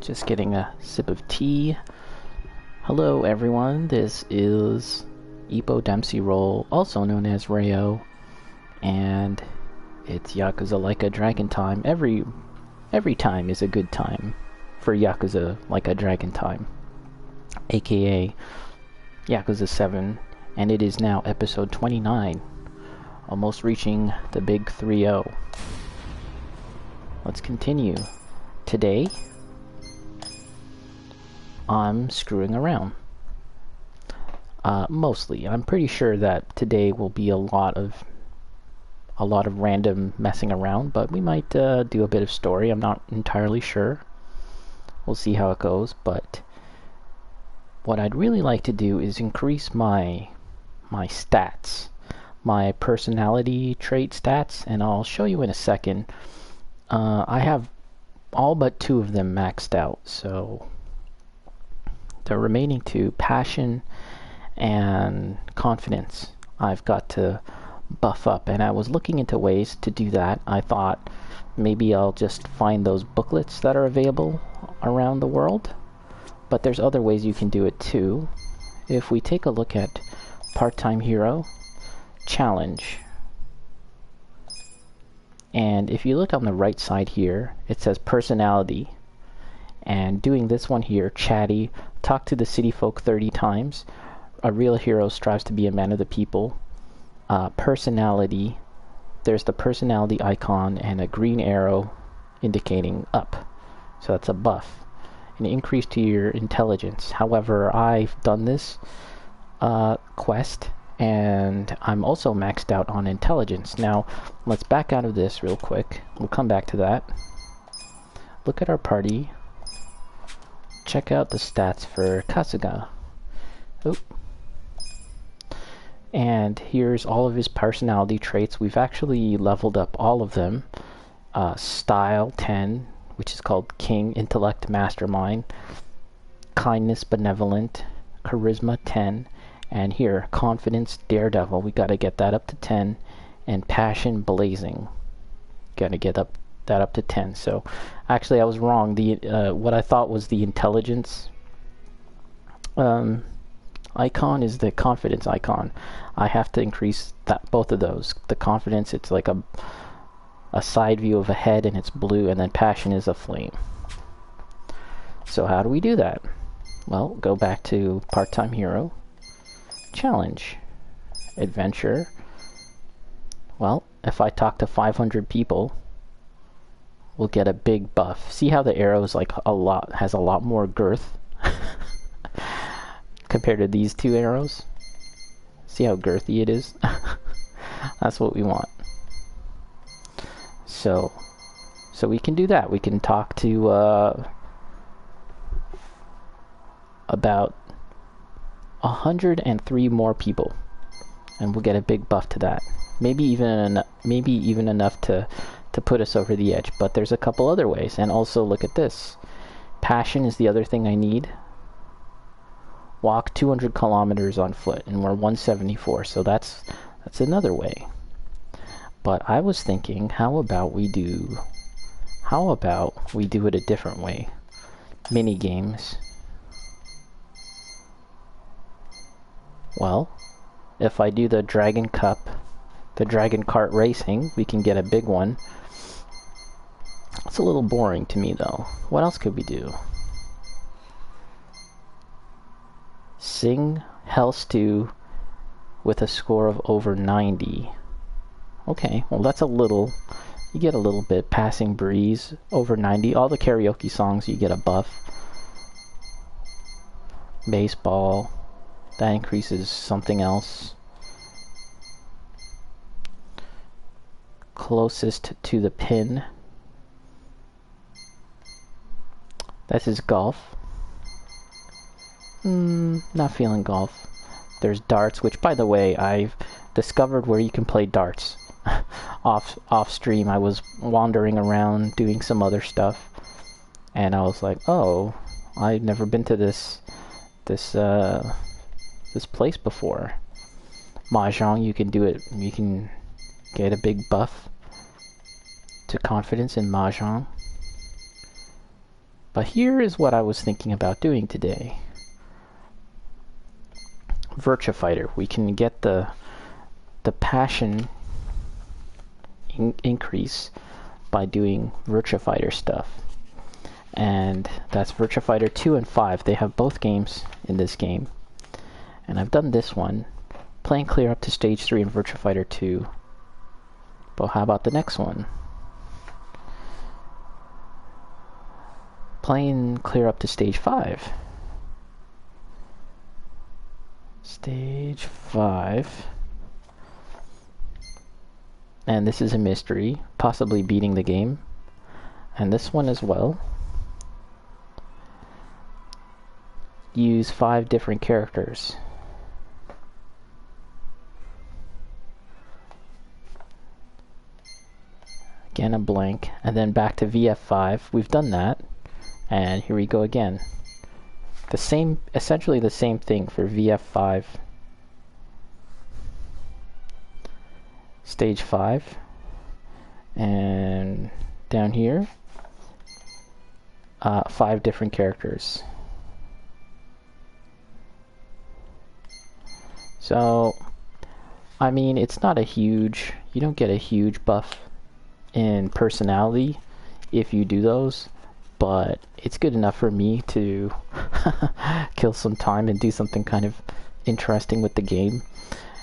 Just getting a sip of tea. Hello everyone, this is Ippo Dempsey Roll, also known as Rayo, and it's Yakuza Like a Dragon time. Every time is a good time for Yakuza Like a Dragon time, aka Yakuza 7, and it is now episode 29, almost reaching the big 3-0. Let's continue. Today, I'm screwing around. Mostly. I'm pretty sure that today will be a lot of random messing around, but we might do a bit of story. I'm not entirely sure. We'll see how it goes, but what I'd really like to do is increase my stats, my personality trait stats, and I'll show you in a second. I have all but 2 of them maxed out, so the remaining 2, passion and confidence, I've got to buff up, and I was looking into ways to do that. I thought maybe I'll just find those booklets that are available around the world, but there's other ways you can do it too. If we take a look at Part-Time Hero Challenge, and if you look on the right side here, it says personality, and doing this one here, chatty, talk to the city folk 30 times, a real hero strives to be a man of the people, personality, there's the personality icon and a green arrow indicating up, so that's a buff, an increase to your intelligence. However, I've done this quest and I'm also maxed out on intelligence. Now let's back out of this real quick, we'll come back to that. Look at our party, check out the stats for Kasuga. Oop. And here's all of his personality traits. We've actually leveled up all of them. Style 10, which is called King, Intellect, Mastermind. Kindness, Benevolent. Charisma 10. And here, Confidence, Daredevil. We gotta get that up to 10. And Passion, Blazing. Gotta get that up to 10. So actually I was wrong. The what I thought was the intelligence icon is the confidence icon. I have to increase that, both of those. The confidence, it's like a side view of a head and it's blue, and then passion is a flame. So how do we do that? Well, go back to Part-Time Hero Challenge, Adventure. Well, if I talk to 500 people, we'll get a big buff. See how the arrow is like has a lot more girth compared to these 2 arrows? See how girthy it is? That's what we want. So we can do that. We can talk to about 103 more people, and we'll get a big buff to that. Maybe even enough to put us over the edge. But there's a couple other ways. And also look at this. Passion is the other thing I need. Walk 200 kilometers on foot, and we're 174, so that's another way. But I was thinking, how about we do it a different way? Mini games. Well, if I do the Dragon Cup, the Dragon Kart racing, we can get a big one. It's a little boring to me though. What else could we do? Sing Hell Stew with a score of over 90. Okay, well that's you get a little bit. Passing Breeze, over 90. All the karaoke songs, you get a buff. Baseball, that increases something else. Closest to the pin. This is golf. Not feeling golf. There's darts, which by the way, I've discovered where you can play darts. off stream, I was wandering around doing some other stuff, and I was like, oh, I've never been to this place before. Mahjong, you can do it. You can get a big buff to confidence in Mahjong. But here is what I was thinking about doing today. Virtua Fighter. We can get the passion increase by doing Virtua Fighter stuff. And that's Virtua Fighter 2 and 5. They have both games in this game. And I've done this one. Playing clear up to stage 3 in Virtua Fighter 2. But how about the next one? Playing clear up to stage 5. Stage 5. And this is a mystery, possibly beating the game. And this one as well. Use 5 different characters. Again, a blank. And then back to VF5. We've done that. And here we go again. The same, essentially the same thing for VF5. Stage 5. And down here, 5 different characters. So, I mean, it's not a huge, you don't get a huge buff in personality if you do those, but it's good enough for me to kill some time and do something kind of interesting with the game.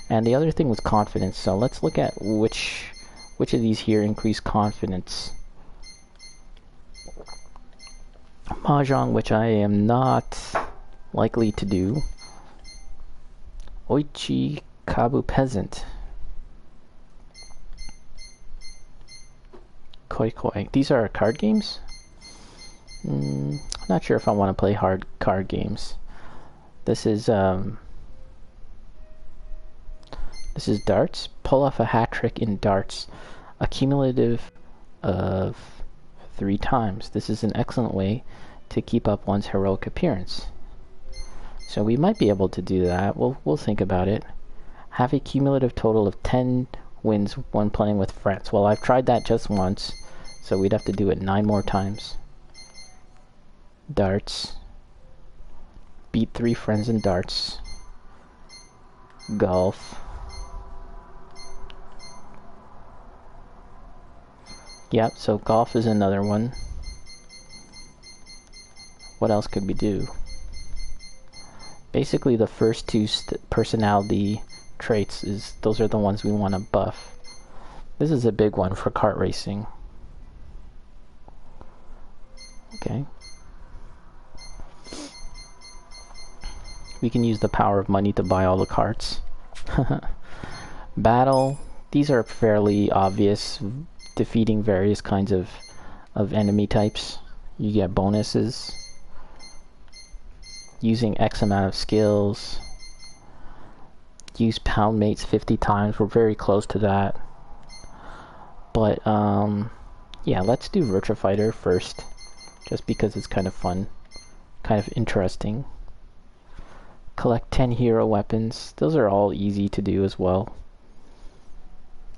And the other thing was confidence, so let's look at which of these here increase confidence. Mahjong, which I am not likely to do. Oichi Kabu Peasant. Koi Koi. These are card games? I'm not sure if I want to play hard card games. This is darts. Pull off a hat trick in darts. A cumulative of 3 times. This is an excellent way to keep up one's heroic appearance. So we might be able to do that. We'll think about it. Have a cumulative total of 10 wins when playing with friends. Well, I've tried that just once, so we'd have to do it 9 more times. Darts. Beat 3 friends in darts. Golf. Yep, so golf is another one. What else could we do? Basically, the first 2 personality traits, those are the ones we want to buff. This is a big one for kart racing. Okay. We can use the power of money to buy all the carts. Battle. These are fairly obvious. Defeating various kinds of enemy types. You get bonuses. Using X amount of skills. Use pound mates 50 times. We're very close to that. But, yeah, let's do Virtua Fighter first. Just because it's kind of fun. Kind of interesting. Collect 10 hero weapons. Those are all easy to do as well.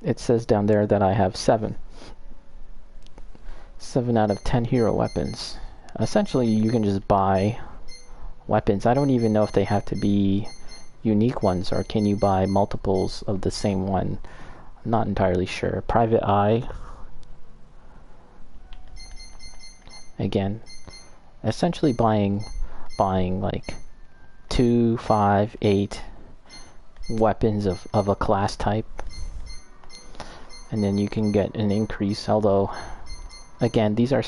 It says down there that I have 7. 7 out of 10 hero weapons. Essentially, you can just buy weapons. I don't even know if they have to be unique ones, or can you buy multiples of the same one? I'm not entirely sure. Private Eye. Again, essentially buying like 2, 5, 8 weapons of a class type. And then you can get an increase, although, again, these are,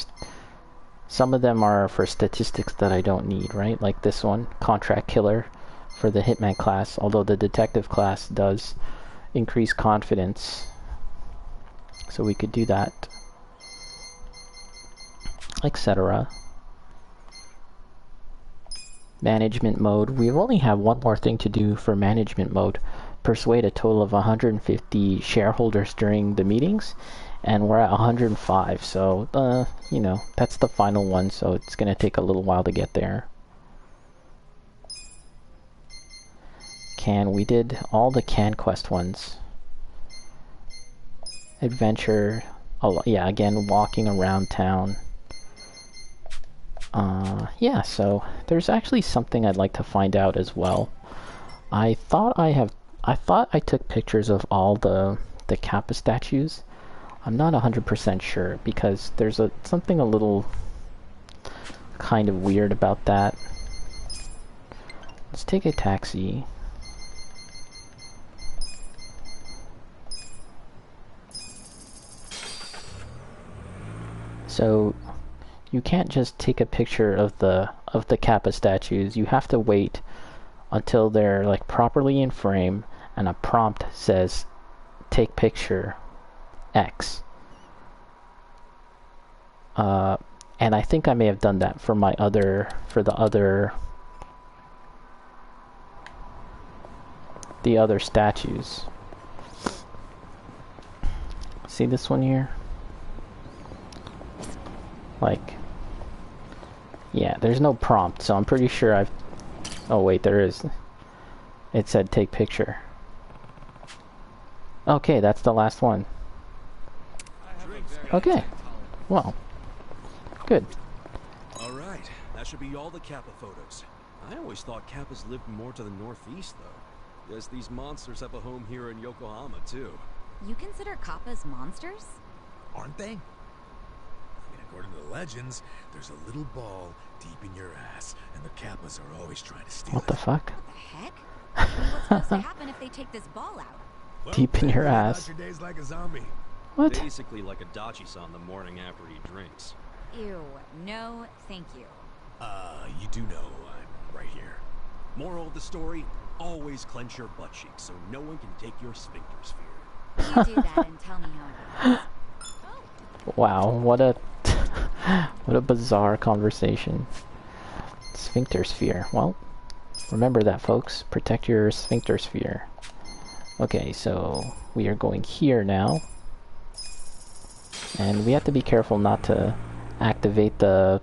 some of them are for statistics that I don't need, right? Like this one, Contract Killer, for the Hitman class, although the Detective class does increase confidence. So we could do that, etc. Management mode. We only have one more thing to do for management mode. Persuade a total of 150 shareholders during the meetings, and we're at 105, so you know, that's the final one, so it's gonna take a little while to get there. We did all the Can Quest ones. Adventure, oh yeah, again, walking around town. Yeah, so there's actually something I'd like to find out as well. I thought I took pictures of all the Kappa statues. I'm not 100% sure because there's something a little kind of weird about that. Let's take a taxi. So you can't just take a picture of the Kappa statues. You have to wait until they're like properly in frame and a prompt says take picture X. And I think I may have done that for the other statues. See this one here? Like, yeah, there's no prompt, so I'm pretty sure oh wait, there is. It said take picture. Okay, that's the last one. Okay, well, good. Alright, that should be all the Kappa photos. I always thought Kappas lived more to the northeast, though. Guess these monsters have a home here in Yokohama, too. You consider Kappas monsters? Aren't they? I mean, according to the legends, there's a little ball deep in your ass, and the Kappas are always trying to steal it. What the fuck? What the heck? I mean, what's supposed to happen if they take this ball out? Well, Deep in your ass. Your days like a zombie. What? Basically like a dachi-san the morning after he drinks. Ew, no, thank you. You do know I'm right here. Moral of the story, always clench your butt cheeks so no one can take your sphincter sphere. You do that and tell me how it goes. Wow, what a bizarre conversation. Sphincter sphere. Well, remember that, folks. Protect your sphincter sphere. Okay, so we are going here now. And we have to be careful not to activate the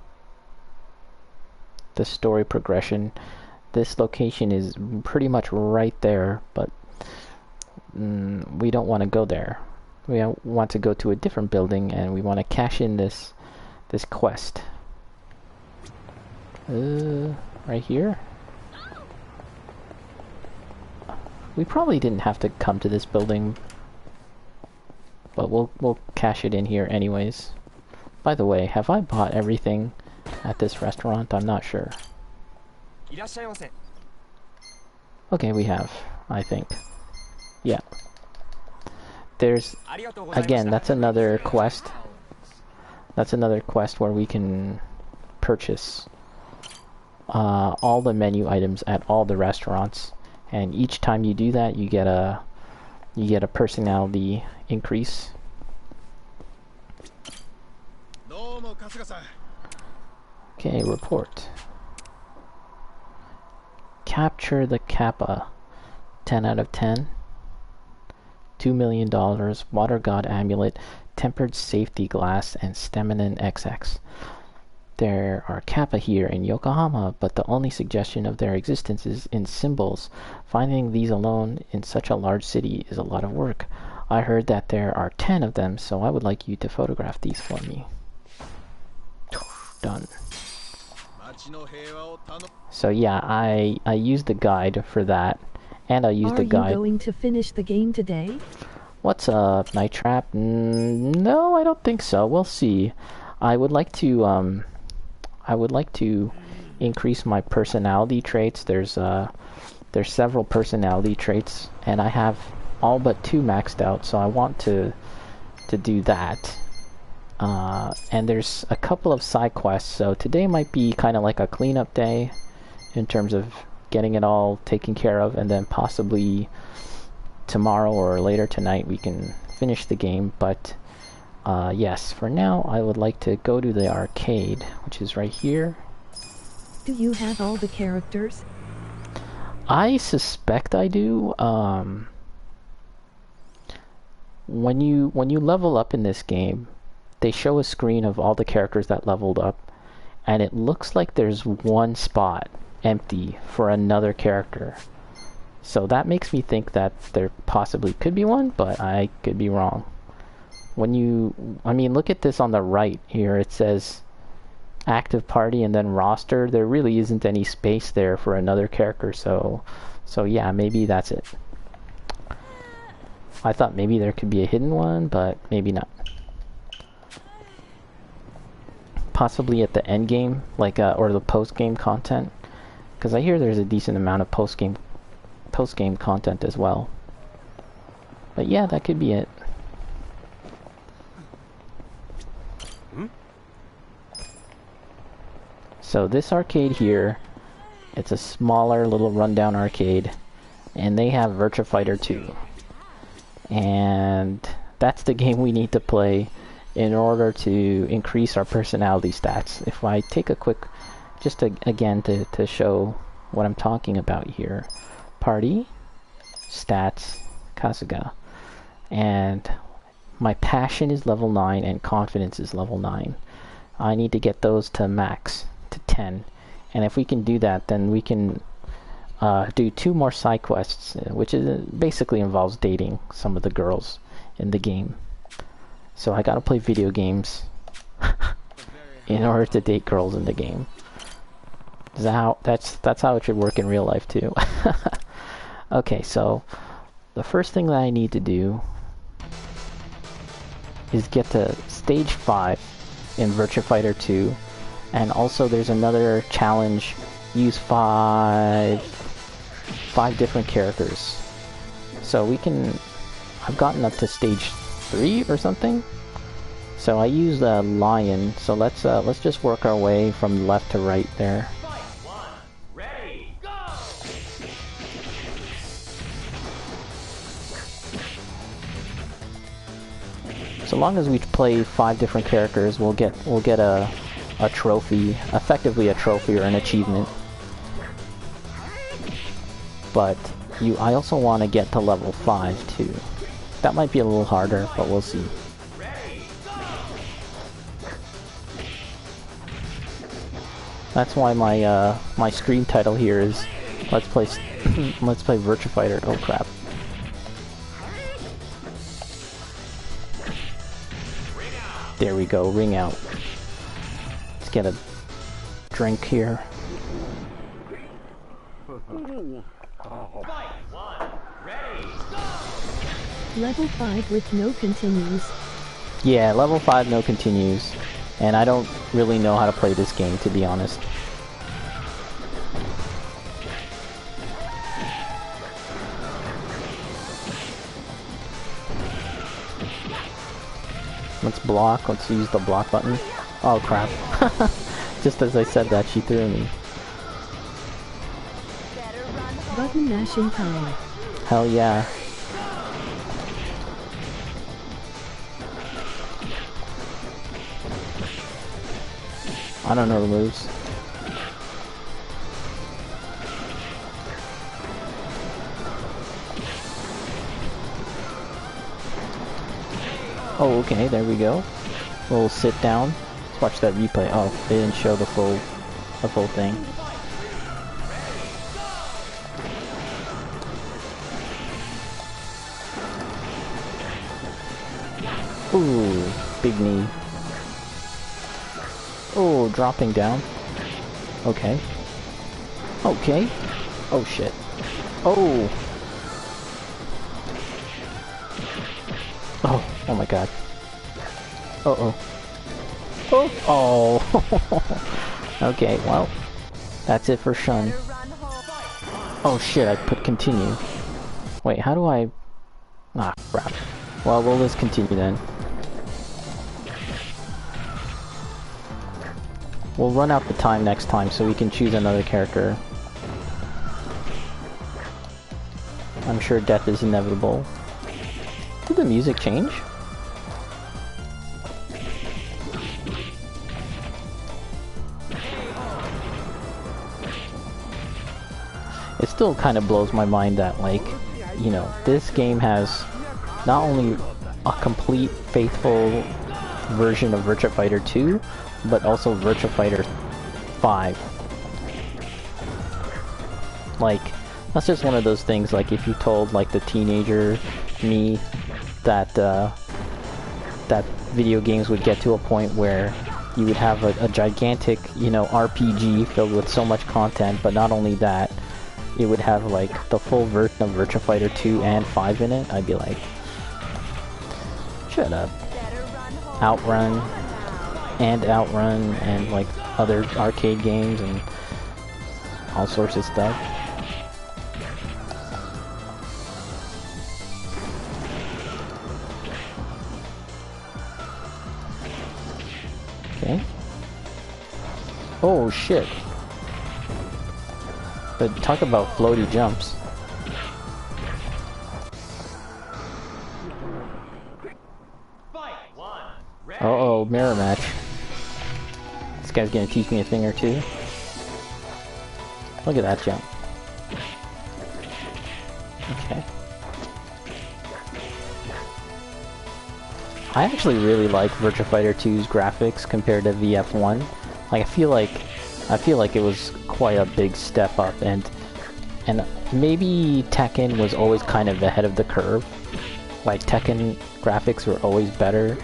story progression. This location is pretty much right there, but we don't want to go there. We want to go to a different building, and we want to cash in this quest. Right here? We probably didn't have to come to this building, but we'll cash it in here anyways. By the way, have I bought everything at this restaurant? I'm not sure. Okay, we have, I think. Yeah. There's, again, that's another quest. That's another quest where we can purchase all the menu items at all the restaurants. And each time you do that, you get a personality increase. Okay, report. Capture the Kappa. 10 out of 10. $2 million. Water God Amulet. Tempered Safety Glass. And Stamina XX. There are Kappa here in Yokohama, but the only suggestion of their existence is in symbols. Finding these alone in such a large city is a lot of work. I heard that there are 10 of them, so I would like you to photograph these for me. Done. So yeah, I used the guide for that, and I used the guide. Are you going to finish the game today? What's up, Night Trap? No, I don't think so. We'll see. I would like to increase my personality traits. There's several personality traits, and I have all but 2 maxed out, so I want to do that. And there's a couple of side quests, so today might be kind of like a cleanup day in terms of getting it all taken care of, and then possibly tomorrow or later tonight we can finish the game. But yes, for now I would like to go to the arcade, which is right here. Do you have all the characters? I suspect I do. When you level up in this game, they show a screen of all the characters that leveled up, and it looks like there's one spot empty for another character. So that makes me think that there possibly could be one, but I could be wrong. When you, I mean, look at this on the right here. It says active party and then roster, there really isn't any space there for another character, so yeah, maybe that's it. I thought maybe there could be a hidden one, but maybe not. Possibly at the end game, like or the post game content, because I hear there's a decent amount of post game content as well. But yeah, that could be it. So this arcade here, it's a smaller little rundown arcade, and they have Virtua Fighter 2. And that's the game we need to play in order to increase our personality stats. If I take a quick, again to show what I'm talking about here. Party, stats, Kasuga. And my passion is level 9 and confidence is level 9. I need to get those to max, to 10. And if we can do that, then we can do 2 more side quests, which basically involves dating some of the girls in the game. So I gotta play video games in order to date girls in the game. That's how it should work in real life too. Okay, so the first thing that I need to do is get to stage 5 in Virtua Fighter 2, and also there's another challenge, use 5 different characters. So I've gotten up to stage 3 or something. So I use the lion, so let's just work our way from left to right there. So long as we play 5 different characters, we'll get a trophy, effectively a trophy or an achievement. But I also want to get to level 5 too. That might be a little harder, but we'll see. That's why my stream title here is let's play Virtua Fighter. Oh crap. There we go, ring out. Let's get a drink here. Level 5 with no continues. Yeah, level 5 no continues. And I don't really know how to play this game, to be honest. Let's block. Let's use the block button. Oh crap. Just as I said that, she threw me. Button mashing time. Hell yeah. I don't know the moves. Oh, okay, there we go. We'll sit down. Let's watch that replay. Oh, they didn't show the full thing. Ooh, big knee. Oh, dropping down. Okay. Okay. Oh shit. Oh. Oh my god. Uh-oh. Oh. Oh. Okay, well. That's it for Shun. Oh shit, I put continue. Wait, how do I... Ah, crap. Well, we'll just continue then. We'll run out the time next time so we can choose another character. I'm sure death is inevitable. Did the music change? It still kind of blows my mind that, like, you know, this game has not only a complete, faithful version of Virtua Fighter 2, but also Virtua Fighter 5. Like, that's just one of those things, like, if you told, like, the teenager me that, that video games would get to a point where you would have a gigantic, you know, RPG filled with so much content, but not only that, it would have like the full version of Virtua Fighter 2 and 5 in it, I'd be like, shut up. Outrun, and like other arcade games and all sorts of stuff. Okay. Oh shit. But talk about floaty jumps. Uh-oh, mirror match. This guy's gonna teach me a thing or two. Look at that jump. Okay. I actually really like Virtua Fighter 2's graphics compared to VF1. Like I feel like it was quite a big step up, and maybe Tekken was always kind of ahead of the curve. Like Tekken graphics were always better,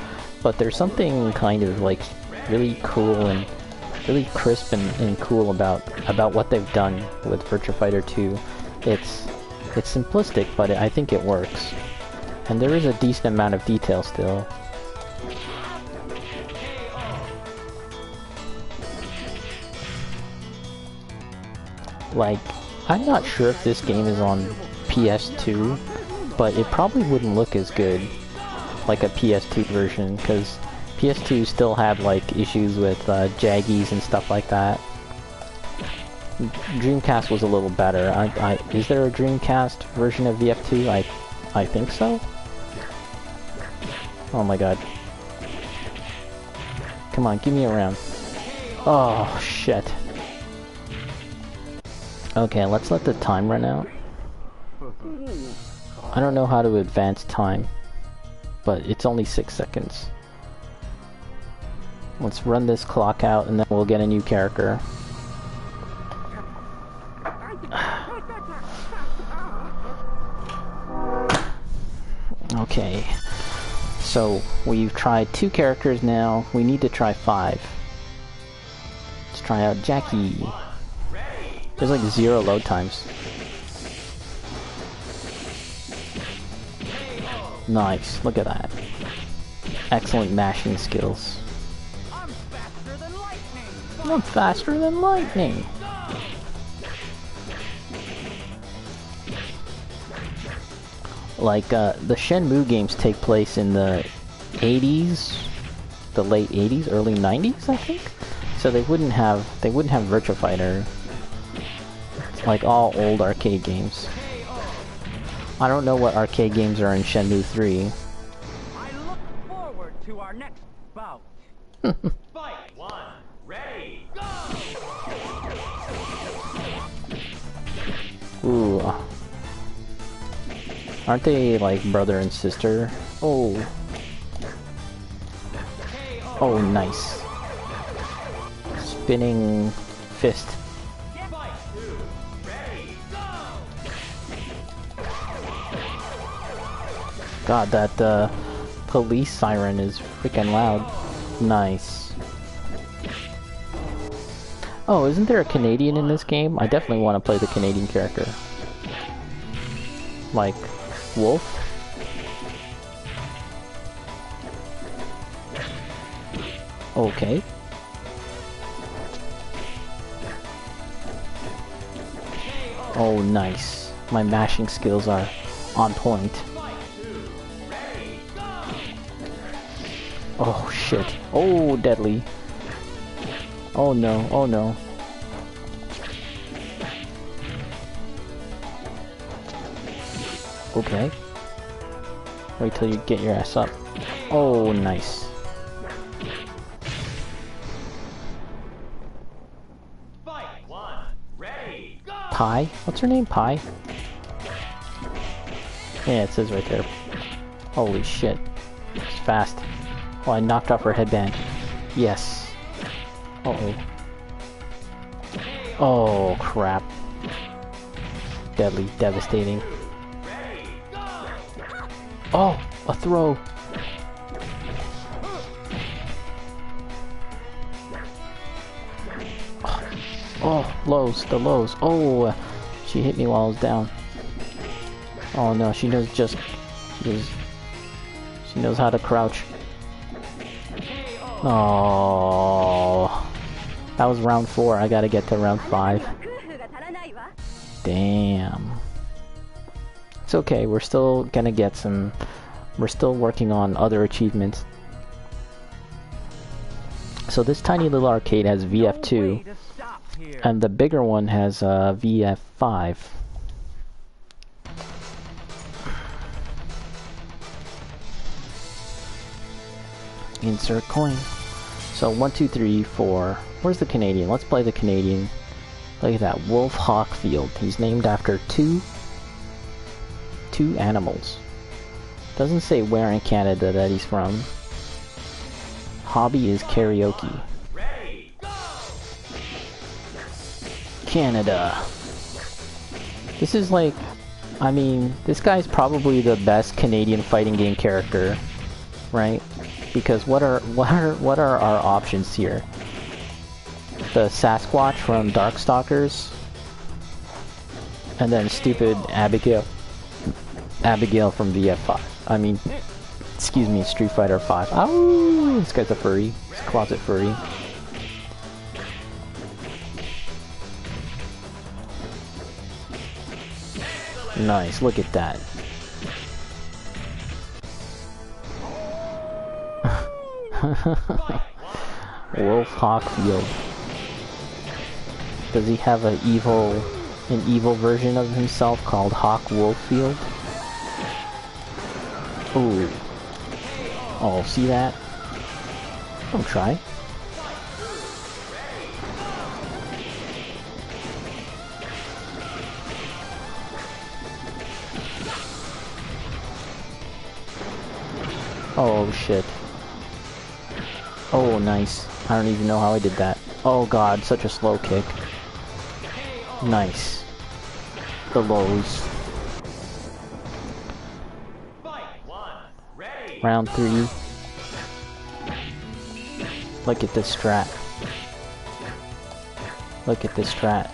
but there's something kind of like really cool and really crisp and cool about what they've done with Virtua Fighter 2. It's simplistic, but I think it works. And there is a decent amount of detail still. Like, I'm not sure if this game is on PS2, but it probably wouldn't look as good like a PS2 version, because PS2 still had like issues with jaggies and stuff like that. Dreamcast was a little better. Is there a Dreamcast version of VF2? I think so. Oh my god. Come on, give me a round. Oh shit. Okay, let's let the time run out. I don't know how to advance time, but it's only 6 seconds. Let's run this clock out and then we'll get a new character. Okay, so we've tried 2 characters now. We need to try 5. Let's try out Jackie. There's like 0 load times. Nice, look at that. Excellent mashing skills. I'm faster than lightning! Like, the Shenmue games take place in the 80s, the late 80s, early 90s, I think? So they wouldn't have Virtua Fighter. Like all old arcade games. I don't know what arcade games are in Shenmue 3. I look forward to our next bout. Fight one, ready, go! Ooh. Aren't they like brother and sister? Oh. Oh, nice. Spinning fist. God, that police siren is freaking loud. Nice. Oh, isn't there a Canadian in this game? I definitely want to play the Canadian character. Like, Wolf? Okay. Oh, nice. My mashing skills are on point. Oh shit. Oh, deadly. Oh no, oh no. Okay. Wait till you get your ass up. Oh, nice. Pi? What's her name? Pi? Yeah, it says right there. Holy shit. It's fast. Oh, I knocked off her headband. Yes. Uh-oh. Oh, crap. Deadly, devastating. Oh, a throw. Oh, lows, the lows. Oh, she hit me while I was down. Oh no, she knows she knows how to crouch. Oh, that was round 4. I gotta get to round 5. Damn. It's okay. We're still gonna get some. We're still working on other achievements. So this tiny little arcade has VF2, and the bigger one has VF5. Insert coin. So 1, 2, 3, 4. Where's the Canadian? Let's play the Canadian. Look at that, Wolf Hawkfield. He's named after two animals. Doesn't say where in Canada that he's from. Hobby is karaoke. Canada. This is like, I mean, this guy's probably the best Canadian fighting game character, right? Because what are our options here? The Sasquatch from Darkstalkers, and then stupid Abigail from VF5. I mean, excuse me, Street Fighter 5. Oh, this guy's a furry. He's a closet furry. Nice, look at that. Wolf Hawkfield. Does he have an evil version of himself called Hawk Wolffield? Ooh. Oh, see that? Don't try. Oh shit. Oh nice. I don't even know how I did that. Oh god, such a slow kick. Nice. The lows. Round 3. Look at this strat. Look at this strat.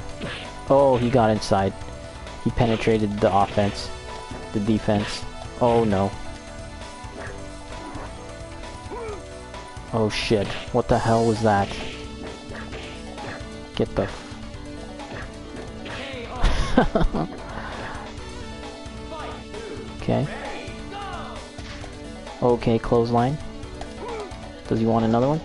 Oh, he got inside. He penetrated the offense. The defense. Oh no. Oh shit. What the hell was that? Get the... Okay. Okay, clothesline. Does he want another one?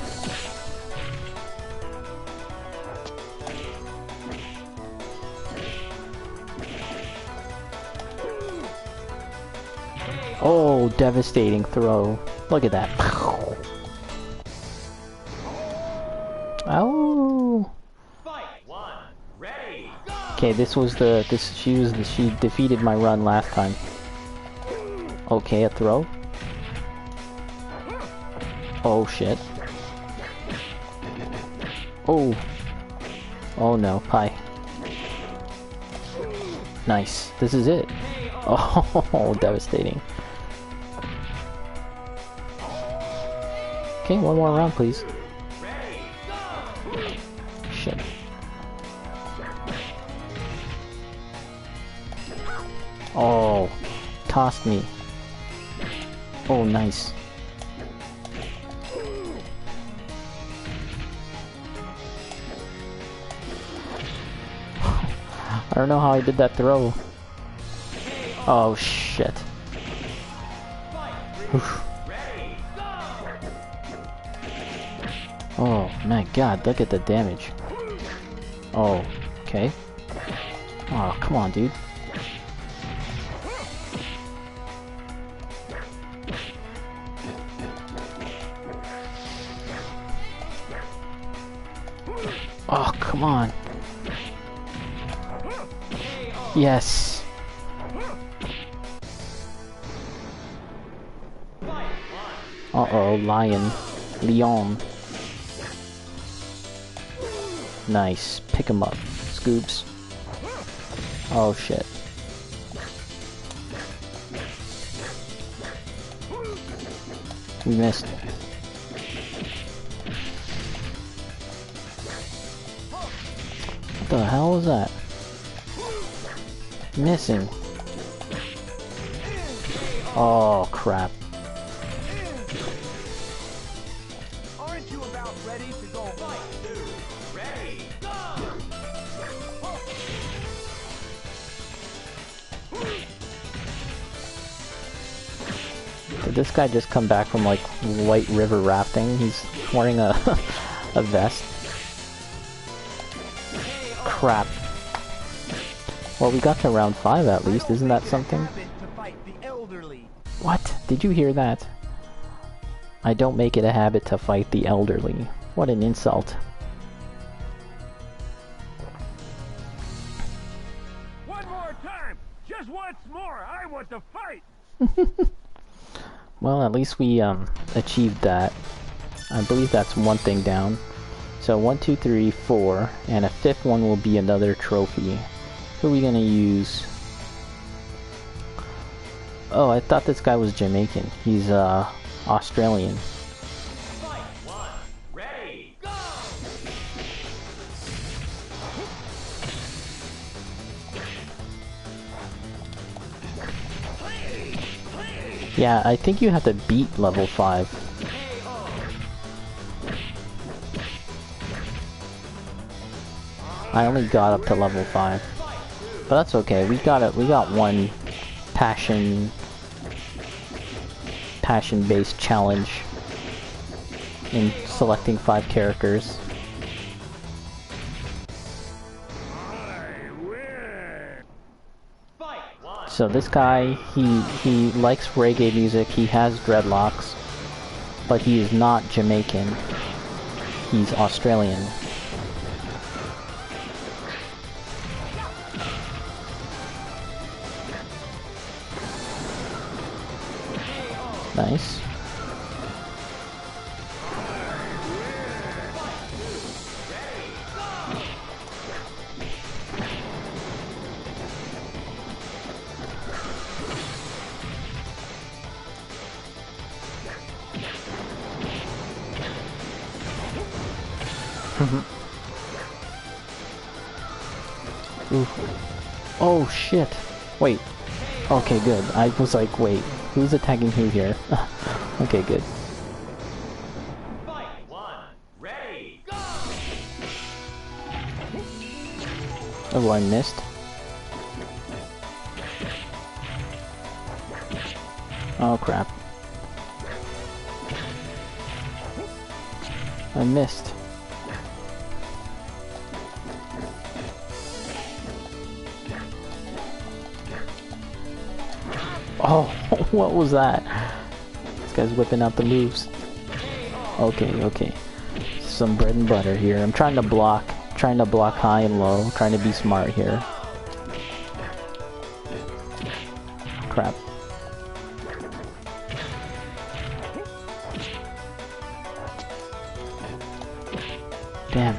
Oh, devastating throw. Look at that. Oh. Okay, she defeated my run last time. Okay, a throw. Oh shit. Oh. Oh no, pie. Nice. This is it. Oh, devastating. Okay, one more round, please. Shit. Oh, tossed me. Oh, nice. I don't know how I did that throw. Oh, shit. Oof. Oh, my god, look at the damage. Oh, okay. Oh, come on, dude. Oh, come on. Yes. Uh-oh, Leon. Nice. Pick him up. Scoops. Oh, shit. We missed. What the hell was that? Missing. Oh, crap. Aren't you about ready to go fight? Ready, go! Did this guy just come back from like White River rafting? He's wearing a a vest. Crap. Well, we got to round 5 at least, isn't that something? What? Did you hear that? I don't make it a habit to fight the elderly. What an insult. One more time! Just once more! I want to fight! Well, at least we achieved that. I believe that's one thing down. So 1, 2, 3, 4, and a 5th one will be another trophy. Who are we gonna use? Oh, I thought this guy was Jamaican. He's Australian. Fight one, ready, go! Yeah, I think you have to beat level 5. I only got up to level 5. But that's okay. We got one passion-based challenge in selecting 5 characters. So this guy, he likes reggae music, he has dreadlocks, but he is not Jamaican. He's Australian. Nice. Ooh. Oh shit. Wait. Okay, good. I was like, wait, who's attacking who here? Okay, good. Fight one, ready, go! Oh, I missed. Oh crap. I missed. Oh, what was that? This guy's whipping out the moves. Okay, okay. Some bread and butter here. I'm trying to block high and low, trying to be smart here. Crap. Damn.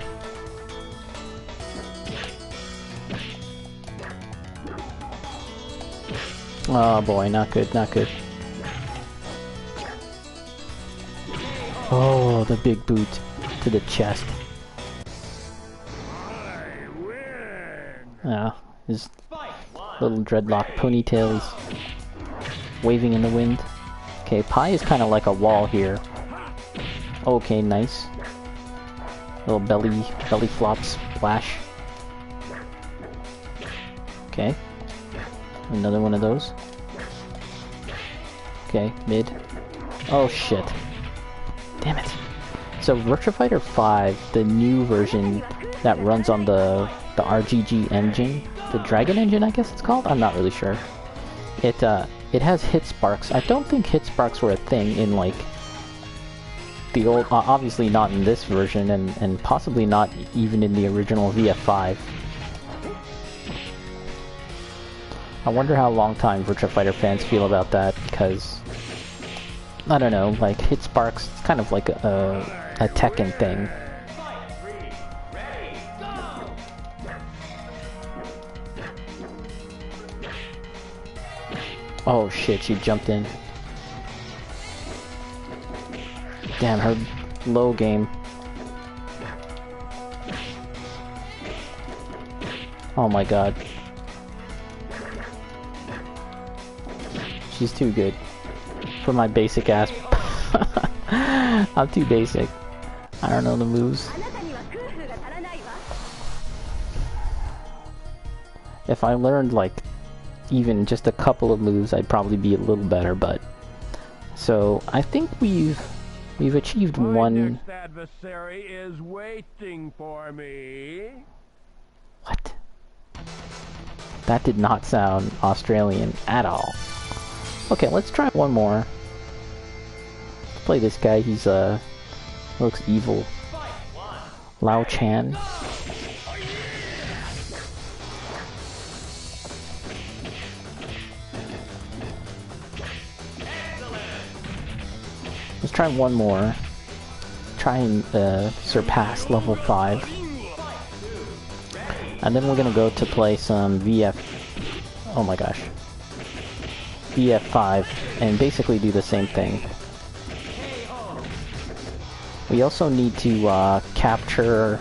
Oh boy, not good, not good. Oh, the big boot to the chest. Yeah, his little dreadlock ponytail is waving in the wind. Okay, Pi is kind of like a wall here. Okay, nice. Little belly flop splash. Okay. Another one of those. Okay, mid. Oh shit. Damn it. So Virtua Fighter 5, the new version that runs on the RGG engine, the Dragon engine I guess it's called? I'm not really sure. It has hit sparks. I don't think hit sparks were a thing in like the old, obviously not in this version and possibly not even in the original VF5. I wonder how long-time Virtua Fighter fans feel about that, because I don't know, like hit sparks, it's kind of like a Tekken thing. Oh shit, she jumped in. Damn, her low game. Oh my god. She's too good for my basic ass. I'm too basic. I don't know the moves. If I learned like even just a couple of moves, I'd probably be a little better, but so I think we've achieved one. My next adversary is waiting for me. What? That did not sound Australian at all. Okay, let's try one more. Let's play this guy. He's looks evil. Lao Chan. Let's try one more. Try and surpass level 5. And then we're gonna go to play some VF... Oh my gosh. VF5 and basically do the same thing. We also need to capture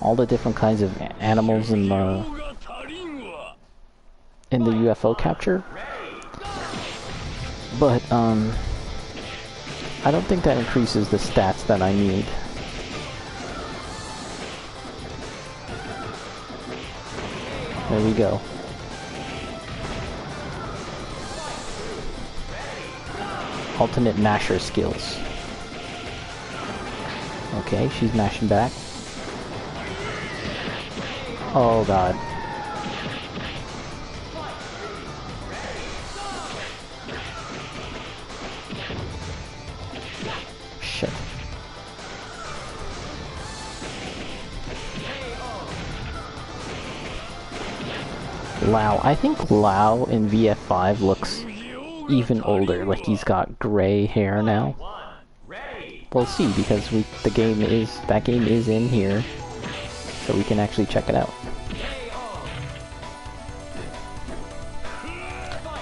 all the different kinds of animals in the UFO capture. But I don't think that increases the stats that I need. There we go. Ultimate masher skills. Okay, she's mashing back. Oh god. Shit. Lao. I think Lao in VF5 looks even older. Like he's got gray hair now. We'll see because that game is in here, so we can actually check it out.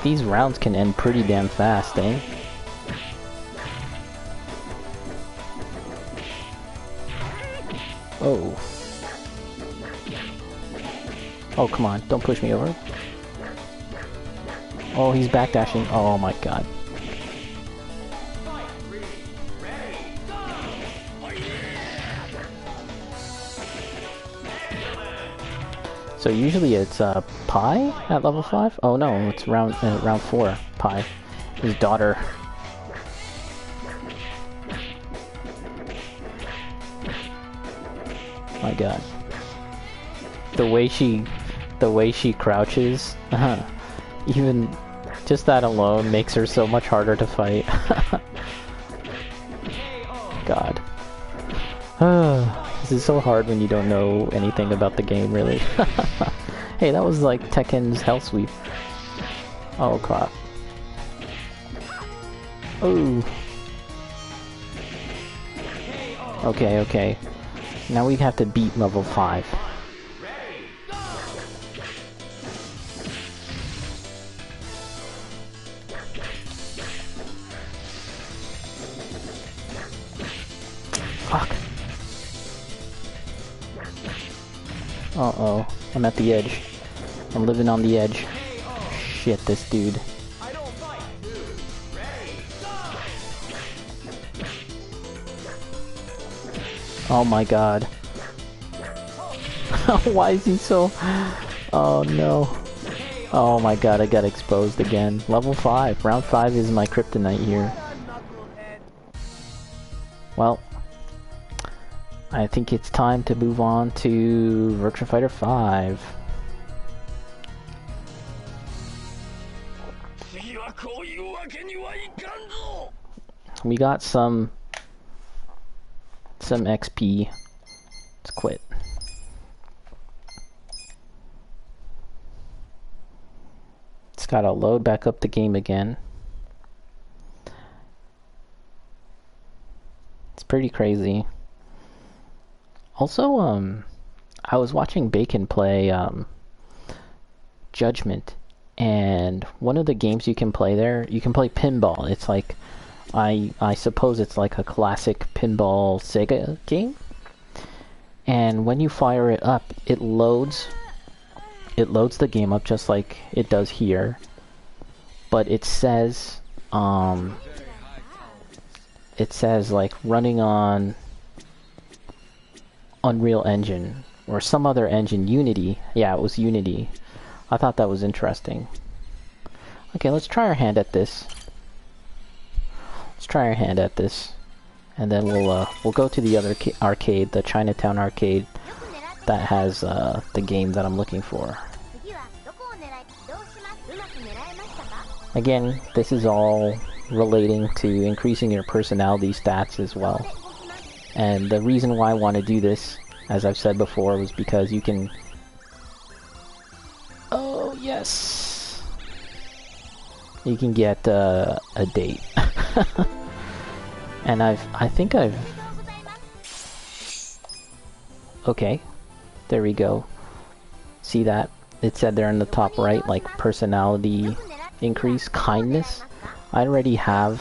These rounds can end pretty damn fast, eh? Oh. Oh, come on. Don't push me over. Oh, he's backdashing. Oh my god. So usually it's Pi at level 5? Oh no, it's round 4. Pi. His daughter. My god. The way she crouches, even just that alone makes her so much harder to fight. God. This is so hard when you don't know anything about the game, really. Hey, that was like Tekken's Hell Sweep. Oh, crap. Oh. Okay, okay. Now we have to beat level 5. Fuck. Uh-oh. I'm at the edge. I'm living on the edge. Shit, this dude. Oh my god. Why is he so... Oh no. Oh my god, I got exposed again. Level 5. Round 5 is my kryptonite here. Well, I think it's time to move on to Virtua Fighter 5. We got some XP. Let's quit. It's gotta load back up the game again. It's pretty crazy. Also, I was watching Bacon play Judgment, and one of the games you can play there, you can play pinball. It's like, I suppose it's like a classic pinball Sega game. And when you fire it up, it loads it loads the game up just like it does here, but it says like running on Unreal Engine or some other engine, Unity. Yeah, it was Unity. I thought that was interesting. Okay, let's try our hand at this. And then we'll go to the other arcade, the Chinatown arcade, that has the game that I'm looking for. Again, this is all relating to increasing your personality stats as well. And the reason why I want to do this, as I've said before, was because you can... Oh, yes! You can get a date. And I think I've... Okay, there we go. See that? It said there in the top right, like, personality increase, kindness. I already have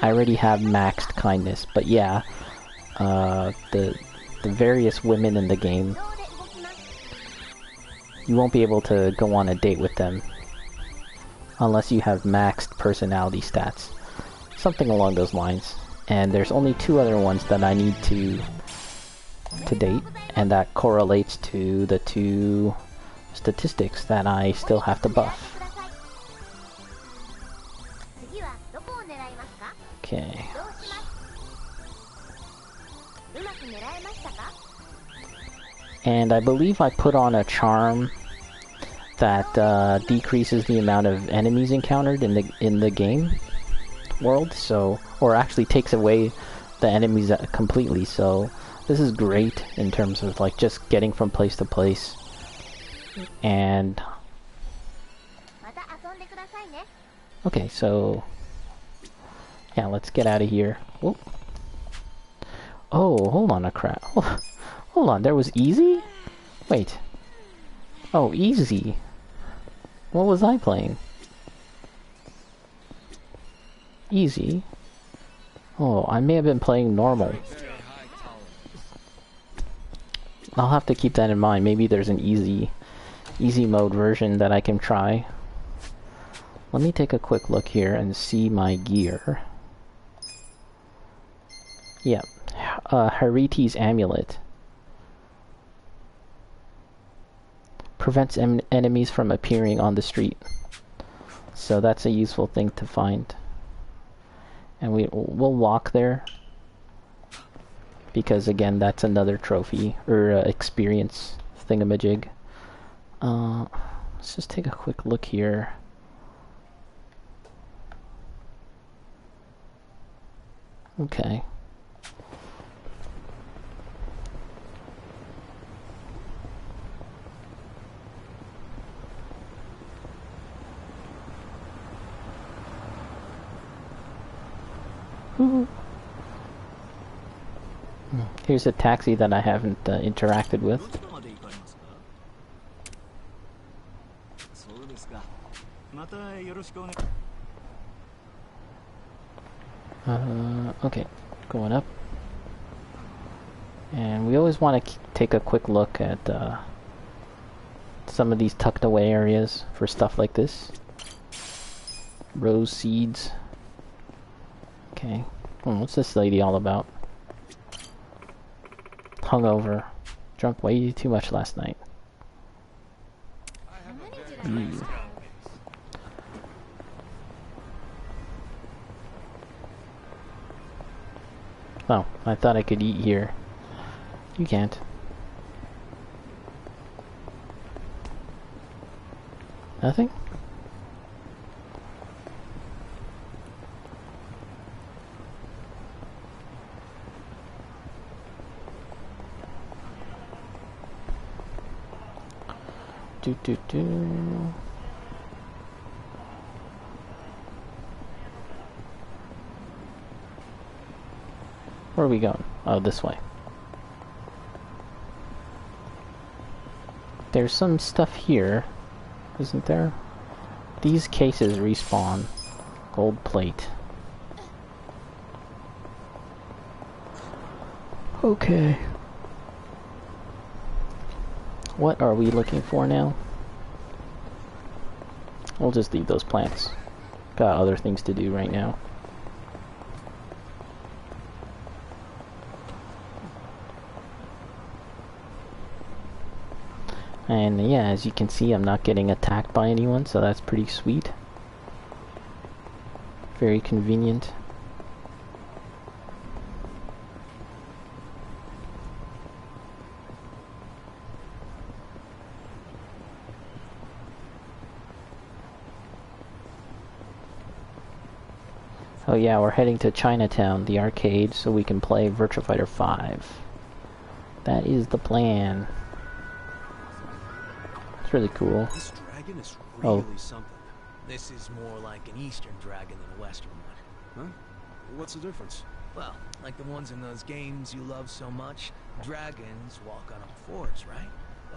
maxed kindness, but yeah, the various women in the game, you won't be able to go on a date with them unless you have maxed personality stats. Something along those lines. And there's only 2 other ones that I need to date, and that correlates to the 2 statistics that I still have to buff. Okay. And I believe I put on a charm that decreases the amount of enemies encountered in the game world, so, or actually takes away the enemies completely. So this is great in terms of like just getting from place to place. And okay, so yeah, let's get out of here. Whoop. Oh, hold on a crap. Hold on, there was easy? Wait. Oh, easy. What was I playing? Easy? Oh, I may have been playing normal. I'll have to keep that in mind. Maybe there's an easy mode version that I can try. Let me take a quick look here and see my gear. Yeah, Harite's Amulet. Prevents enemies from appearing on the street. So that's a useful thing to find. And we'll walk there. Because again, that's another trophy, or experience thingamajig. Let's just take a quick look here. Okay. Here's a taxi that I haven't interacted with. Okay, going up. And we always want to take a quick look at some of these tucked away areas for stuff like this. Rose seeds. Okay. What's this lady all about? Hungover. Drunk way too much last night. Oh, I thought I could eat here. You can't. Nothing? Where are we going? Oh, this way. There's some stuff here, isn't there? These cases respawn. Gold plate. Okay. What are we looking for now? We'll just leave those plants. Got other things to do right now. And yeah, as you can see, I'm not getting attacked by anyone, so that's pretty sweet. Very convenient. Oh yeah, we're heading to Chinatown, the arcade, so we can play Virtua Fighter 5. That is the plan. It's really cool. This dragon is really something. This is more like an Eastern dragon than a Western one. Huh? What's the difference? Well, like the ones in those games you love so much, dragons walk on all fours, right?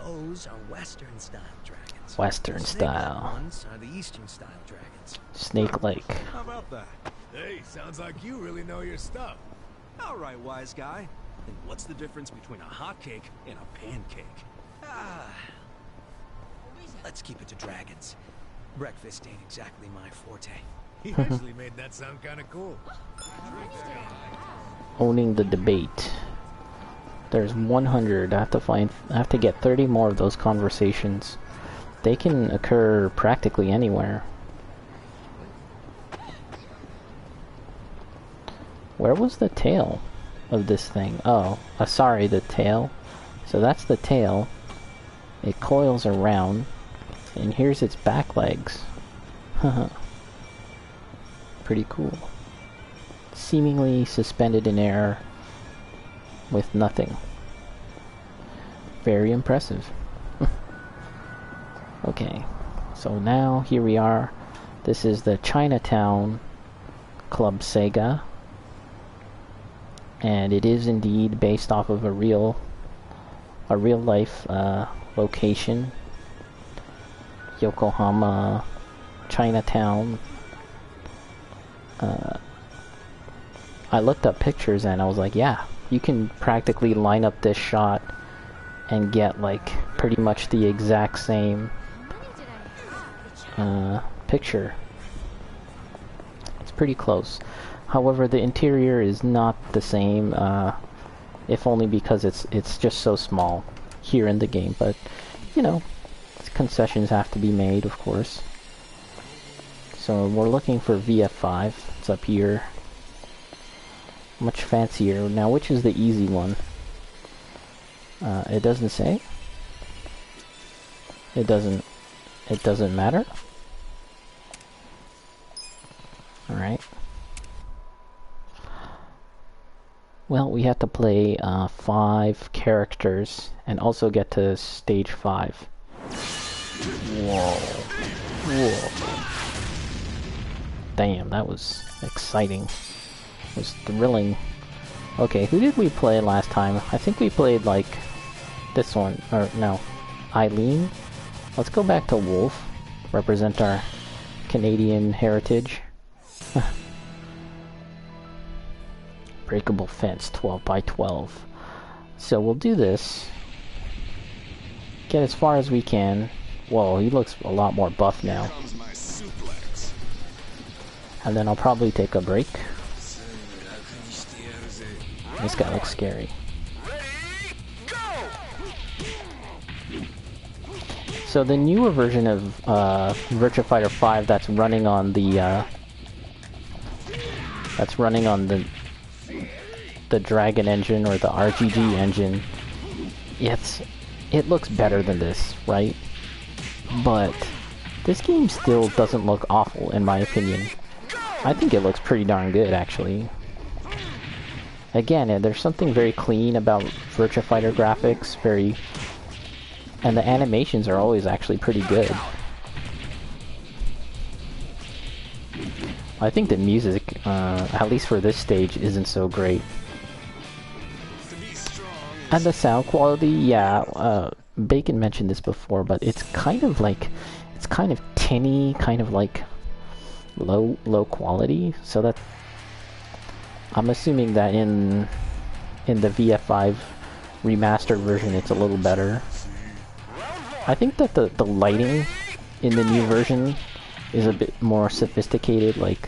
Those are Western-style dragons. Western The style. snake-like ones are the Eastern-style dragons. Snake-like. How about that? Hey, sounds like you really know your stuff. All right, wise guy. Then what's the difference between a hotcake and a pancake? Let's keep it to dragons. Breakfast ain't exactly my forte. He actually made that sound kind of cool. Owning the debate. There's 100. I have to get 30 more of those conversations. They can occur practically anywhere. Where was the tail of this thing? Oh, sorry, the tail. So that's the tail. It coils around, and here's its back legs. Pretty cool. Seemingly suspended in air with nothing. Very impressive. Okay, so now here we are. This is the Chinatown Club Sega. And it is indeed based off of a real life location. Yokohama, Chinatown. I looked up pictures and I was like, yeah, you can practically line up this shot and get like pretty much the exact same picture. It's pretty close. However, the interior is not the same, if only because it's just so small here in the game. But, you know, concessions have to be made, of course. So we're looking for VF5. It's up here. Much fancier. Now, which is the easy one? It doesn't say. It doesn't matter. Alright. Well, we have to play 5 characters and also get to stage 5. Whoa. Whoa. Damn, that was exciting. It was thrilling. Okay, who did we play last time? I think we played, like, this one. Or, no. Eileen? Let's go back to Wolf. Represent our Canadian heritage. Breakable fence, 12 by 12. So we'll do this. Get as far as we can. Whoa, he looks a lot more buff now. And then I'll probably take a break. This guy looks scary. So the newer version of Virtua Fighter 5 that's running on the Dragon engine or the RGG engine, it looks better than this, right? But this game still doesn't look awful in my opinion. I think it looks pretty darn good actually. Again, there's something very clean about Virtua Fighter graphics, and the animations are always actually pretty good. I think the music, at least for this stage, isn't so great. And the sound quality, yeah, Bacon mentioned this before, but it's kind of tinny, kind of like low quality, so that I'm assuming that in the VF5 remastered version it's a little better. I think that the lighting in the new version is a bit more sophisticated. Like,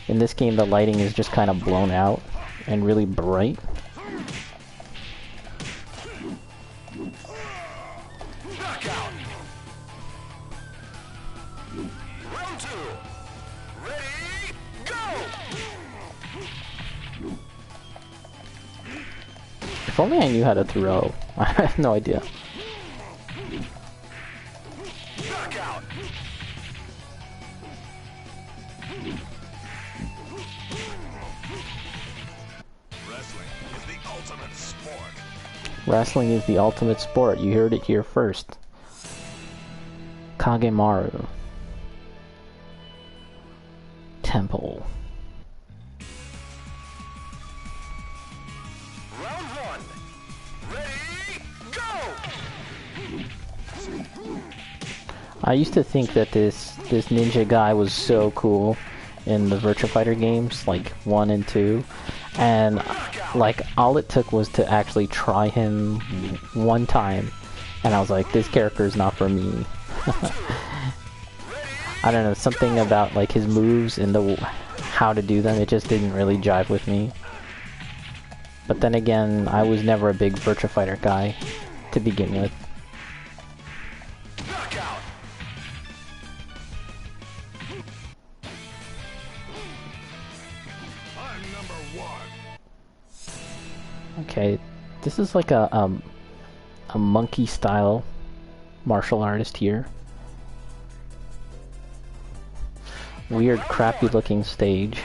in this game, the lighting is just kind of blown out and really bright. If only I knew how to throw. I have no idea. Wrestling is the ultimate sport. You heard it here first. Kagemaru. Temple. Round one. Ready, go! I used to think that this ninja guy was so cool in the Virtua Fighter games, like 1 and 2. And like all it took was to actually try him one time, and I was like, this character is not for me. I don't know, something about like his moves and how to do them, it just didn't really jive with me. But then again, I was never a big Virtua Fighter guy to begin with. Okay, this is like a monkey style martial artist here. Weird, crappy looking stage.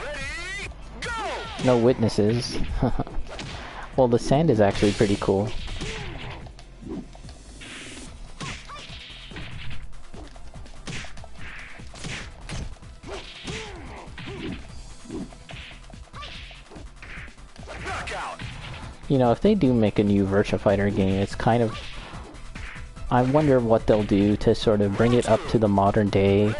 No witnesses. Well, the sand is actually pretty cool. You know, if they do make a new Virtua Fighter game, it's kind of... I wonder what they'll do to sort of bring it up to the modern day.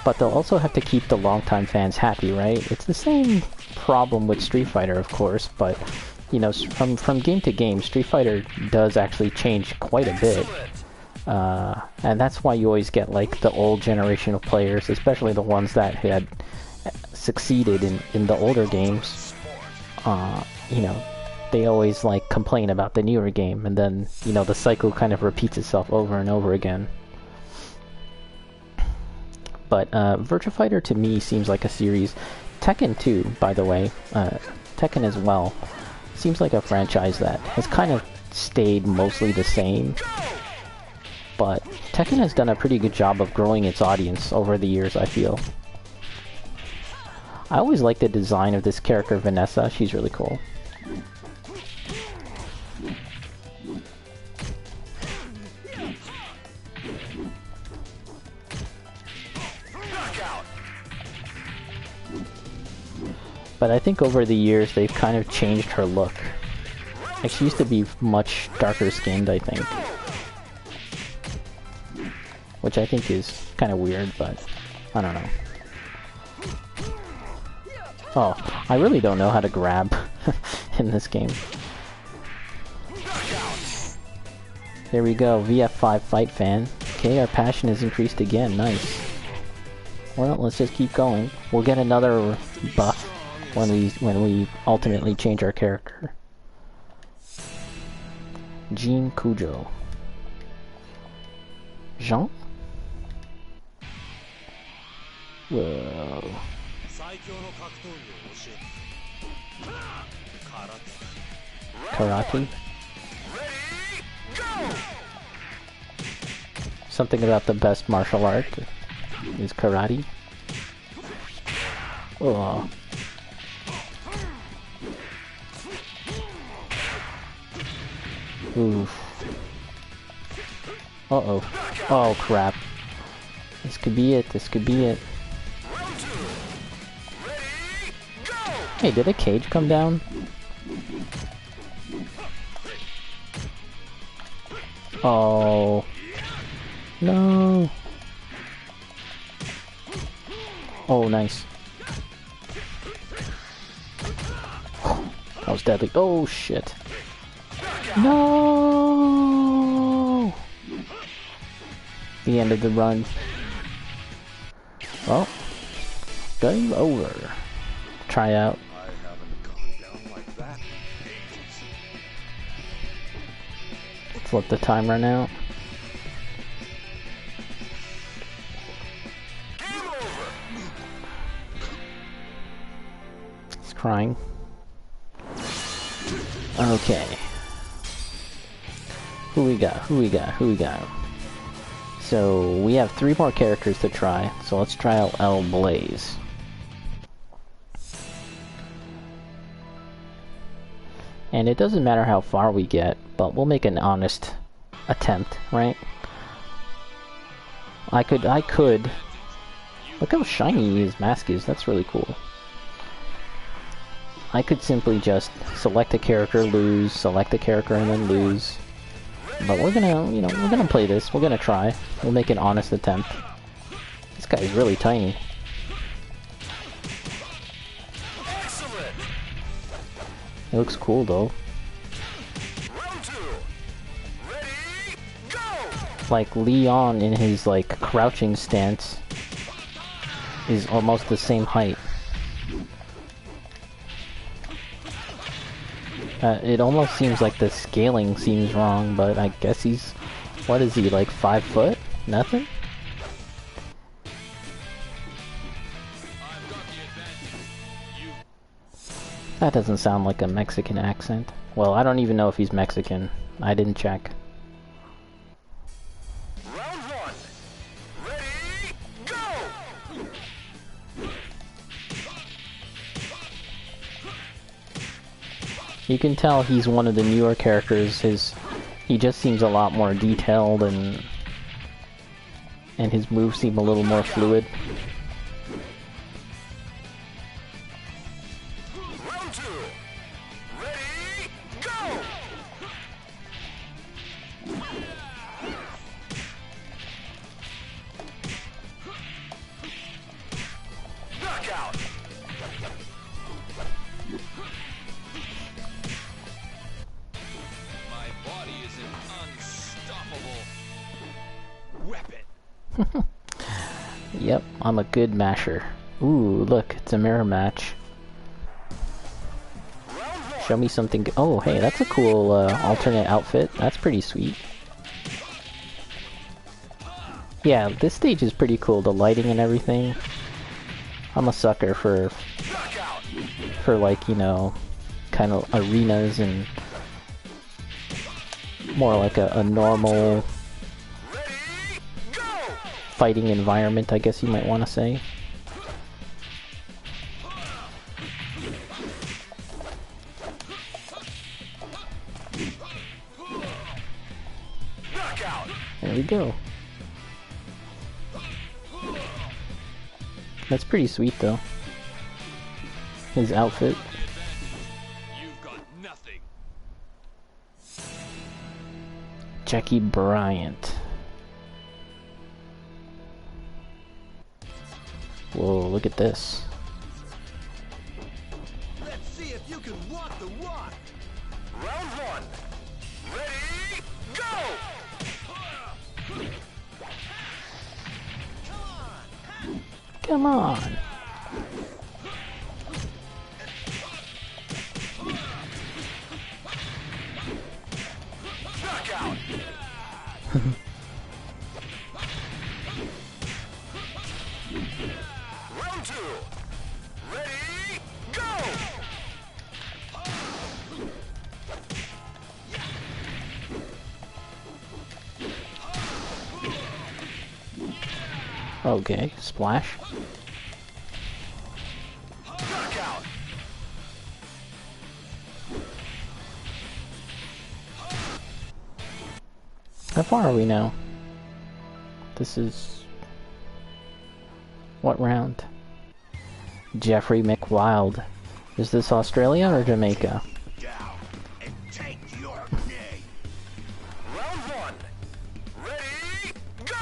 But they'll also have to keep the longtime fans happy, right? It's the same problem with Street Fighter, of course, but, you know, from game to game, Street Fighter does actually change quite a bit. And that's why you always get, like, the old generation of players, especially the ones that had succeeded in the older games. You know, they always like complain about the newer game, and then, you know, the cycle kind of repeats itself over and over again. But Virtua Fighter to me seems like a series. Tekken 2, by the way, Tekken as well, seems like a franchise that has kind of stayed mostly the same. But Tekken has done a pretty good job of growing its audience over the years, I feel. I always like the design of this character, Vanessa. She's really cool. But I think over the years they've kind of changed her look. Like, she used to be much darker skinned, I think. Which I think is kind of weird, but I don't know. Oh, I really don't know how to grab in this game. There we go, VF5 fight fan. Okay, our passion has increased again, nice. Well, let's just keep going. We'll get another buff when we ultimately change our character. Jean Kujo. Jean? Whoa. Karate? Something about the best martial art is karate. Oh. Oof. Uh-oh. Oh, crap. This could be it, this could be it. Hey, did a cage come down? Oh. No. Oh, nice. That was deadly. Oh, shit. No. the end of the run. Well, game over. Try out. I haven't gone down like that in ages. Let's let the time run out. Game over. It's crying. Okay. Who we got? Who we got? Who we got? So, we have 3 more characters to try. So let's try out El Blaze. And it doesn't matter how far we get, but we'll make an honest attempt, right? I could... Look how shiny his mask is, that's really cool. I could simply just select a character, lose, select a character, and then lose. But we're gonna, you know, we're gonna play this. We're gonna try. We'll make an honest attempt. This guy is really tiny. Excellent. It looks cool though. Round 2. Ready, go. Like Leon in his like crouching stance is almost the same height. It almost seems like the scaling seems wrong, but I guess he's... What is he, like 5 foot? Nothing? That doesn't sound like a Mexican accent. Well, I don't even know if he's Mexican. I didn't check. Round 1. Ready, go. You can tell he's one of the newer characters. He just seems a lot more detailed and his moves seem a little more fluid. Round 2. Ready, go. Knockout. My body is an unstoppable weapon. Yep, I'm a good masher. Ooh, look, it's a mirror match. Show me something. Oh, hey, that's a cool alternate outfit. That's pretty sweet. Yeah, this stage is pretty cool. The lighting and everything. I'm a sucker for like, you know, kind of arenas and more like a normal fighting environment, I guess you might want to say. There we go. That's pretty sweet though. His outfit. You've got nothing. Jackie Bryant. Whoa, look at this. Let's see if you can walk the walk. Round 1. Ready, go. Come on. Knockout. Round 2. Ready, go. Okay, splash. Knockout. How far are we now? This is... What round? Jeffrey McWild. Is this Australia or Jamaica? Down and take your name. Round 1. Ready, go.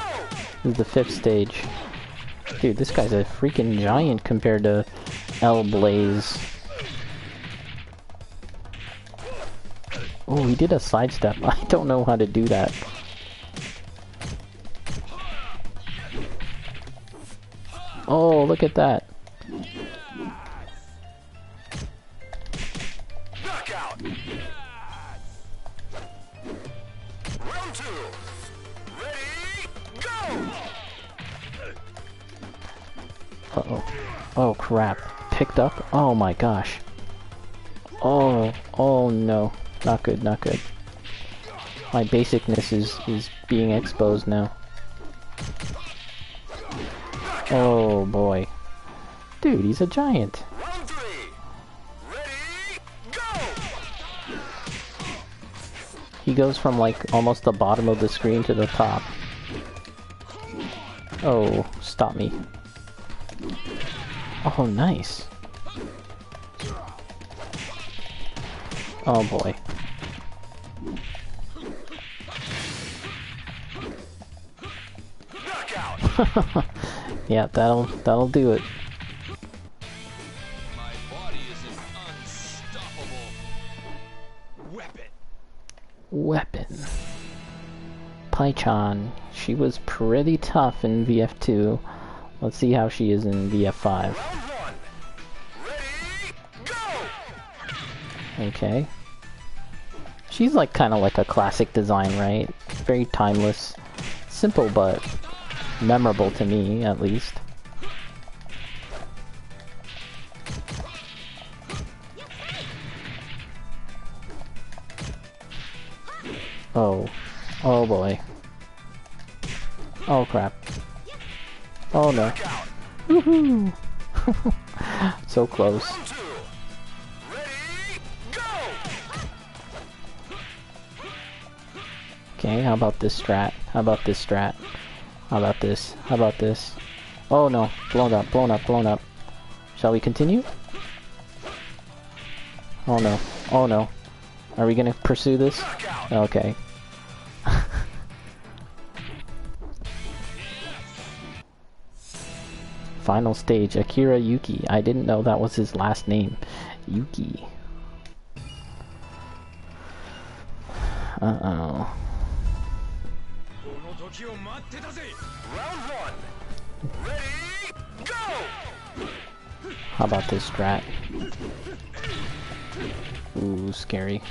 This is the 5th stage. Dude, this guy's a freaking giant compared to El Blaze. Oh, he did a sidestep. I don't know how to do that. Oh, look at that. Knockout. Round 2. Ready, go! Uh-oh. Oh, crap. Picked up? Oh my gosh. Oh, oh no. Not good, not good. My basicness is being exposed now. Oh boy. Dude, he's a giant. Round 3. Ready, go! He goes from like almost the bottom of the screen to the top. Oh, stop me. Oh, nice. Oh boy. Knockout. Yeah, that'll do it. My body is an unstoppable weapon. Weapon. Paichan. She was pretty tough in VF2. Let's see how she is in VF5. Round 1. Ready, go! Okay. She's like kind of like a classic design, right? Very timeless. Simple but memorable to me, at least. Oh. Oh boy. Oh crap. Oh no. Woohoo! So close. Round 2. Ready, go! Okay, how about this strat? How about this strat? How about this? How about this? Oh no, blown up, blown up, blown up. Shall we continue? Oh no, oh no. Are we gonna pursue this? Okay. Final stage, Akira Yuki. I didn't know that was his last name. Yuki. Uh-oh. Round 1. Ready, go! How about this strat? Ooh, scary.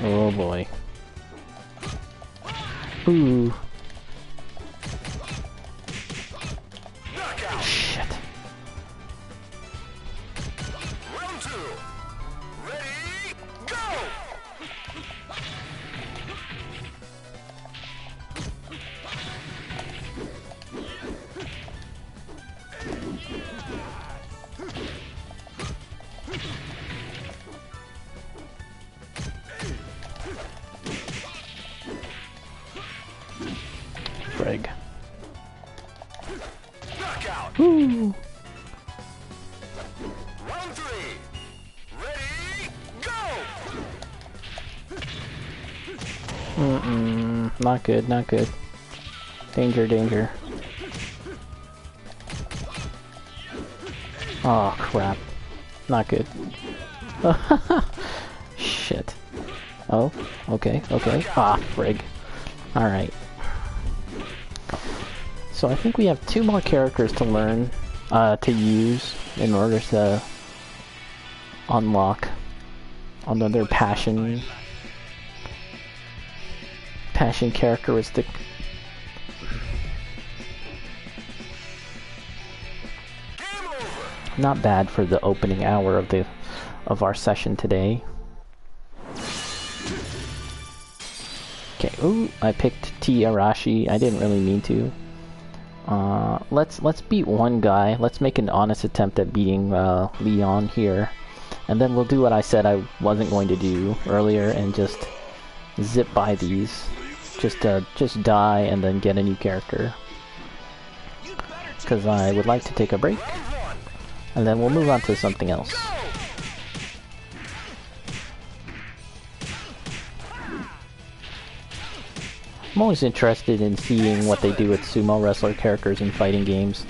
Oh boy. Ooh. Knockout. Shit. Round 2. Ready, go! Frig. Knockout. Ooh. Round 3. Ready, go! Not good, not good. Danger, danger. Oh, crap. Not good. Shit. Oh, okay, okay. Ah, frig. Alright. So I think we have 2 more characters to learn, to use in order to unlock another passion characteristic. Not bad for the opening hour of our session today. Okay, ooh, I picked T. Arashi. I didn't really mean to. Let's beat one guy. Let's make an honest attempt at beating Leon here. And then we'll do what I said I wasn't going to do earlier and just zip by these. Just die and then get a new character. Because I would like to take a break. And then we'll move on to something else. I'm always interested in seeing what they do with sumo wrestler characters in fighting games.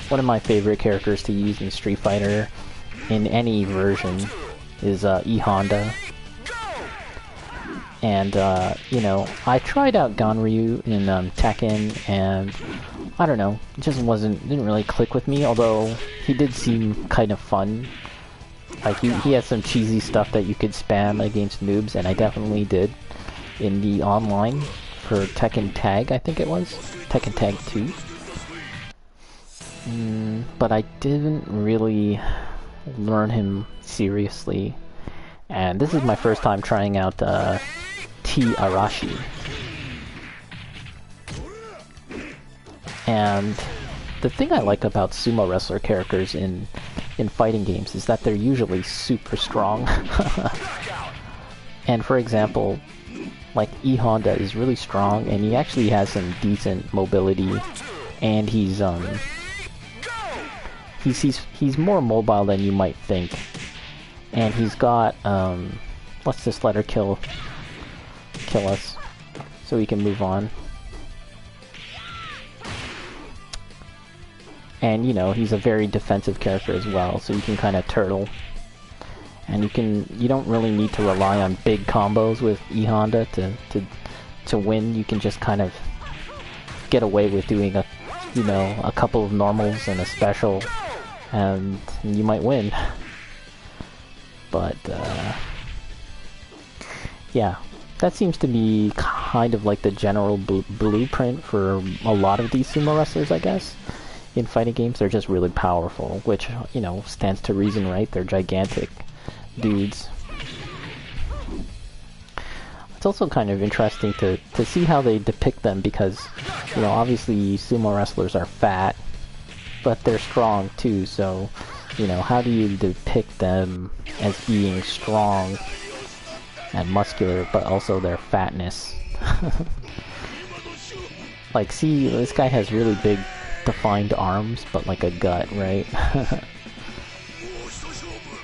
One of my favorite characters to use in Street Fighter, in any version, is E Honda. And, you know, I tried out Ganryu in Tekken, and I don't know, it just didn't really click with me, although he did seem kind of fun. Like, he has some cheesy stuff that you could spam against noobs, and I definitely did in the online for Tekken Tag, I think it was. Tekken Tag 2. But I didn't really learn him seriously. And this is my first time trying out T Arashi. And the thing I like about sumo wrestler characters in fighting games is that they're usually super strong. And for example, like E Honda is really strong, and he actually has some decent mobility, and he's more mobile than you might think. And he's got let's just let her kill us so we can move on. And you know, he's a very defensive character as well, so you can kind of turtle. And you don't really need to rely on big combos with E Honda to win. You can just kind of get away with doing a couple of normals and a special, and you might win. But yeah, that seems to be kind of like the general blueprint for a lot of these sumo wrestlers, I guess. In fighting games, they're just really powerful, which, you know, stands to reason, right? They're gigantic dudes. It's also kind of interesting to see how they depict them, because, you know, obviously sumo wrestlers are fat, but they're strong too, so, you know, how do you depict them as being strong and muscular, but also their fatness? Like, see, this guy has really big defined arms, but like a gut, right?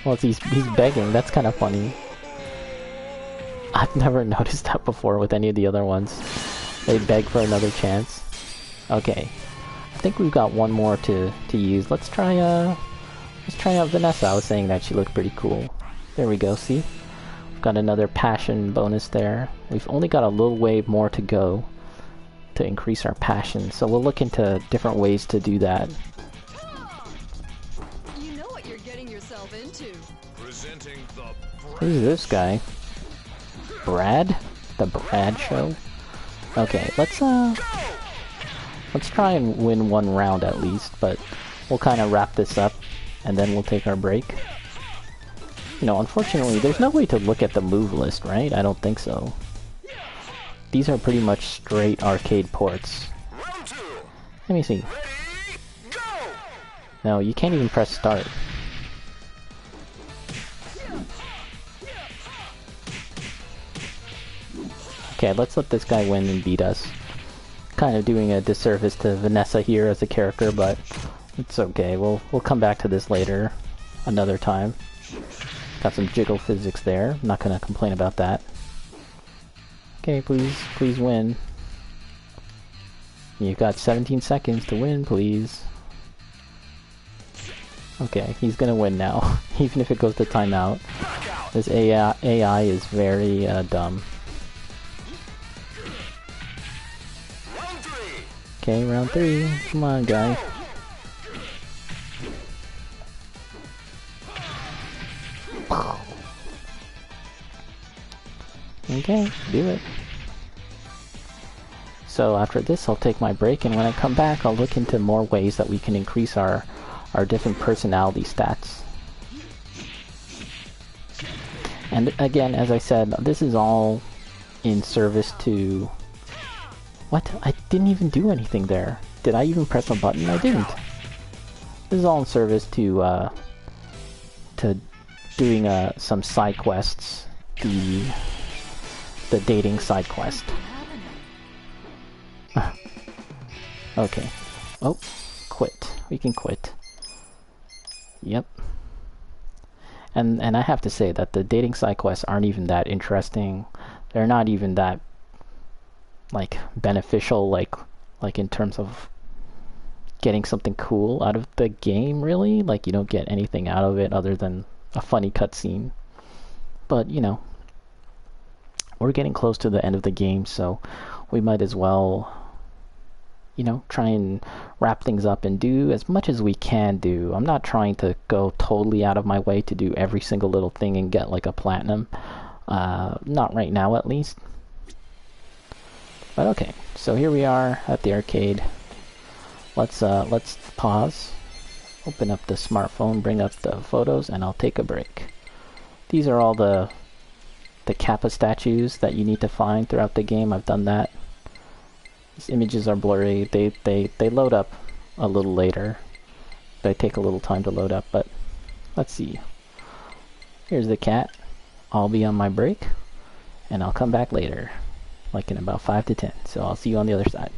Well, he's begging. That's kind of funny. I've never noticed that before with any of the other ones. They beg for another chance. Okay, I think we've got one more to use. Let's try out Vanessa. I was saying that she looked pretty cool. There we go. See, we've got another passion bonus there. We've only got a little way more to go to increase our passion, so we'll look into different ways to do that. You know what you're getting yourself into. Presenting the Who's this guy? Brad? The Brad Show? Okay, let's try and win one round at least, but we'll kind of wrap this up and then we'll take our break. You know, unfortunately, there's no way to look at the move list, right? I don't think so. These are pretty much straight arcade ports. Let me see. No, you can't even press start. Okay, let's let this guy win and beat us. Kind of doing a disservice to Vanessa here as a character, but it's okay. We'll come back to this later, another time. Got some jiggle physics there. I'm not gonna complain about that. Okay, please win. You've got 17 seconds to win, please. Okay, he's gonna win now, even if it goes to timeout. This AI is very dumb. Okay, round 3. Come on, guy. Okay, do it. So after this, I'll take my break, and when I come back, I'll look into more ways that we can increase our different personality stats. And again, as I said, this is all in service to... What? I didn't even do anything there. Did I even press a button? I didn't. This is all in service to doing some side quests. The dating side quest. Okay. Oh, quit. We can quit. Yep. And I have to say that the dating side quests aren't even that interesting. They're not even that like beneficial, like in terms of getting something cool out of the game, really. Like, you don't get anything out of it other than a funny cutscene. But, you know, we're getting close to the end of the game, so we might as well, you know, try and wrap things up and do as much as we can do. I'm not trying to go totally out of my way to do every single little thing and get like a platinum. Not right now, at least. But okay, so here we are at the arcade. Let's pause, open up the smartphone, bring up the photos, and I'll take a break. These are all the Kappa statues that you need to find throughout the game. I've done that. These images are blurry. They load up a little later. They take a little time to load up, but let's see. Here's the cat. I'll be on my break, and I'll come back later, like in about 5 to 10. So I'll see you on the other side.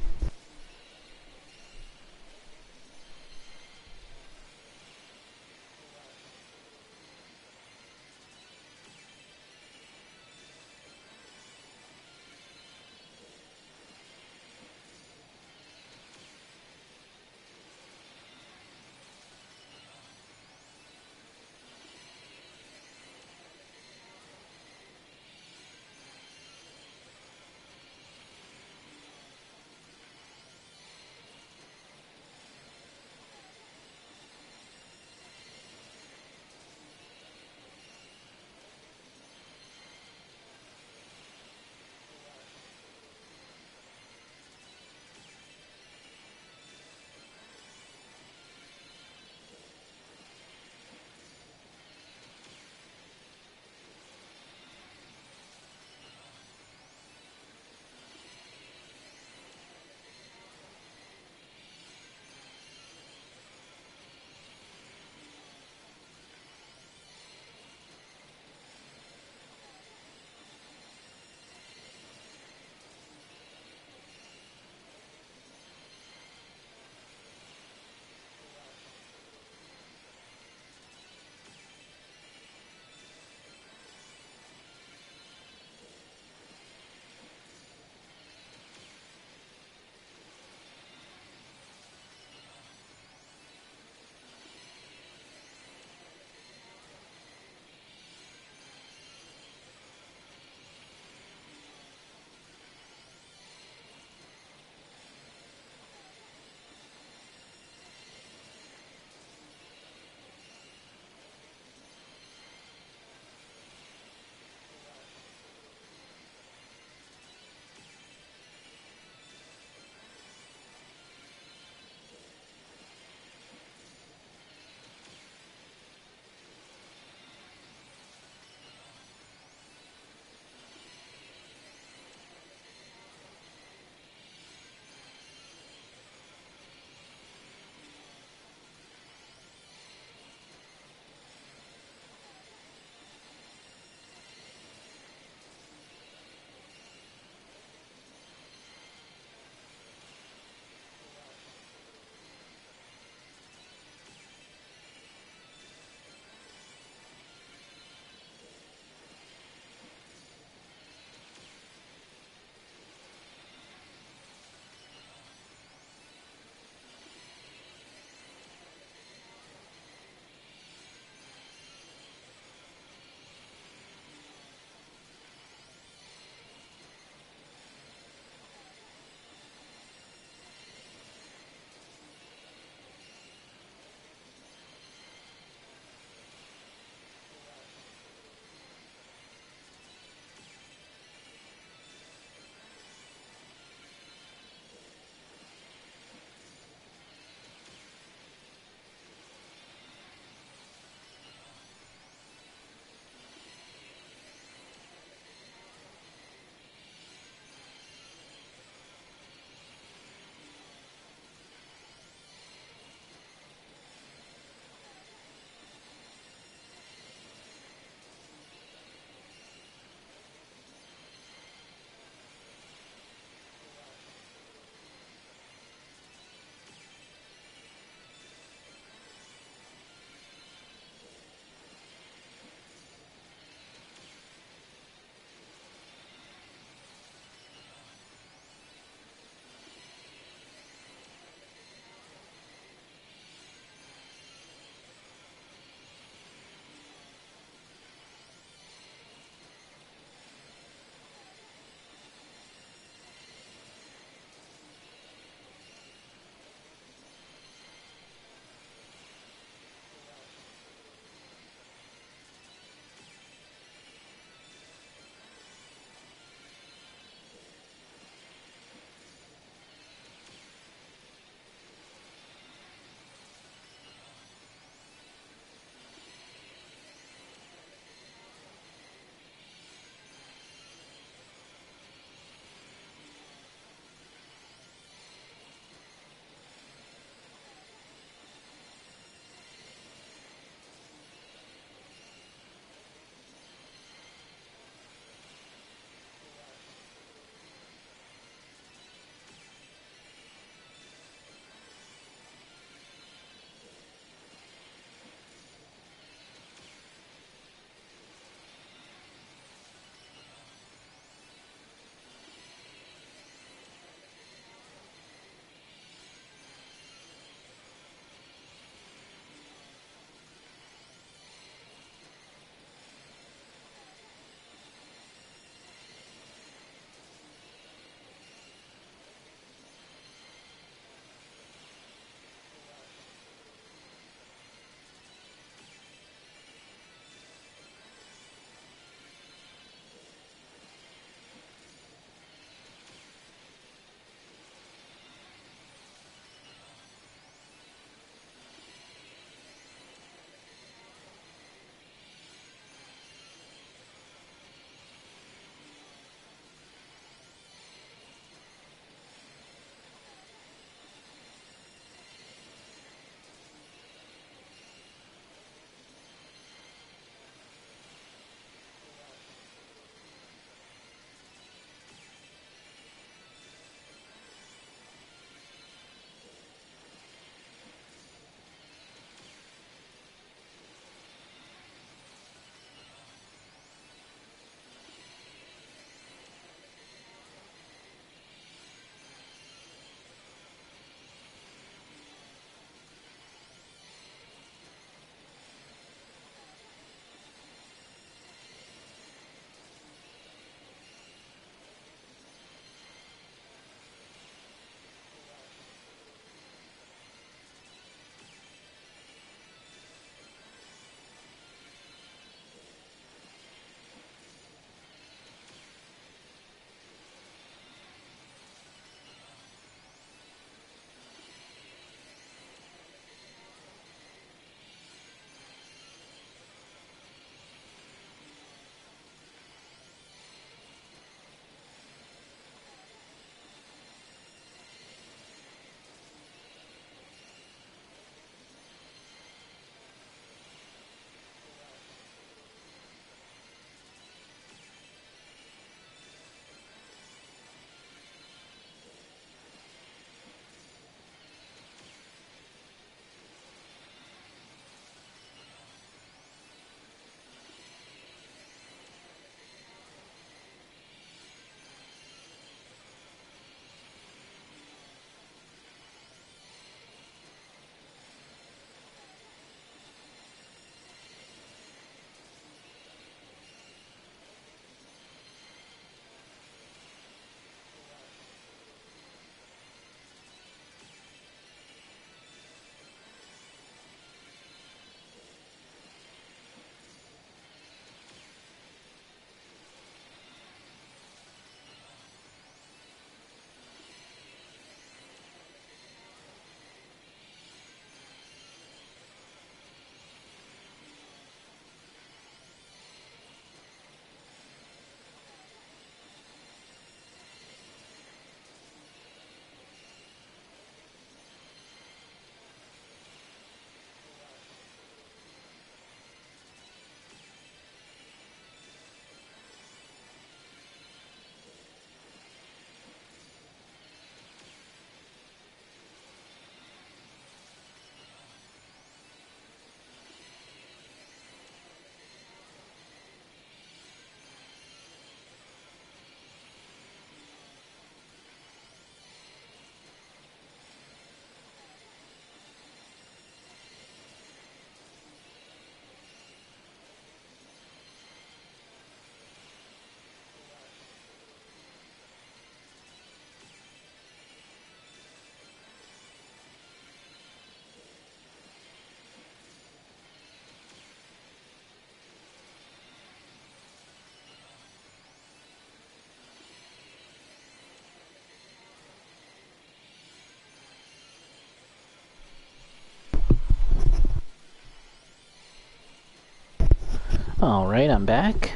Alright, I'm back.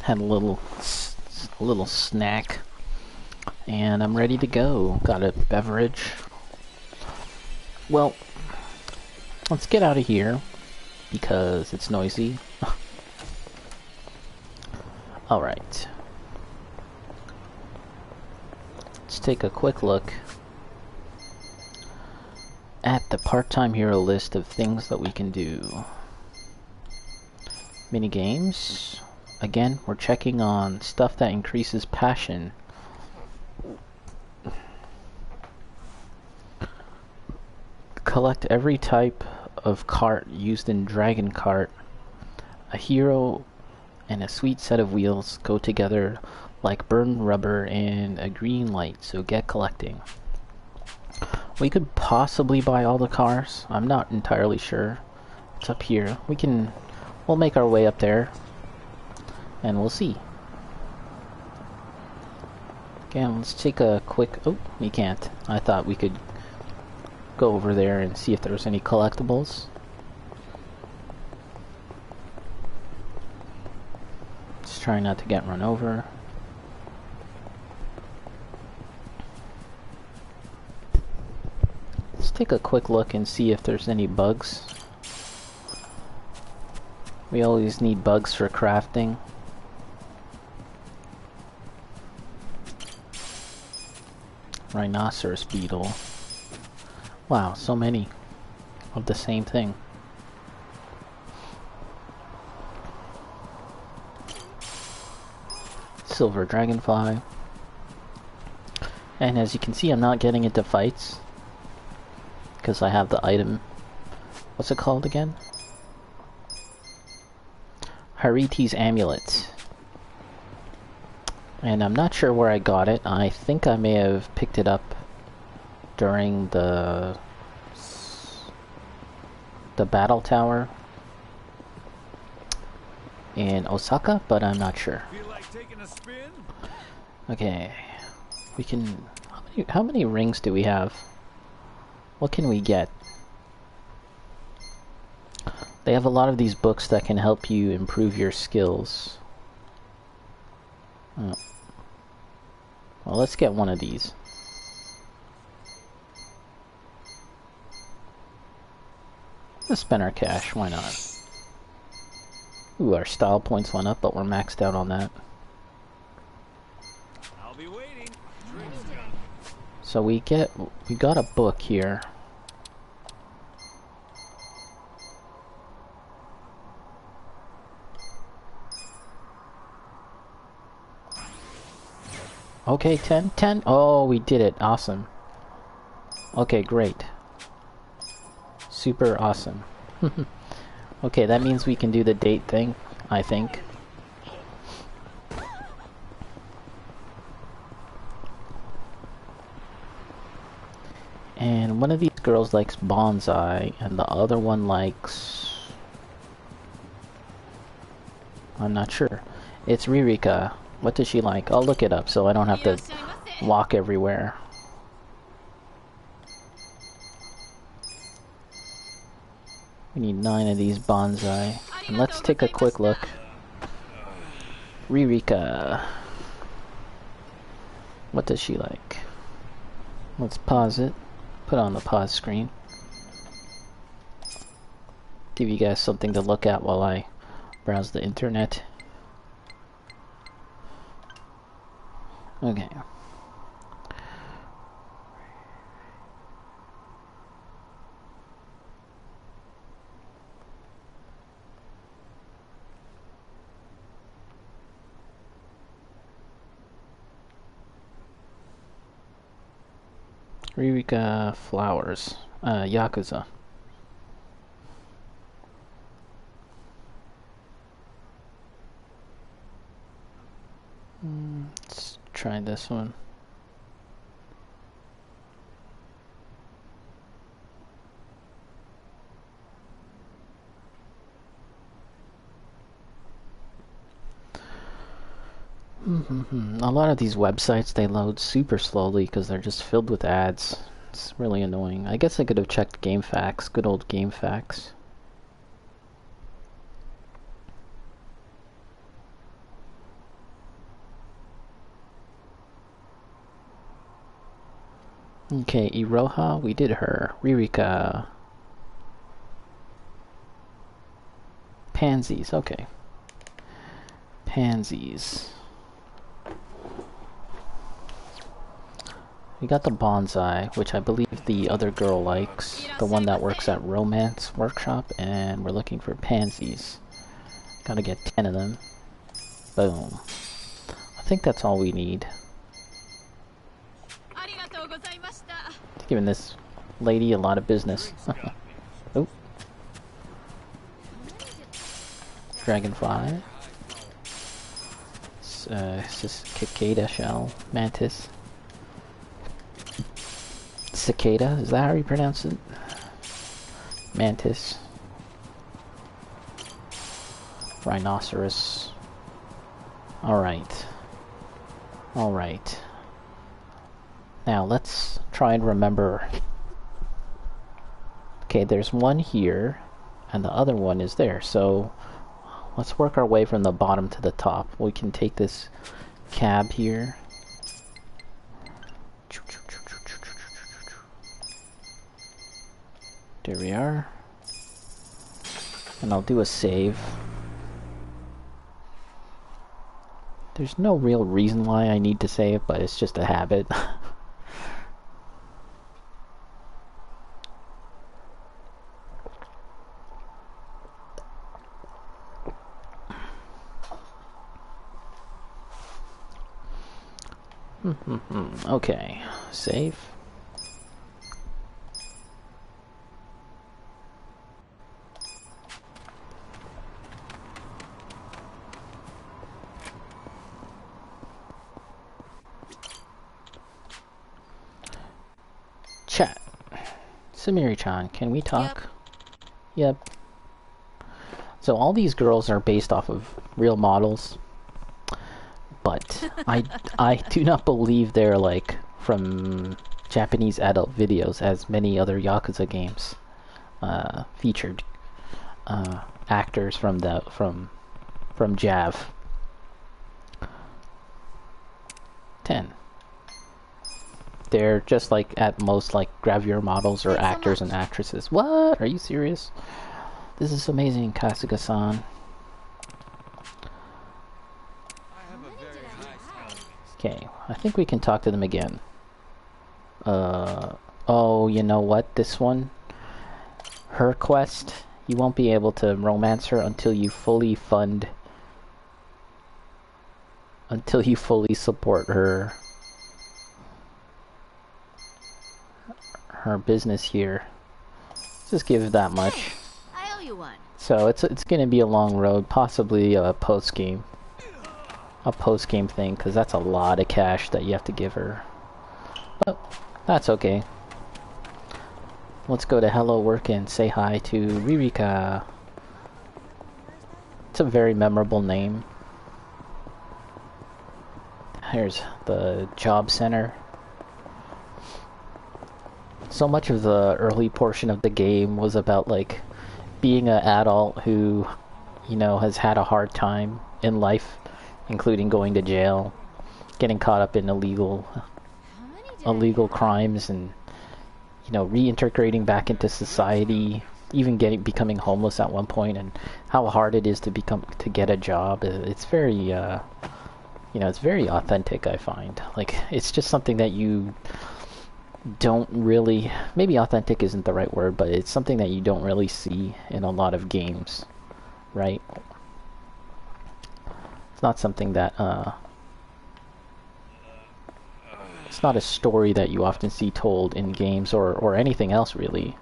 Had a little snack. And I'm ready to go. Got a beverage. Well, let's get out of here because it's noisy. Alright. Let's take a quick look at the part-time hero list of things that we can do. Minigames. Again, we're checking on stuff that increases passion. Collect every type of cart used in Dragon Kart. A hero and a sweet set of wheels go together like burned rubber and a green light, so get collecting. We could possibly buy all the cars. I'm not entirely sure. It's up here. We'll make our way up there and we'll see. Again, let's take a quick... Oh, we can't. I thought we could go over there and see if there's any collectibles. Just trying not to get run over. Let's take a quick look and see if there's any bugs. We always need bugs for crafting. Rhinoceros beetle. Wow, so many of the same thing. Silver dragonfly. And as you can see, I'm not getting into fights because I have the item. What's it called again? Harite's Amulet. And I'm not sure where I got it. I think I may have picked it up during the battle tower in Osaka, but I'm not sure. Feel like taking a spin? Okay, we can... How many rings do we have? What can we get? They have a lot of these books that can help you improve your skills. Oh. Well, let's get one of these. Let's spend our cash, why not? Ooh, our style points went up, but we're maxed out on that. I'll be waiting. So we got a book here. Okay, 10. Oh, we did it. Awesome. Okay, great. Super awesome. Okay, that means we can do the date thing, I think. And one of these girls likes bonsai, and the other one likes... I'm not sure. It's Ririka. What does she like? I'll look it up so I don't have to walk everywhere. We need 9 of these bonsai. And let's take a quick look. Ririka. What does she like? Let's pause it. Put on the pause screen. Give you guys something to look at while I browse the internet. Okay. Ririka flowers. Yakuza. Let's try this one. A lot of these websites, they load super slowly because they're just filled with ads. It's really annoying. I guess I could have checked GameFAQs, good old GameFAQs. Okay, Iroha, we did her. Ririka. Pansies, okay. Pansies. We got the bonsai, which I believe the other girl likes. The one that works at Romance Workshop, and we're looking for pansies. Gotta get 10 of them. Boom. I think that's all we need. Giving this lady a lot of business. Oh. Dragonfly. Cicada shell. Mantis. Cicada, is that how you pronounce it? Mantis. Rhinoceros. Alright. Alright. Now let's try and remember. Okay, there's one here, and the other one is there, so let's work our way from the bottom to the top. We can take this cab here. There we are. And I'll do a save. There's no real reason why I need to save, but it's just a habit. Okay, save. Chat. Samiri-chan, can we talk? Yep. So all these girls are based off of real models. But I do not believe they're like from Japanese adult videos, as many other Yakuza games featured actors from JAV. 10. They're just like at most like gravure models or actors and actresses. What? Are you serious? This is amazing, Kasuga-san. Okay, I think we can talk to them again. Oh, you know what? This one, her quest, you won't be able to romance her until you fully fund, until you fully support her business here. Let's just give that much. I owe you one. So it's gonna be a long road, possibly a post-game thing, because that's a lot of cash that you have to give her. But that's okay. Let's go to Hello Work and say hi to Ririka. It's a very memorable name. Here's the job center. So much of the early portion of the game was about like being an adult who, you know, has had a hard time in life, including going to jail, getting caught up in illegal crimes, and, you know, reintegrating back into society, even becoming homeless at one point, and how hard it is to get a job. It's very you know, it's very authentic, I find. Like, it's just something that you don't really, maybe authentic isn't the right word, but it's something that you don't really see in a lot of games, right? It's not something that, it's not a story that you often see told in games or anything else, really.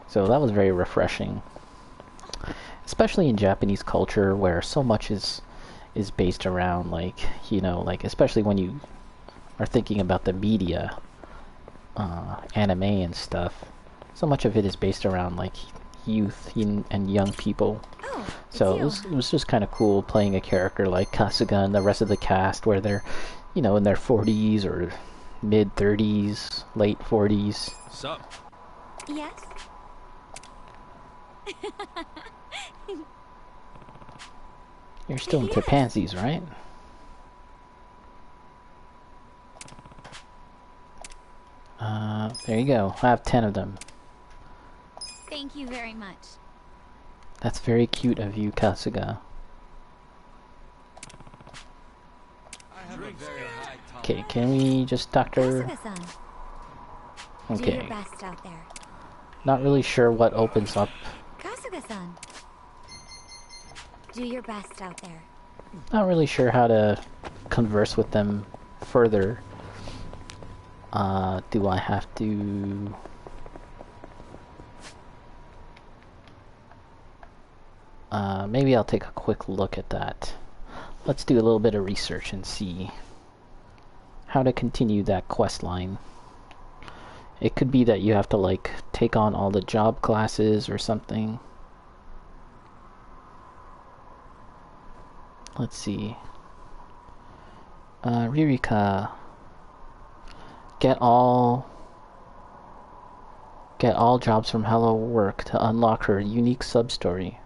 So that was very refreshing. Especially in Japanese culture, where so much is based around, like, you know, like, especially when you are thinking about the media, anime and stuff. So much of it is based around, like, youth and young people. So it was just kind of cool playing a character like Kasuga and the rest of the cast, where they're, you know, in their 40s or mid 30s, late 40s. Sup? Yes? You're still into pansies, right? There you go. I have 10 of them. Thank you very much. That's very cute of you, Kasuga. Okay, can we just Dr. Kasuga-san, do Okay. your best out there. Not really sure what opens up. Kasuga-san, do your best out there. Not really sure how to converse with them further. Do I have to... maybe I'll take a quick look at that. Let's do a little bit of research and see how to continue that quest line. It could be that you have to like take on all the job classes or something. Let's see. Ririka. Get all jobs from Hello Work to unlock her unique sub-story.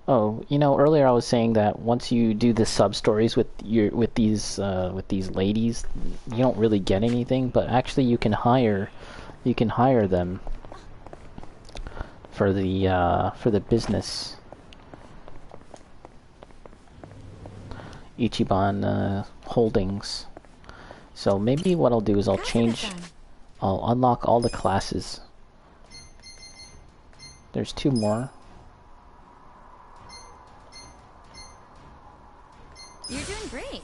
Oh, you know, earlier I was saying that once you do the sub-stories with these ladies, you don't really get anything, but actually you can hire them for the business Ichiban holdings. So maybe what I'll do is I'll unlock all the classes. There's 2 more. You're doing great.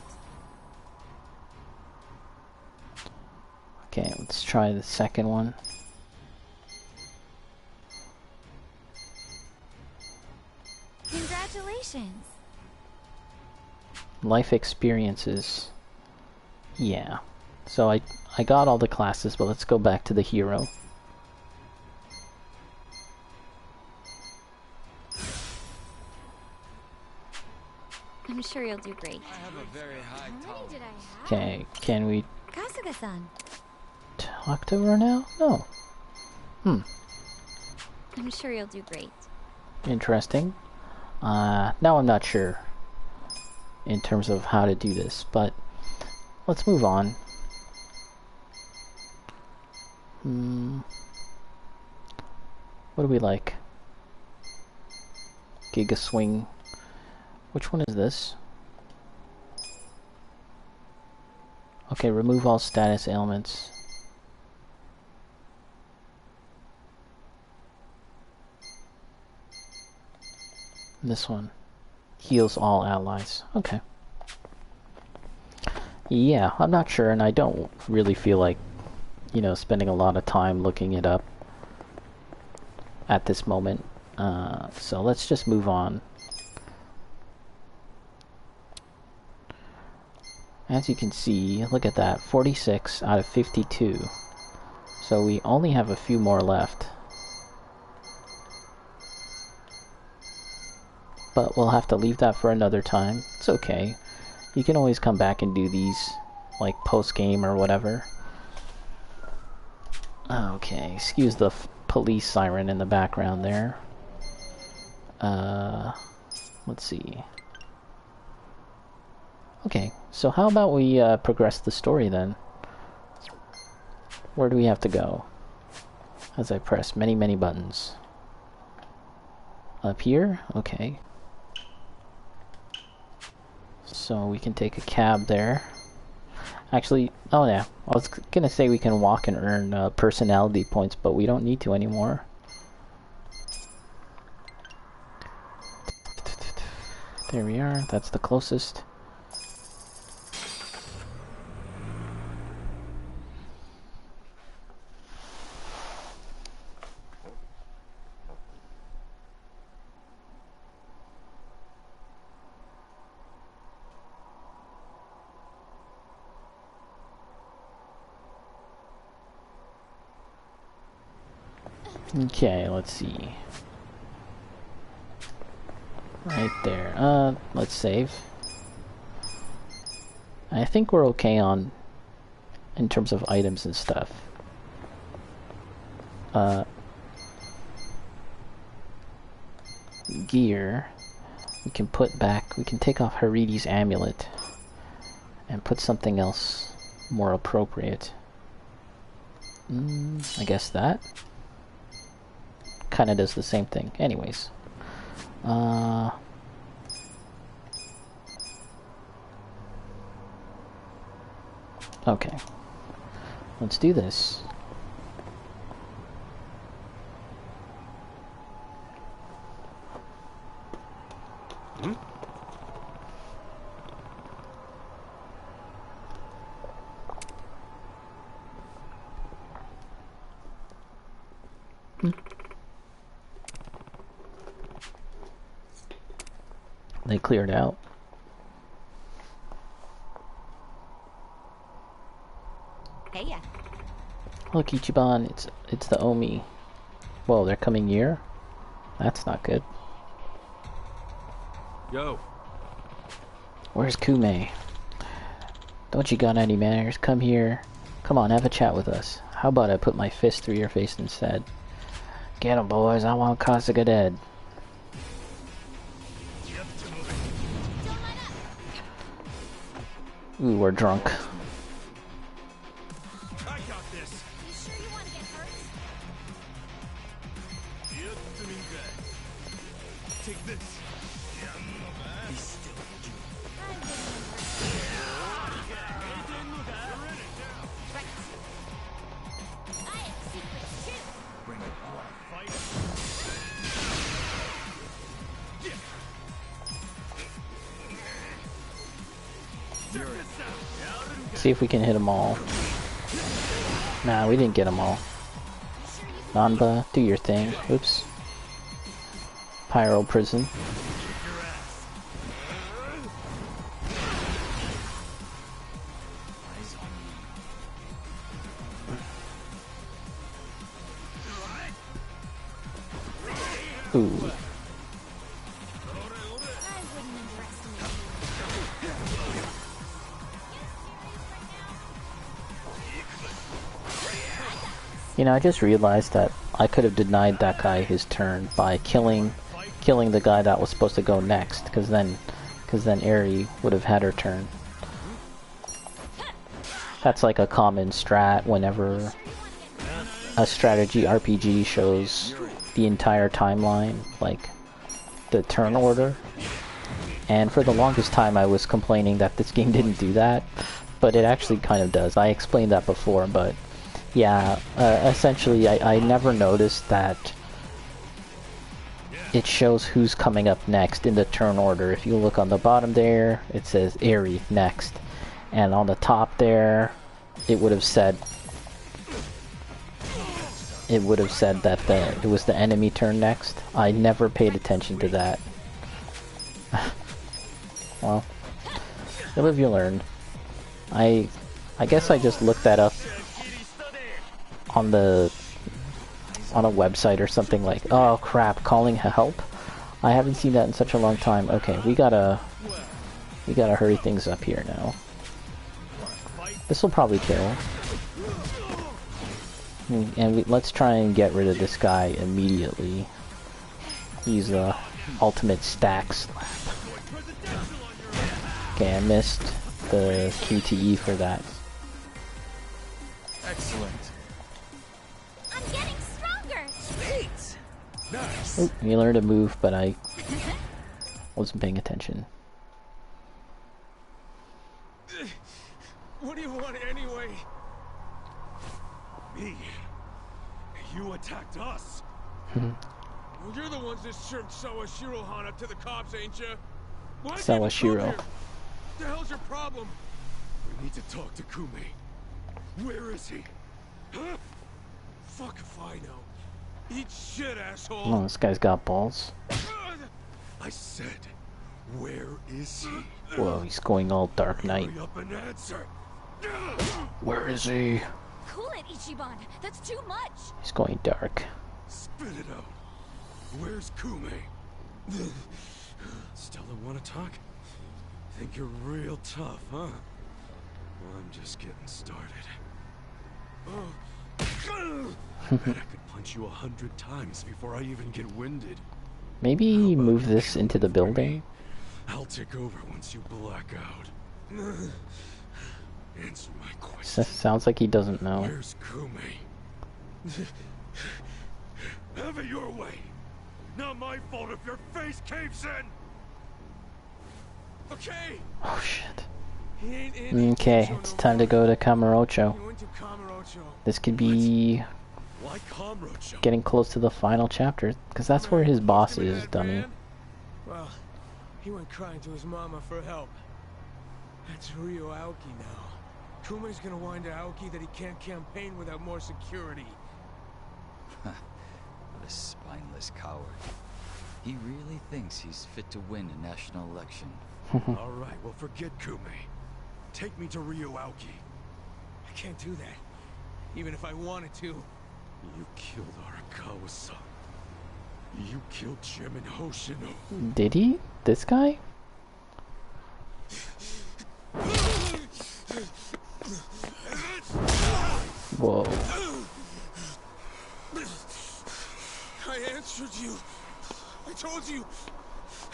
Okay, let's try the second one. Congratulations. Life experiences. Yeah. So I got all the classes, but let's go back to the hero. I'm sure you'll do great. I have a very high tolerance. Okay, can we Kasuga-san, talk to her now? No. I'm sure you'll do great. Interesting. Now I'm not sure in terms of how to do this, but let's move on. What do we like? Giga Swing. Which one is this? Okay, remove all status ailments. This one heals all allies. Okay. Yeah, I'm not sure, and I don't really feel like, you know, spending a lot of time looking it up at this moment. So let's just move on. As you can see, look at that, 46 out of 52. So we only have a few more left. But we'll have to leave that for another time. It's okay. You can always come back and do these, like, post-game or whatever. Okay, excuse the police siren in the background there. Let's see. Okay, so how about we progress the story then? Where do we have to go? As I press many, many buttons. Up here? Okay. So we can take a cab there. Actually, oh yeah, I was gonna say we can walk and earn personality points, but we don't need to anymore. There we are, that's the closest. Okay, let's see. Right there. Let's save. I think we're okay on in terms of items and stuff. Gear. We can put back, we can take off Harite's amulet. and put something else more appropriate. I guess that kind of does the same thing. Anyways. Okay. Let's do this. They cleared out. Hey, yeah. Look, Ichiban, it's the Omi. Whoa, they're coming here? That's not good. Yo. Where's Kume? Don't you got any manners? Come here. Come on, have a chat with us. How about I put my fist through your face instead? Get 'em, boys. I want Kasuga dead. Ooh, we're drunk. I got this. You sure you want to get hurt? Take this. Be still. Right. I have secrets too. Bring it on. Fight. See if we can hit them all. Nah, we didn't get them all. Nanba, do your thing. Oops. Pyro prison. Ooh. I wouldn't underestimate You know, I just realized that I could have denied that guy his turn by killing the guy that was supposed to go next, because then Eri would have had her turn. That's like a common strat whenever a strategy RPG shows the entire timeline, like the turn order. And for the longest time I was complaining that this game didn't do that, but it actually kind of does. I explained that before, but yeah, essentially I never noticed that it shows who's coming up next in the turn order. If you look on the bottom there, it says Eri next, and on the top there it would have said that it was the enemy turn next. I never paid attention to that. Well, you live, you learn. I guess I just looked that up on a website or something, like, oh crap, calling help. I haven't seen that in such a long time. Okay, we gotta hurry things up here now. This will probably kill. And let's try and get rid of this guy immediately. He's the ultimate stack slap. Okay, I missed the QTE for that. Excellent. I'm getting stronger. Sweet. Nice. Oh, he learned to move, but I wasn't paying attention. What do you want anyway? Me. You attacked us. Well, you're the ones that served Sawashiro Han up to the cops, ain't you? Why Sawashiro. What the hell's your problem? We need to talk to Kume. Where is he? Huh? Fuck if I know. Eat shit, asshole. Oh, this guy's got balls. I said, where is he? Whoa, he's going all Dark Knight. Hurry up and answer. Where is he? Cool it, Ichiban. That's too much. He's going dark. Spit it out. Where's Kume? Still don't want to talk? Think you're real tough, huh? Well, I'm just getting started. I bet I could punch you 100 times before I even get winded. Maybe move this into the building? I'll take over once you black out. Answer my question. Sounds like he doesn't know. Where's Kume? Have it your way. Not my fault if your face caves in. Okay. Oh shit. He ain't in. Okay, it's time to go to Kamurocho. He went to Kamurocho. This could be Why Kamurocho? getting close to the final chapter, because that's where his boss is, dummy. Well, he went crying to his mama for help. That's Ryo Aoki now. Kume's gonna whine to Aoki that he can't campaign without more security. What a spineless coward. He really thinks he's fit to win a national election. All right, well forget Kume. Take me to Ryo Aoki. I can't do that. Even if I wanted to. You killed Arakawa-san. You killed Jim and Hoshino. Did he? This guy? Whoa. I answered you. I told you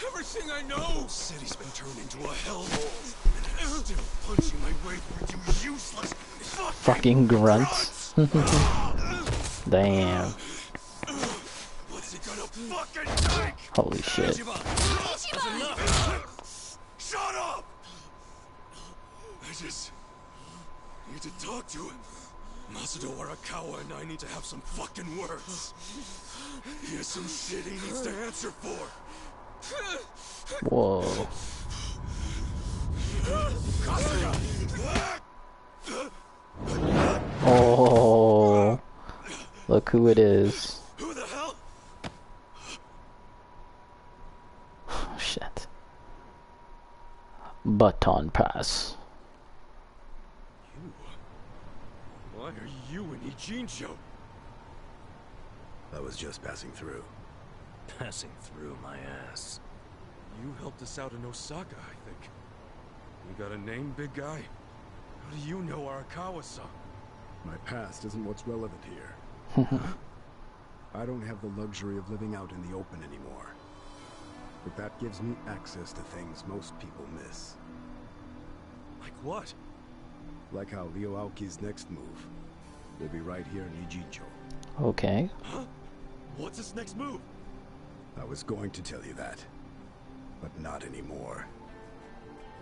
everything I know. The city's been turned into a hellhole. And I'm still punching my way through you useless Fucking grunts. Damn. What's he gonna fucking take? Holy shit. That's enough. Shut up! I just need to talk to him. Masudo Arakawa and I need to have some fucking words. He has some shit he needs to answer for. Whoa. Oh. Look who it is. Who the hell? Oh, shit. Baton pass. Why are you in Ijincho? I was just passing through. Passing through my ass. You helped us out in Osaka, I think. You got a name, big guy? How do you know Arakawa-san? My past isn't what's relevant here. I don't have the luxury of living out in the open anymore. But that gives me access to things most people miss. Like what? Like how Ryo Aoki's next move will be right here in Ijincho. Okay. Huh? What's his next move? I was going to tell you that, but not anymore.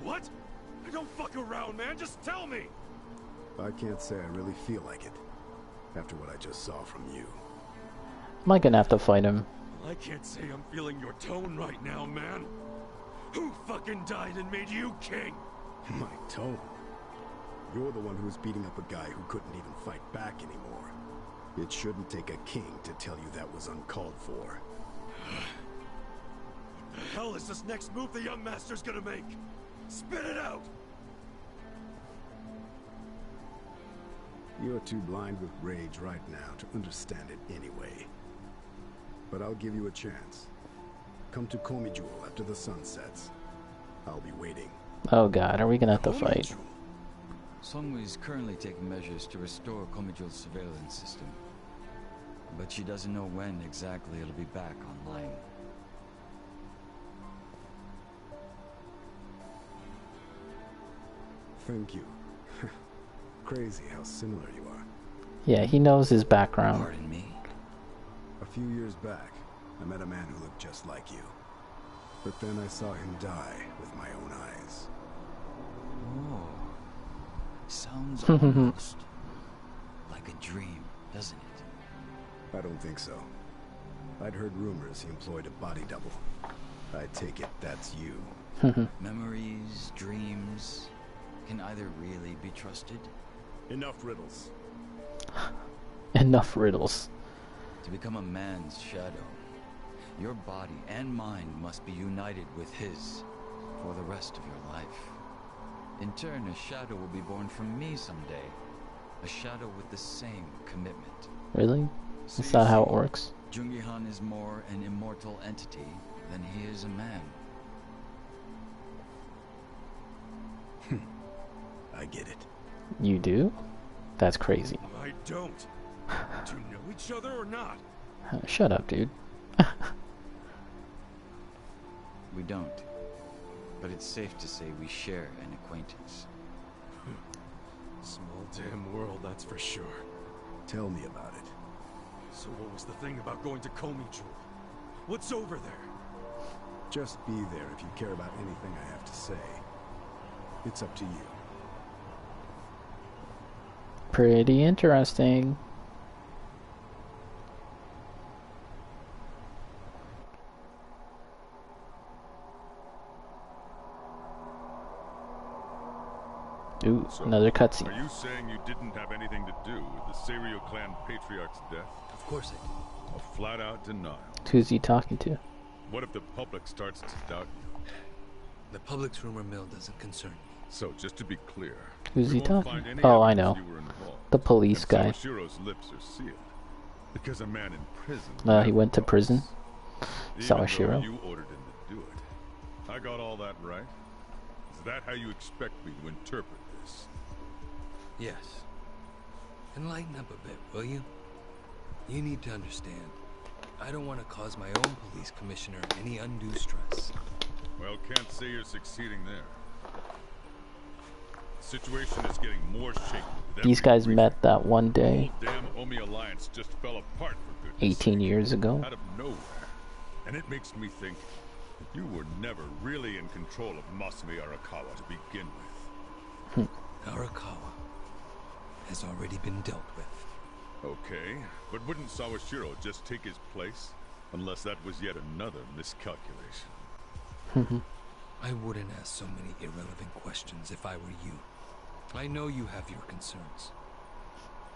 What? I don't fuck around, man. Just tell me. I can't say I really feel like it, after what I just saw from you. Am I gonna have to fight him? Well, I can't say I'm feeling your tone right now, man. Who fucking died and made you king? My tone? You're the one who's beating up a guy who couldn't even fight back anymore. It shouldn't take a king to tell you that was uncalled for. What the hell is this next move the young master's gonna make? Spit it out! You're too blind with rage right now to understand it anyway. But I'll give you a chance. Come to Komijul after the sun sets. I'll be waiting. Oh god, are we gonna have to fight? Songwoo is currently taking measures to restore Komijul's surveillance system. But she doesn't know when exactly it'll be back online. Thank you. Crazy how similar you are. Yeah, he knows his background. Pardon me? A few years back, I met a man who looked just like you. But then I saw him die with my own eyes. Oh. Sounds almost like a dream, doesn't it? I don't think so. I'd heard rumors he employed a body double. I take it that's you. Memories, dreams, can either really be trusted? Enough riddles. Enough riddles. To become a man's shadow, your body and mind must be united with his for the rest of your life. In turn, a shadow will be born from me someday. A shadow with the same commitment. Really? Is that how it works? Jungihan is more an immortal entity than he is a man. I get it. You do? That's crazy. I don't. Do you know each other or not? Shut up, dude. We don't. But it's safe to say we share an acquaintance. Small damn world, that's for sure. Tell me about it. So what was the thing about going to Komi-Jewel? What's over there? Just be there if you care about anything I have to say. It's up to you. Pretty interesting. Ooh, So, another cutscene. Are you saying you didn't have anything to do with the Seiryu clan patriarch's death? Of course I do. A flat-out denial. Who's he talking to? What if the public starts to doubt you? The public's rumor mill doesn't concern me. So, just to be clear, Who's we he won't talking? find any Oh, I evidence know. you were involved. The police And guy. Sawashiro's lips are sealed. Because a man in prison... He went to prison. Even though Sawashiro. you ordered him to do it. I got all that right? Is that how you expect me to interpret this? Yes. Enlighten up a bit, will you? You need to understand. I don't want to cause my own police commissioner any undue stress. Well, can't say you're succeeding there. The situation is getting more shaky. with These every guys briefing. met that one The day, whole damn Omi alliance just fell apart for goodness 18 sake. years ago. Out of nowhere. And it makes me think that you were never really in control of Masumi Arakawa to begin with. Arakawa has already been dealt with. Okay, but wouldn't Sawashiro just take his place? Unless that was yet another miscalculation. I wouldn't ask so many irrelevant questions if I were you. I know you have your concerns,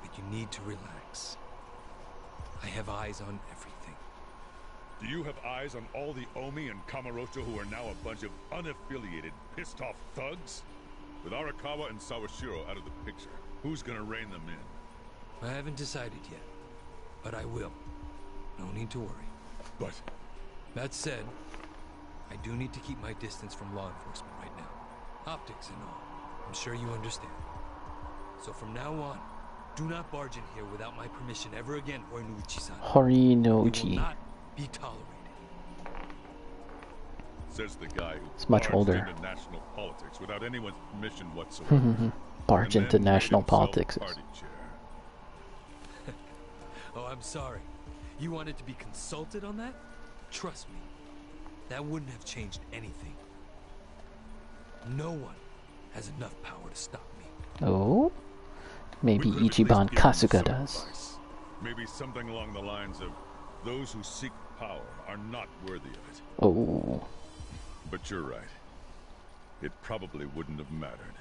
but you need to relax. I have eyes on everything. Do you have eyes on all the Omi and Kamurocho who are now a bunch of unaffiliated, pissed-off thugs? With Arakawa and Sawashiro out of the picture, who's gonna rein them in? I haven't decided yet, but I will. No need to worry. But... That said, I do need to keep my distance from law enforcement right now. Optics and all. I'm sure you understand. So from now on, do not barge in here without my permission ever again, Horinuchi-san. It will Horinochi. not be tolerated. Says the guy who It's much barged older. into national politics without anyone's permission whatsoever. Barge And into then made national himself politics. party chair. Oh, I'm sorry. You wanted to be consulted on that? Trust me, that wouldn't have changed anything. No one has enough power to stop me. Oh? Maybe We could have at least Ichiban given you Kasuga some does. advice. Maybe something along the lines of, those who seek power are not worthy of it. Oh. But you're right. It probably wouldn't have mattered.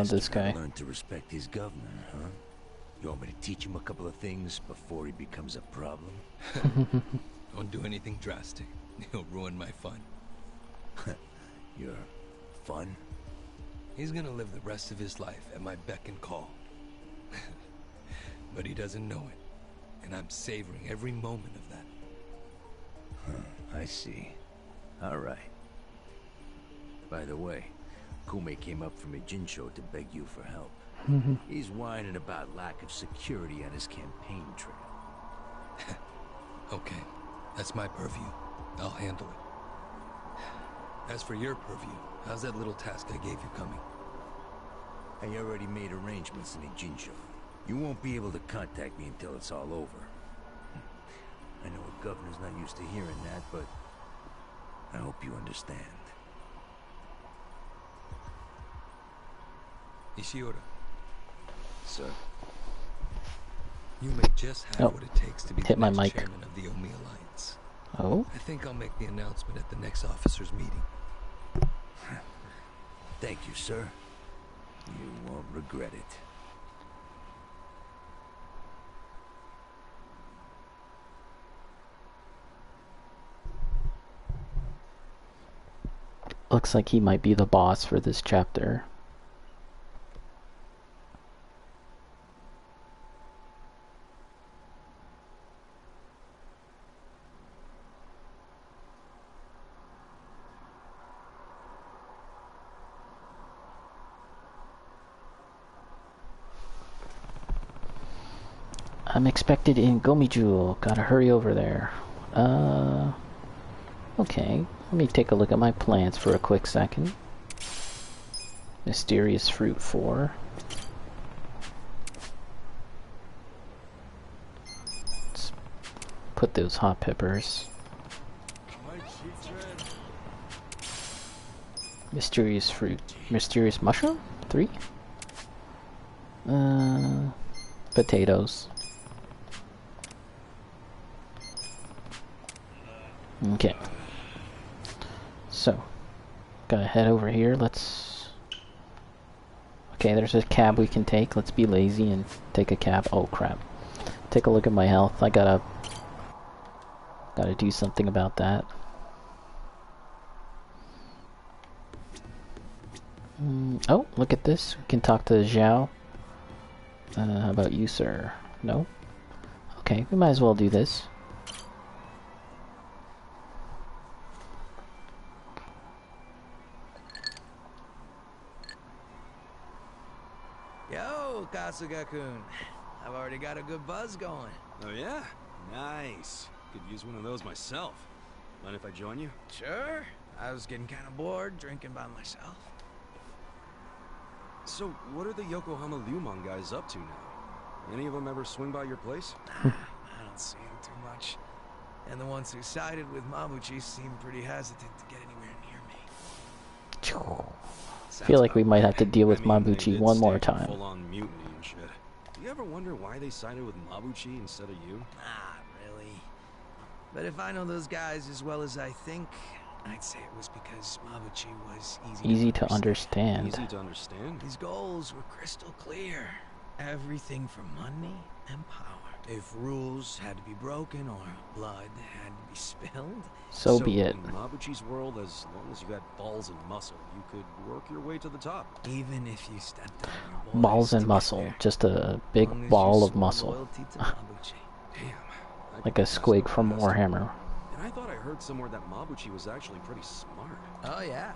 This guy. Learn to respect his governor, huh? You want me to teach him a couple of things before he becomes a problem? Don't do anything drastic. He'll ruin my fun. Your fun? He's gonna live the rest of his life at my beck and call. But he doesn't know it. And I'm savoring every moment of that. Huh, I see. Alright. By the way, Kume came up from Ijincho to beg you for help. He's whining about lack of security on his campaign trail. Okay, that's my purview. I'll handle it. As for your purview, how's that little task I gave you coming? I already made arrangements in Ijincho. You won't be able to contact me until it's all over. I know a governor's not used to hearing that, but I hope you understand. Ishiura. Sir? You may just have what it takes to be hit the my next mic. chairman of the Omi Alliance. Oh? I think I'll make the announcement at the next officers' meeting. Thank you, sir. You won't regret it. Looks like he might be the boss for this chapter. I'm expected in Gomijul. Gotta hurry over there. Okay. Let me take a look at my plans for a quick second. Mysterious Fruit 4. Let's put those hot peppers. Mysterious Fruit. Mysterious Mushroom? 3? Potatoes. Okay. So, gotta head over here. Let's... Okay, there's a cab we can take. Let's be lazy and take a cab. Oh, crap. Take a look at my health. I gotta do something about that. Oh, look at this. We can talk to Zhao. How about you, sir? No? Okay, we might as well do this. Yo, Kasuga-kun. I've already got a good buzz going. Oh yeah? Nice. Could use one of those myself. Mind if I join you? Sure. I was getting kind of bored drinking by myself. So, what are the Yokohama Lumon guys up to now? Any of them ever swing by your place? I don't see them too much. And the ones who sided with Mabuchi seem pretty hesitant to get anywhere near me. I feel like we might have to deal with Mabuchi one more time. Full-on mutiny and shit. Do you ever wonder why they sided with Mabuchi instead of you? Not really. But if I know those guys as well as I think, I'd say it was because Mabuchi was easy to understand. Easy to understand? His goals were crystal clear. Everything for money and power. If rules had to be broken or blood had to be spilled, so be it. In Mabuchi's world, as long as you had balls and muscle, you could work your way to the top. Even if you stepped on your boys balls and muscle, just a big ball of muscle. Damn. Like a squig from Warhammer. And I thought I heard somewhere that Mabuchi was actually pretty smart. Oh yeah.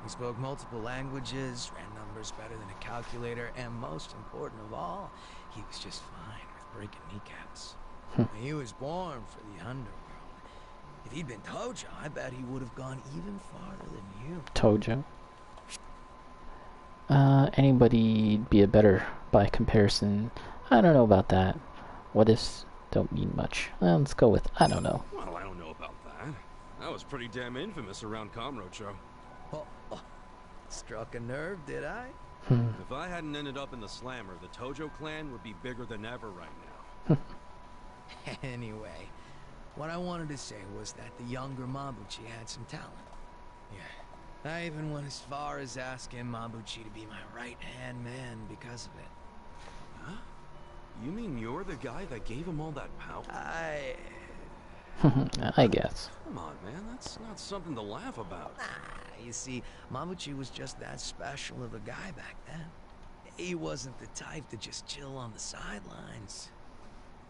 He spoke multiple languages, ran numbers better than a calculator, and most important of all, he was just fine with breaking kneecaps. He was born for the underworld. If he'd been Tojo, I bet he would have gone even farther than you. Tojo? Anybody be a better by comparison? I don't know about that. What ifs don't mean much. Let's go with I don't know. Well, I don't know about that. That was pretty damn infamous around Kamurocho. Struck a nerve, did I? If I hadn't ended up in the Slammer, the Tojo clan would be bigger than ever right now. Anyway, what I wanted to say was that the younger Mabuchi had some talent. Yeah, I even went as far as asking Mabuchi to be my right-hand man because of it. Huh? You mean you're the guy that gave him all that power? I guess. Come on, man. That's not something to laugh about. You see, Mabuchi was just that special of a guy back then. He wasn't the type to just chill on the sidelines.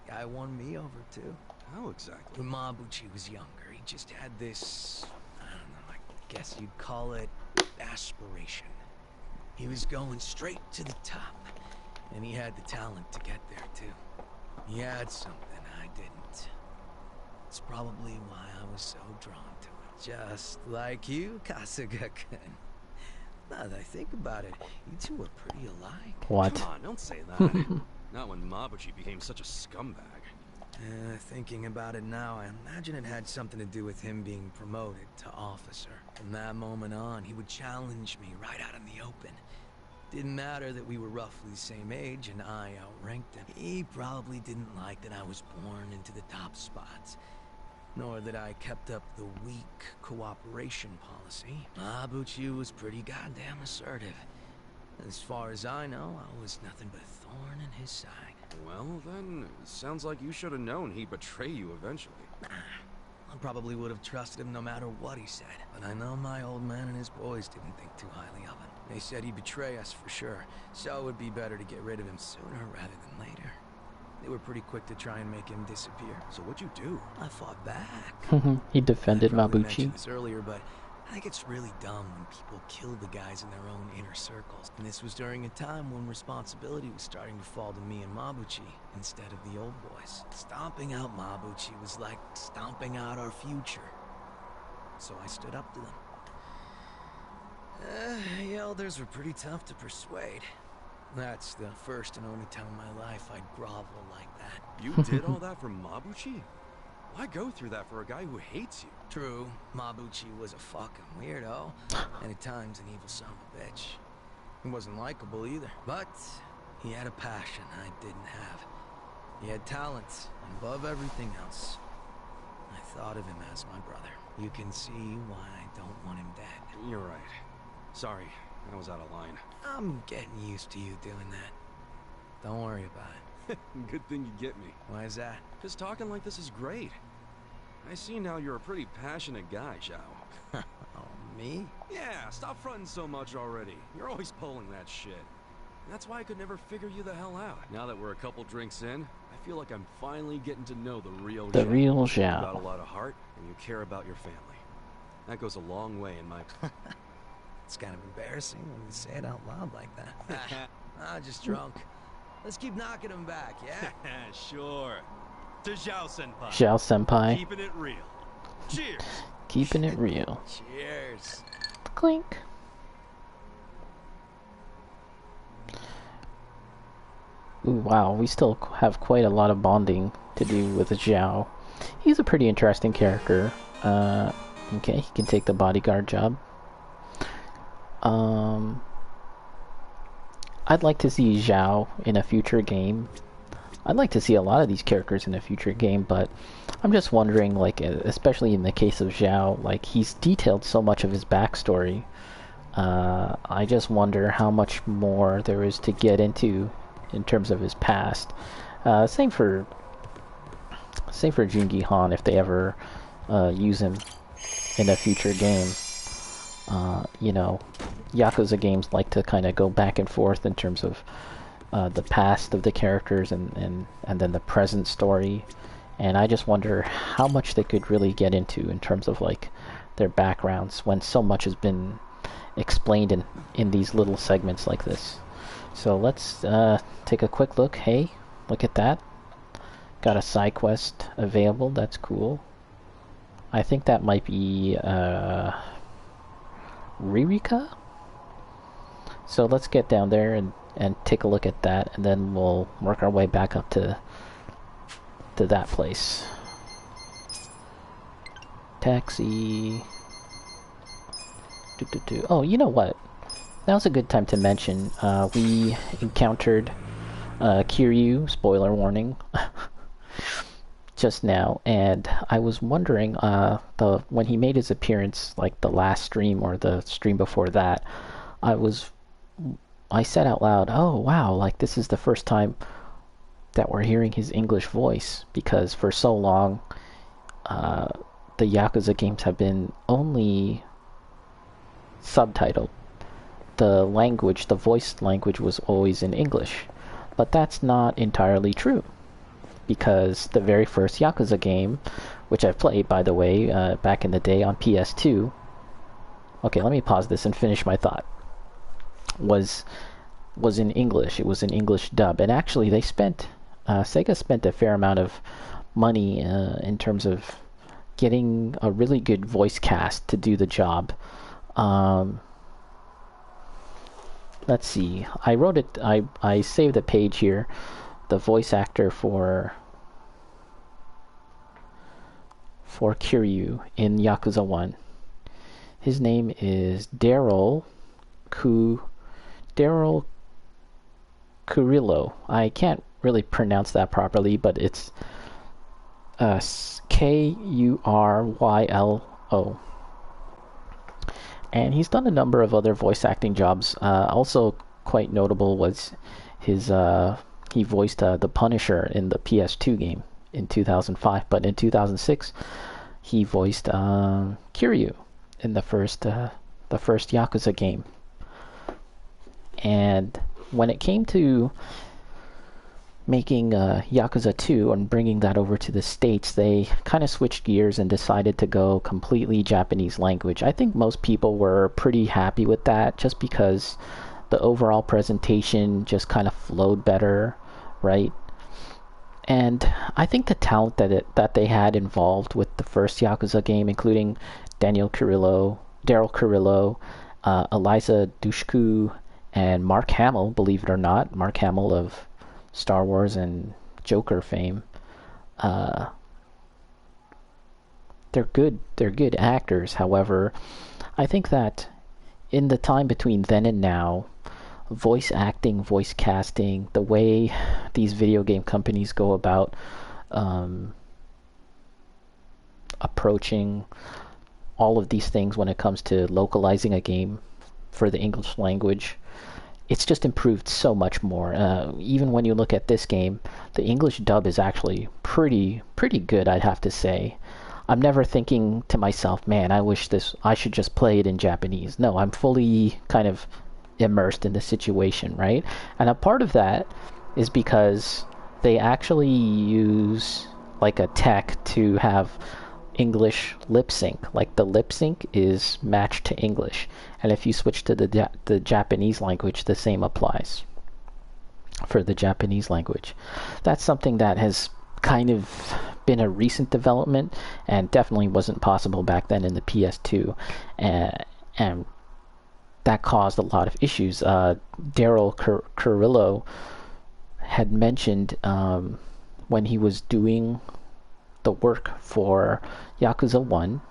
Guy won me over, too. How exactly? When Mabuchi was younger, he just had this, I don't know, I guess you'd call it aspiration. He was going straight to the top, and he had the talent to get there, too. He had something I didn't. It's probably why I was so drawn to it. Just like you, Kasuga-kun. Now that I think about it, you two are pretty alike. What? Come on, don't say that. Not when Mabuchi became such a scumbag. Thinking about it now, I imagine it had something to do with him being promoted to officer. From that moment on, he would challenge me right out in the open. Didn't matter that we were roughly the same age and I outranked him. He probably didn't like that I was born into the top spots. Nor that I kept up the weak cooperation policy. Mabuchi was pretty goddamn assertive. As far as I know, I was nothing but a thorn in his side. Well, then, it sounds like you should have known he'd betray you eventually. I probably would have trusted him no matter what he said. But I know my old man and his boys didn't think too highly of him. They said he'd betray us for sure, so it would be better to get rid of him sooner rather than later. They were pretty quick to try and make him disappear. So what'd you do? I fought back. He defended I probably Mabuchi. mentioned this earlier, but I think it's really dumb when people kill the guys in their own inner circles. And this was during a time when responsibility was starting to fall to me and Mabuchi instead of the old boys. Stomping out Mabuchi was like stomping out our future. So I stood up to them. The elders were pretty tough to persuade. That's the first and only time in my life I'd grovel like that. You did all that for Mabuchi? Why go through that for a guy who hates you? True, Mabuchi was a fucking weirdo, and at times an evil son of a bitch. He wasn't likable either, but he had a passion I didn't have. He had talent, and above everything else, I thought of him as my brother. You can see why I don't want him dead. You're right. Sorry, I was out of line. I'm getting used to you doing that. Don't worry about it. Good thing you get me. Why is that? Because talking like this is great. I see now you're a pretty passionate guy, Zhao. Oh, me? Yeah, stop fronting so much already. You're always pulling that shit. That's why I could never figure you the hell out. Now that we're a couple drinks in, I feel like I'm finally getting to know the real Zhao. The real You Zhao. got a lot of heart, and you care about your family. That goes a long way in my... It's kind of embarrassing when you say it out loud like that. Just drunk. Let's keep knocking him back, yeah? Sure. To Zhao Senpai. Zhao Senpai. Keeping it real. Cheers. Keeping it real. Cheers. Clink. Ooh, wow, we still have quite a lot of bonding to do with Zhao. He's a pretty interesting character. Okay, he can take the bodyguard job. I'd like to see Zhao in a future game. I'd like to see a lot of these characters in a future game, but I'm just wondering, like, especially in the case of Zhao, like, he's detailed so much of his backstory. I just wonder how much more there is to get into in terms of his past. Same for Jungi Han if they ever use him in a future game. You know, Yakuza games like to kind of go back and forth in terms of the past of the characters and then the present story, and I just wonder how much they could really get into in terms of like their backgrounds when so much has been explained in these little segments like this. So let's take a quick look. Hey, look at that. Got a side quest available. That's cool. I think that might be Ririka? So let's get down there and take a look at that, and then we'll work our way back up to that place. Taxi. Oh, you know what? Now's a good time to mention, we encountered Kiryu, spoiler warning, just now, and I was wondering, when he made his appearance, like the last stream or the stream before that, I said out loud, oh wow, like this is the first time that we're hearing his English voice, because for so long the Yakuza games have been only subtitled. The language, the voice language was always in English, but that's not entirely true, because the very first Yakuza game, which I played by the way back in the day on PS2, okay, let me pause this and finish my thought, was in English. It was an English dub, and actually they spent Sega spent a fair amount of money in terms of getting a really good voice cast to do the job. Let's see, I wrote it, I saved a page here. The voice actor for Kiryu in Yakuza 1, his name is Daryl Kurylo. I can't really pronounce that properly, but it's Kuryo. And he's done a number of other voice acting jobs. Also quite notable was his he voiced the Punisher in the PS2 game in 2005, but in 2006 he voiced Kiryu in the first Yakuza game. And when it came to making Yakuza 2 and bringing that over to the States, they kind of switched gears and decided to go completely Japanese language. I think most people were pretty happy with that, just because the overall presentation just kind of flowed better, right? And I think the talent that they had involved with the first Yakuza game, including Daryl Carrillo, Eliza Dushku, and Mark Hamill, believe it or not, Mark Hamill of Star Wars and Joker fame. They're good actors. However, I think that in the time between then and now, voice acting, voice casting, the way these video game companies go about approaching all of these things when it comes to localizing a game for the English language, it's just improved so much more. Even when you look at this game, the English dub is actually pretty good, I'd have to say. I'm never thinking to myself, man, I should just play it in Japanese. No, I'm fully kind of immersed in the situation, right? And a part of that is because they actually use like a tech to have English lip sync. Like the lip sync is matched to English, and if you switch to the Japanese language, the same applies for the Japanese language. That's something that has kind of been a recent development and definitely wasn't possible back then in the PS2, and that caused a lot of issues. Daryl Carrillo had mentioned when he was doing the work for Yakuza 1,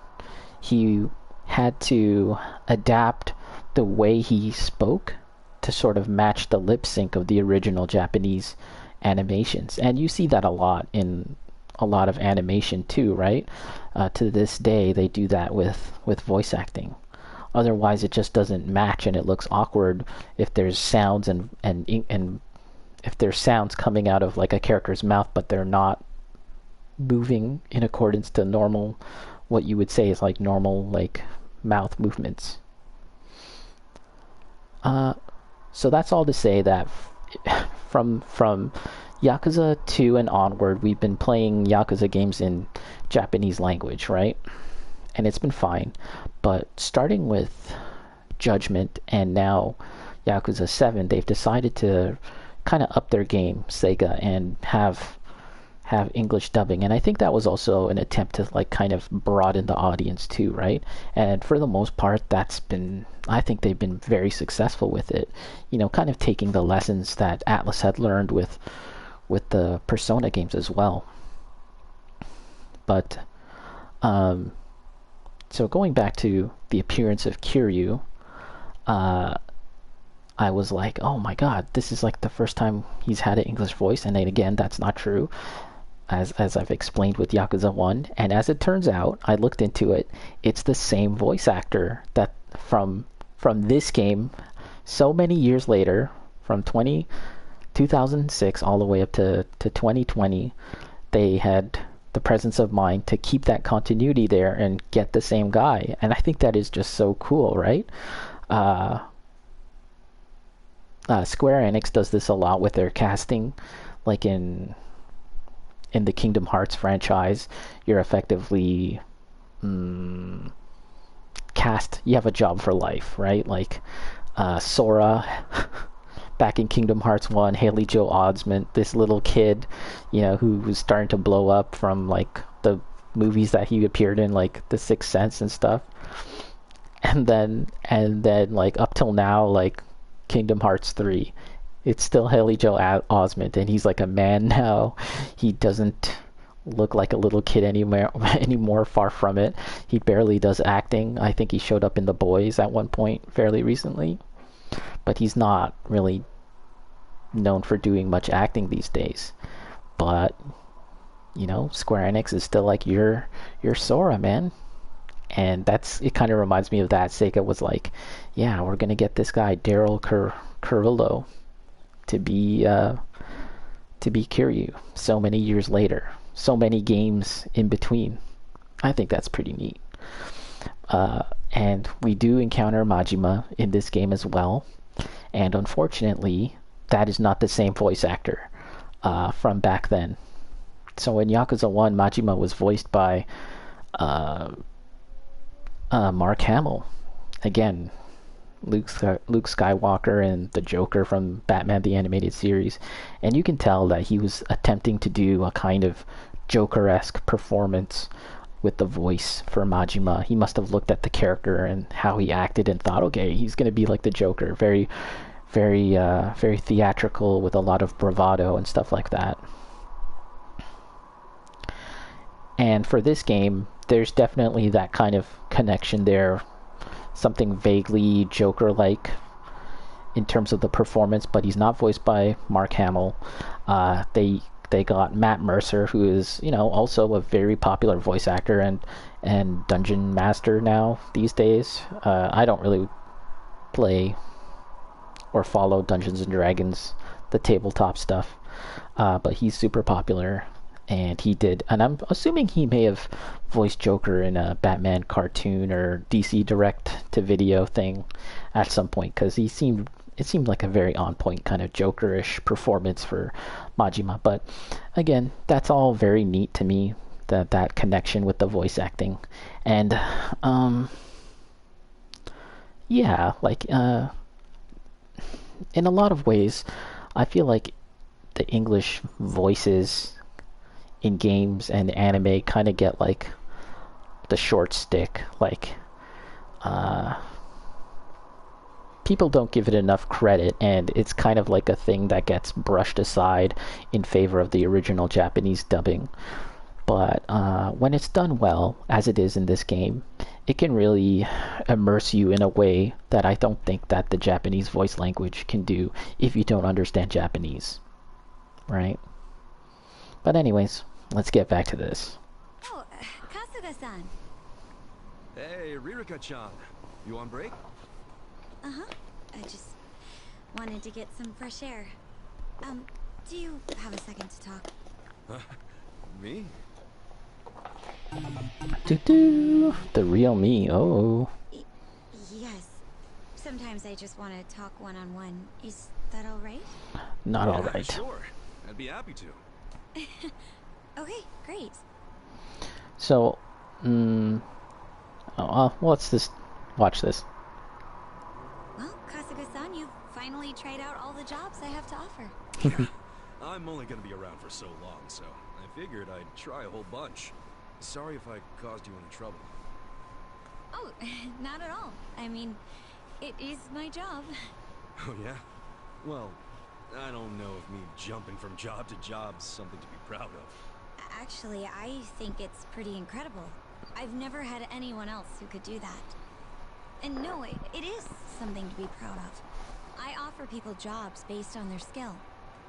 he had to adapt the way he spoke to sort of match the lip sync of the original Japanese animations. And you see that a lot in a lot of animation too, right? To this day, they do that with voice acting. Otherwise, it just doesn't match, and it looks awkward if there's sounds and if there's sounds coming out of like a character's mouth, but they're not moving in accordance to normal, what you would say is like normal like mouth movements. So that's all to say that from Yakuza 2 and onward, we've been playing Yakuza games in Japanese language, right? And it's been fine. But starting with Judgment and now Yakuza 7, they've decided to kind of up their game, Sega, and have English dubbing. And I think that was also an attempt to like kind of broaden the audience too, right? And for the most part, I think they've been very successful with it. You know, kind of taking the lessons that Atlas had learned with the Persona games as well. But so going back to the appearance of Kiryu, I was like, oh my god, this is like the first time he's had an English voice. And then again, that's not true, as I've explained with Yakuza 1. And as it turns out, I looked into it, it's the same voice actor that from this game so many years later, from 2006 all the way up to 2020, they had the presence of mind to keep that continuity there and get the same guy. And I think that is just so cool, right? Square Enix does this a lot with their casting. Like in the Kingdom Hearts franchise, you're effectively cast, you have a job for life, right? Like Sora back in Kingdom Hearts 1, Haley Joel Osment, this little kid, you know, who was starting to blow up from like the movies that he appeared in, like The Sixth Sense and stuff. And then like up till now, like Kingdom Hearts 3, it's still Haley Joel Osment, and he's like a man now. He doesn't look like a little kid anymore, far from it. He barely does acting. I think he showed up in The Boys at one point fairly recently, but he's not really known for doing much acting these days. But you know, Square Enix is still like, you're Sora, man. And it kind of reminds me of that. Sega was like, yeah, we're gonna get this guy Daryl Carrillo to be Kiryu so many years later, so many games in between. I think that's pretty neat. And we do encounter Majima in this game as well, and unfortunately that is not the same voice actor. from back then. So in Yakuza 1, Majima was voiced by Mark Hamill. Again, Luke Skywalker and the Joker from Batman the Animated Series. And you can tell that he was attempting to do a kind of Joker-esque performance with the voice for Majima. He must have looked at the character and how he acted and thought, okay, he's going to be like the Joker. Very, very, very theatrical with a lot of bravado and stuff like that. And for this game, there's definitely that kind of connection there. Something vaguely Joker-like in terms of the performance, but he's not voiced by Mark Hamill. They got Matt Mercer, who is, you know, also a very popular voice actor and dungeon master now these days. I don't really play or follow Dungeons and Dragons, the tabletop stuff, but he's super popular. And I'm assuming he may have voiced Joker in a Batman cartoon or DC direct-to-video thing at some point, because it seemed like a very on-point kind of Joker-ish performance for Majima. But again, that's all very neat to me, that connection with the voice acting. And yeah, like in a lot of ways, I feel like the English voices in games and anime kind of get like the short stick. Like people don't give it enough credit, and it's kind of like a thing that gets brushed aside in favor of the original Japanese dubbing. But when it's done well, as it is in this game, it can really immerse you in a way that I don't think that the Japanese voice language can do if you don't understand Japanese, right? But anyways, let's get back to this. Oh, Kasuga-san. Hey, Ririka-chan. You on break? Uh-huh. I just wanted to get some fresh air. Do you have a second to talk? Me? The real me. Oh. Yes. Sometimes I just want to talk one-on-one. Is that all right? Not all right. Sure. I'd be happy to. Okay, great. So, let's just watch this. Well, Kasuga-san, you've finally tried out all the jobs I have to offer. Yeah, I'm only gonna be around for so long, so I figured I'd try a whole bunch. Sorry if I caused you any trouble. Oh, not at all. I mean, it is my job. Oh yeah? Well, I don't know if me jumping from job to job's something to be proud of. Actually, I think it's pretty incredible. I've never had anyone else who could do that. And no, it is something to be proud of. I offer people jobs based on their skill.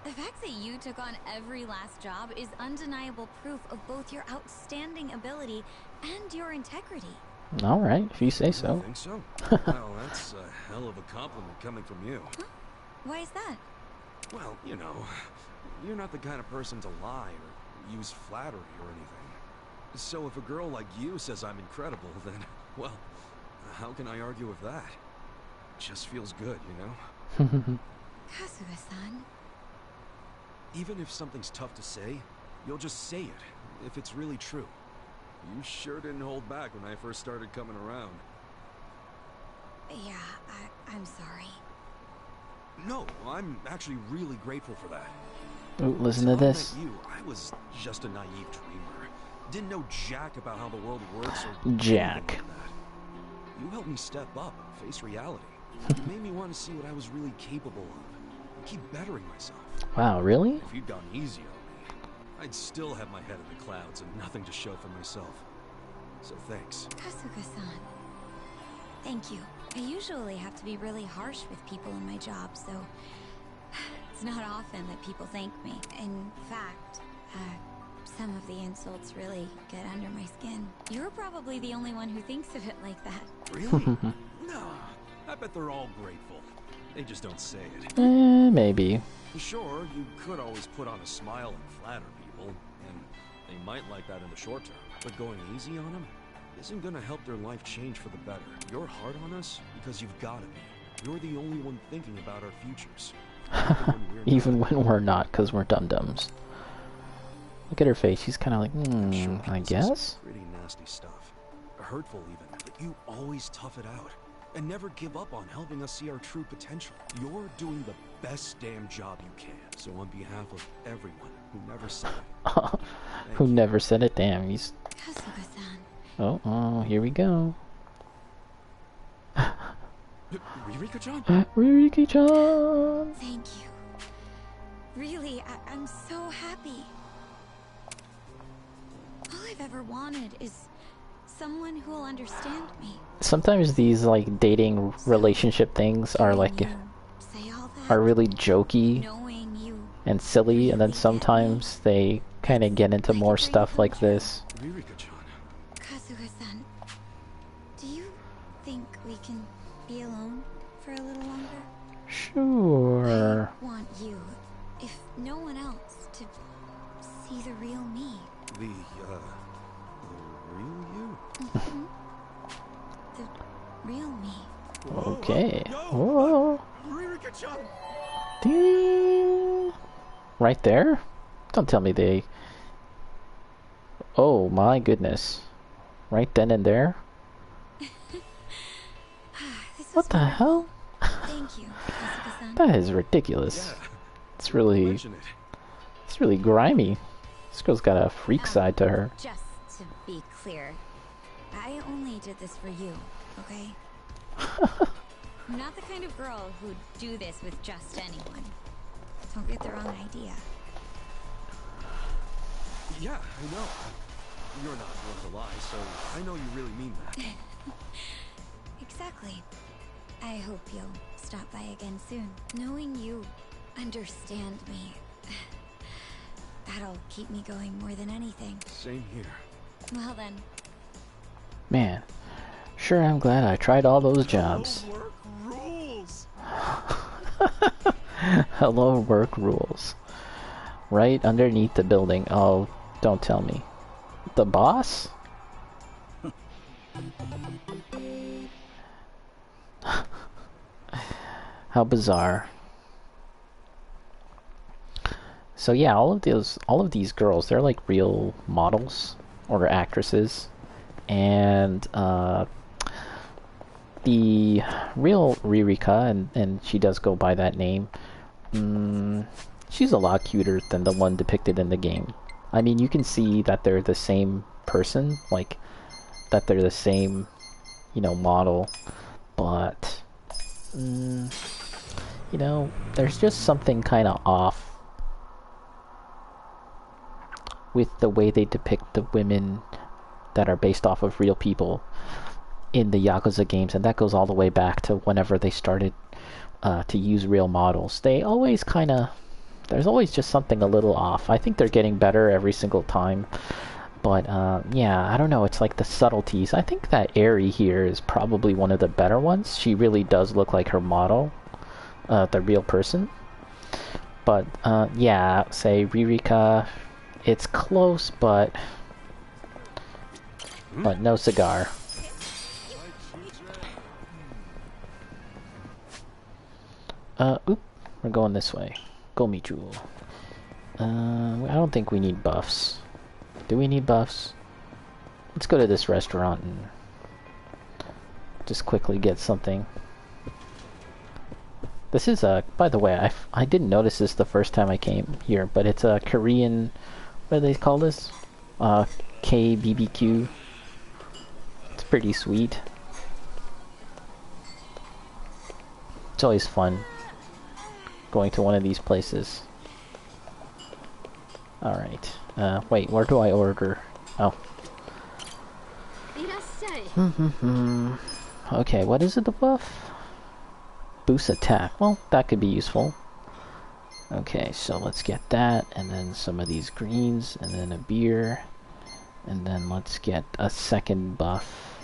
The fact that you took on every last job is undeniable proof of both your outstanding ability and your integrity. All right, if you say so. I think so. Well, that's a hell of a compliment coming from you. Huh? Why is that? Well, you know, you're not the kind of person to lie or use flattery or anything. So if a girl like you says I'm incredible, then, well, how can I argue with that? It just feels good, you know? Kasuga-san. Even if something's tough to say, you'll just say it, if it's really true. You sure didn't hold back when I first started coming around. Yeah, I'm sorry. No, I'm actually really grateful for that. Ooh, listen to this. When I met you, I was just a naive dreamer. Didn't know jack about how the world works or Jack. anything like that. You helped me step up and face reality. You made me want to see what I was really capable of. And keep bettering myself. Wow, really? If you'd gone easy on me, I'd still have my head in the clouds and nothing to show for myself. So thanks. Kasuga-san. Thank you. I usually have to be really harsh with people in my job, so it's not often that people thank me. In fact, some of the insults really get under my skin. You're probably the only one who thinks of it like that. Really? No. I bet they're all grateful. They just don't say it. Maybe. Sure, you could always put on a smile and flatter people, and they might like that in the short term. But going easy on them isn't gonna help their life change for the better. You're hard on us because you've gotta be. You're the only one thinking about our futures. Even when we're not, because we're dum-dums. Look at her face. She's kind of like, I guess? Pretty nasty stuff. Hurtful even. But you always tough it out. And never give up on helping us see our true potential. You're doing the best damn job you can. So on behalf of everyone who never said it. Who never said it? Damn, he's... Oh, here we go. Ririka-chan? Ririka-chan! Thank you. Really, I'm so happy. All I've ever wanted is someone who'll understand me. Sometimes these, like, dating relationship things are, like, are really jokey and silly, and then sometimes they kind of get into more stuff like this. Kazuha-san, do you think we can be alone for a little longer? Sure. I want you, if no one else, to see the real me. The real you? The real me. Okay. Whoa. Ririka-chan! Ding. Right there? Don't tell me they... Oh my goodness. Right then and there? What the hell? Thank you, Kazuha-san. That is ridiculous. It's really grimy. This girl's got a freak side to her. Just to be clear, I only did this for you, okay? I'm not the kind of girl who'd do this with just anyone. Don't get the wrong idea. Yeah, I know. You're not one to lie, so I know you really mean that. Exactly. I hope you'll stop by again soon. Knowing you understand me, that'll keep me going more than anything. Same here. Well then. Man, sure I'm glad I tried all those jobs. Work rules. Hello, work rules. Right underneath the building. Oh, don't tell me. The boss? How bizarre. So yeah, all of these girls, they're like real models or actresses, and the real Ririka, and she does go by that name. She's a lot cuter than the one depicted in the game. I mean, you can see that they're the same person, like that they're the same, you know, model, but you know, there's just something kind of off with the way they depict the women that are based off of real people in the Yakuza games, and that goes all the way back to whenever they started to use real models. They always kind of... There's always just something a little off. I think they're getting better every single time. But, yeah, I don't know. It's like the subtleties. I think that Eri here is probably one of the better ones. She really does look like her model, the real person. But, yeah, say Ririka, it's close, but no cigar. Oop, we're going this way. Gomichu. I don't think we need buffs. Do we need buffs? Let's go to this restaurant and just quickly get something. This is a, by the way, I didn't notice this the first time I came here, but it's a Korean, what do they call this? KBBQ. It's pretty sweet. It's always fun going to one of these places. Alright. Wait, where do I order? Oh. Okay, what is it, the buff? Boost attack. Well, that could be useful. Okay, so let's get that, and then some of these greens, and then a beer, and then let's get a second buff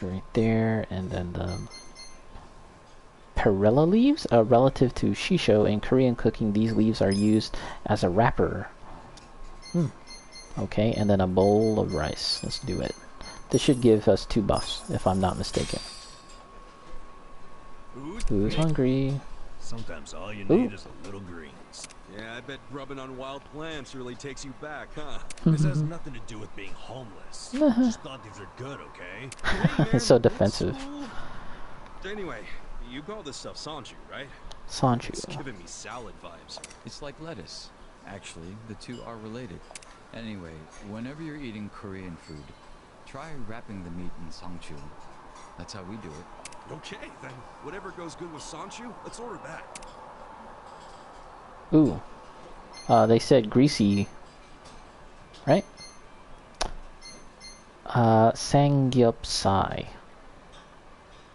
right there, and then the perilla leaves, relative to shisho. In Korean cooking, these leaves are used as a wrapper. Okay, and then a bowl of rice. Let's do it. This should give us 2 buffs, if I'm not mistaken. Who's hungry? Sometimes all you Ooh. need is a little greens. Yeah, I bet rubbing on wild plants really takes you back, huh? This has nothing to do with being homeless. Just thought these are good, okay? It's so defensive. Anyway, you call this stuff Sanchu, right? Sanchu. It's giving me salad vibes. It's like lettuce. Actually, the two are related. Anyway, whenever you're eating Korean food, try wrapping the meat in sangchu. That's how we do it. Okay, then whatever goes good with Sanchu, let's order that. Ooh. They said greasy, right? Samgyeopsal.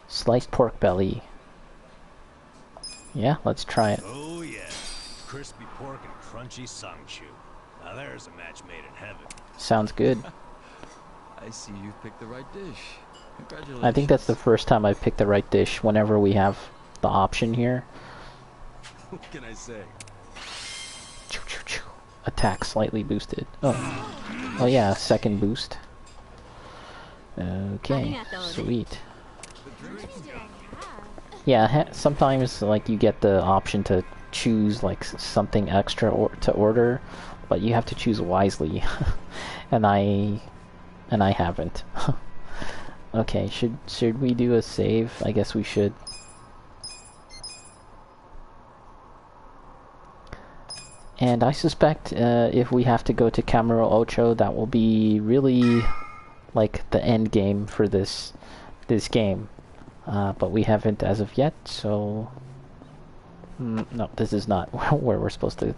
Sliced pork belly. Yeah, let's try it. Oh yeah, crispy pork and crunchy sangchu. Now there's a match made in heaven. Sounds good. I see you've picked the right dish. Congratulations. I think that's the first time I've picked the right dish whenever we have the option here. What can I say? Attack slightly boosted. Oh. Oh yeah, second boost. Okay, sweet. Yeah, sometimes like you get the option to choose like something extra to order, but you have to choose wisely, and I haven't. Okay, should we do a save? I guess we should. And I suspect if we have to go to Camaro Ocho, that will be really like the end game for this game. But we haven't as of yet, so no, this is not where we're supposed to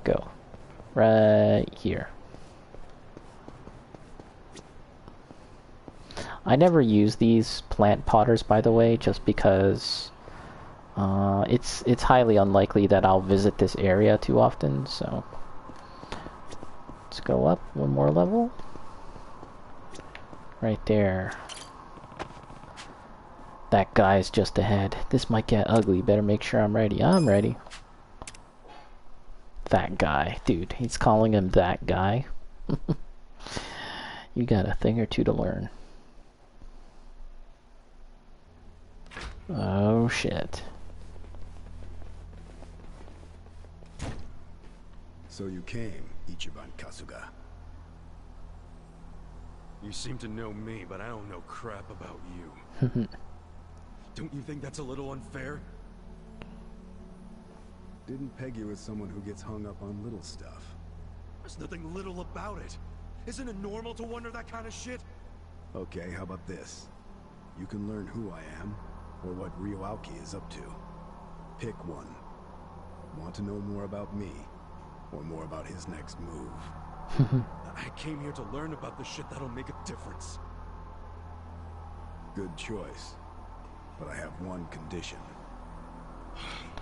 go. Right here. I never use these plant potters, by the way, just because it's highly unlikely that I'll visit this area too often, so let's go up one more level. Right there. That guy's just ahead. This might get ugly. Better make sure I'm ready. I'm ready. That guy. Dude, he's calling him that guy. You got a thing or two to learn. Oh, shit. So you came, Ichiban Kasuga. You seem to know me, but I don't know crap about you. Don't you think that's a little unfair? Didn't peg you as someone who gets hung up on little stuff. There's nothing little about it. Isn't it normal to wonder that kind of shit? Okay, how about this? You can learn who I am, or what Ryoaoki is up to. Pick one. Want to know more about me, or more about his next move? I came here to learn about the shit that'll make a difference. Good choice. But I have one condition.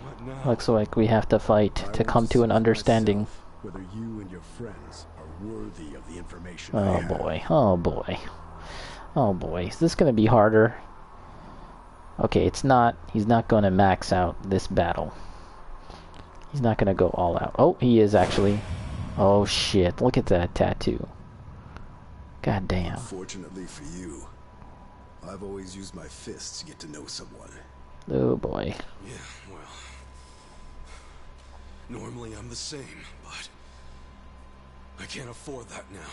What now? Looks like we have to fight to come to an understanding. Whether you and your friends are worthy of the information Oh I have. boy, oh boy. Oh boy, is this gonna be harder? Okay, it's not. He's not gonna max out this battle. He's not gonna go all out. Oh, he is actually. Oh shit, look at that tattoo. God damn. Fortunately for you, I've always used my fists to get to know someone. Oh boy. Yeah, well... Normally I'm the same, but... I can't afford that now.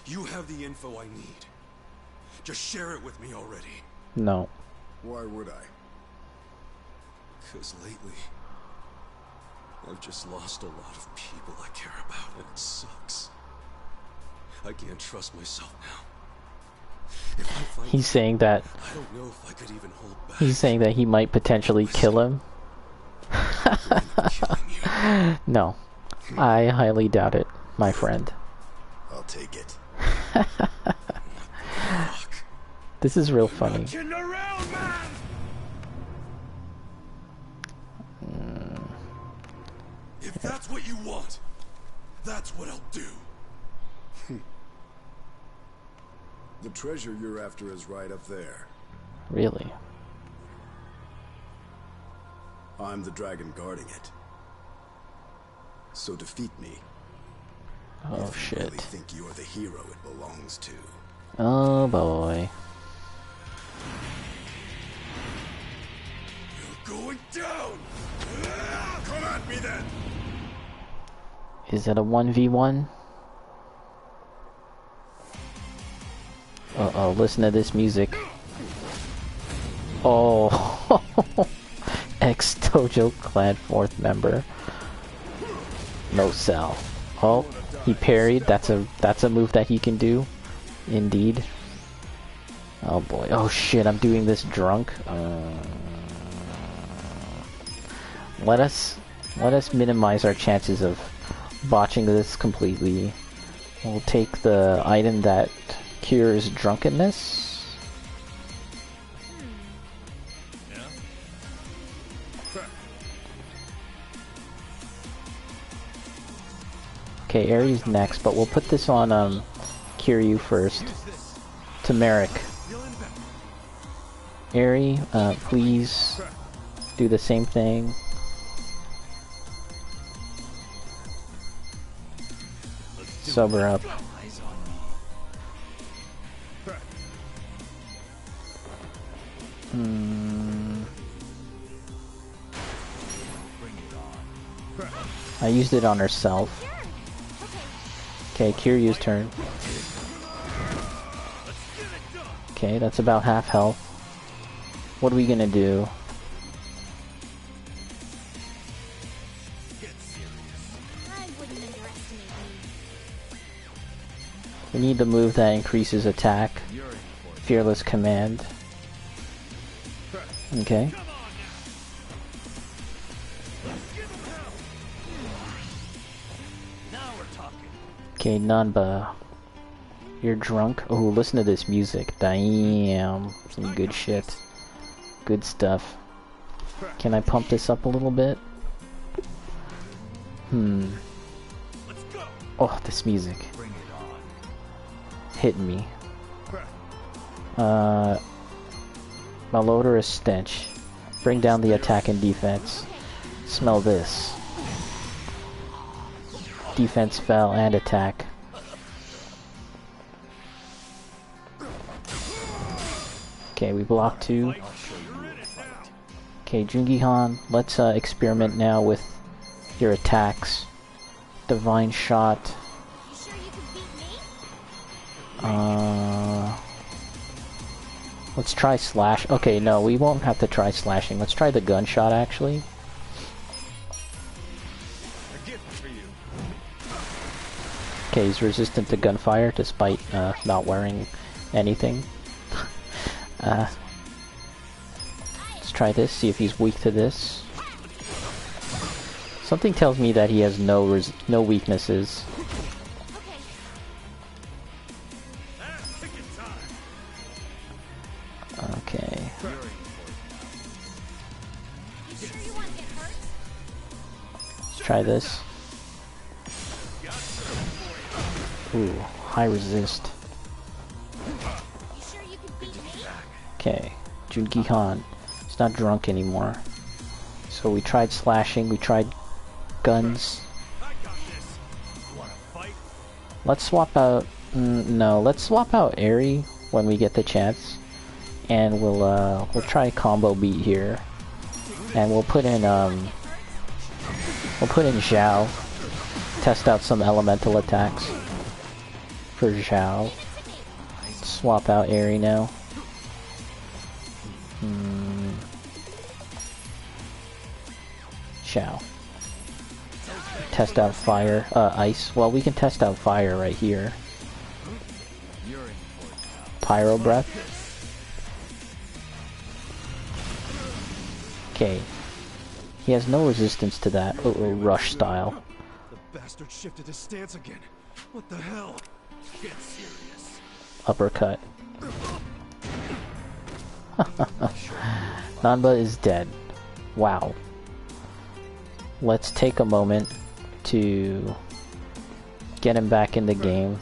You have the info I need. Just share it with me already. No. Why would I? 'Cause lately... I've just lost a lot of people I care about, and it sucks. I can't trust myself now. If I find He's saying that. I don't know if I could even hold back. He's saying that he might potentially kill him. No. I highly doubt it, my friend. I'll take it. This is real funny. If that's what you want, that's what I'll do. The treasure you're after is right up there. Really? I'm the dragon guarding it. So defeat me. Oh if shit. You really think you're the hero it belongs to. Oh boy. You're going down! Is it a 1v1? Uh-oh, listen to this music. Oh, ex-Dojo Clan 4th member. No cell. Oh, he parried. That's a move that he can do. Indeed. Oh boy. Oh shit, I'm doing this drunk. Let us minimize our chances of botching this completely. We'll take the item that cures drunkenness. Okay, Aries next, but we'll put this on Kiryu first. Turmeric. Aerie, please do the same thing. Sober up. I used it on herself. Okay, Kiryu's turn. Okay, that's about half health. What are we gonna do? We need the move that increases attack. Fearless Command. Okay. Okay, Nanba. You're drunk? Oh, listen to this music. Damn. Some good shit. Good stuff. Can I pump this up a little bit? Oh, this music. Hit me. Malodorous stench. Bring down the attack and defense. Smell this. Defense fell and attack. Okay, we block 2. Okay, Jungihan, let's experiment now with your attacks. Divine Shot. Let's try Slash. Okay, no, we won't have to try slashing. Let's try the gunshot, actually. Okay, he's resistant to gunfire despite not wearing anything. Let's try this, see if he's weak to this. Something tells me that he has no weaknesses. Okay. Let's try this. Ooh, high resist. Okay, Jungihan. He's not drunk anymore. So we tried slashing, we tried guns. Let's swap out... no, let's swap out Aerie when we get the chance. And we'll try combo beat here. And we'll put in Zhao. Test out some elemental attacks for Zhao. Swap out Aerie now. Zhao. Test out fire, ice. Well, we can test out fire right here. Pyro breath. Okay. He has no resistance to that. Rush style. The bastard shifted his stance again. What the hell? Get serious. Uppercut. Nanba is dead. Wow. Let's take a moment to get him back in the game.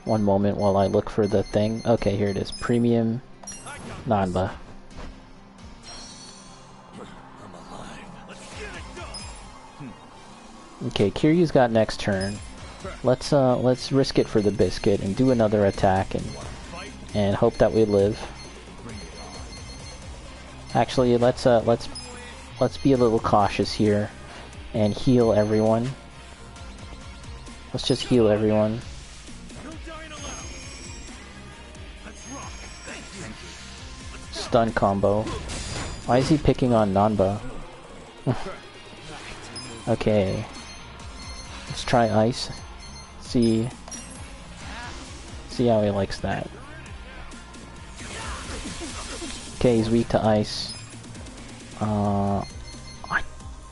One moment while I look for the thing. Okay, here it is. Premium Nanba. Okay, Kiryu's got next turn. let's risk it for the biscuit and do another attack and hope that we live. Actually, let's be a little cautious here and heal everyone. Let's just heal everyone. Stun combo. Why is he picking on Nanba? Okay. Let's try ice. See how he likes that. Okay, he's weak to ice. I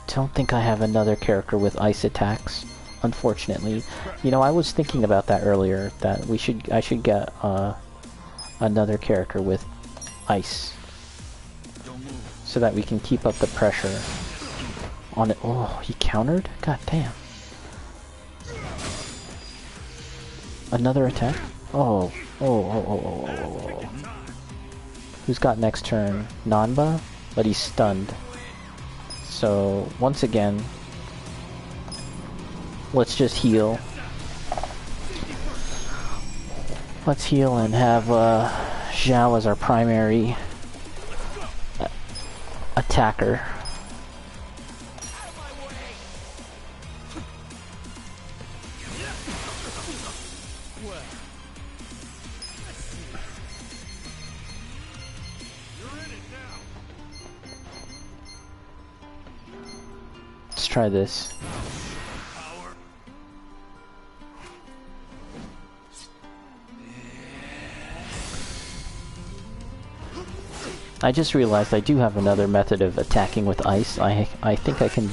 don't think I have another character with ice attacks, unfortunately. You know, I was thinking about that earlier, that I should get another character with ice, so that we can keep up the pressure on it. Oh, he countered? God damn. Another attack? Oh. Who's got next turn? Nanba? But he's stunned. So, once again, let's just heal. Let's heal and have Zhao as our primary attacker. Let's try this. I just realized I do have another method of attacking with ice. I think I can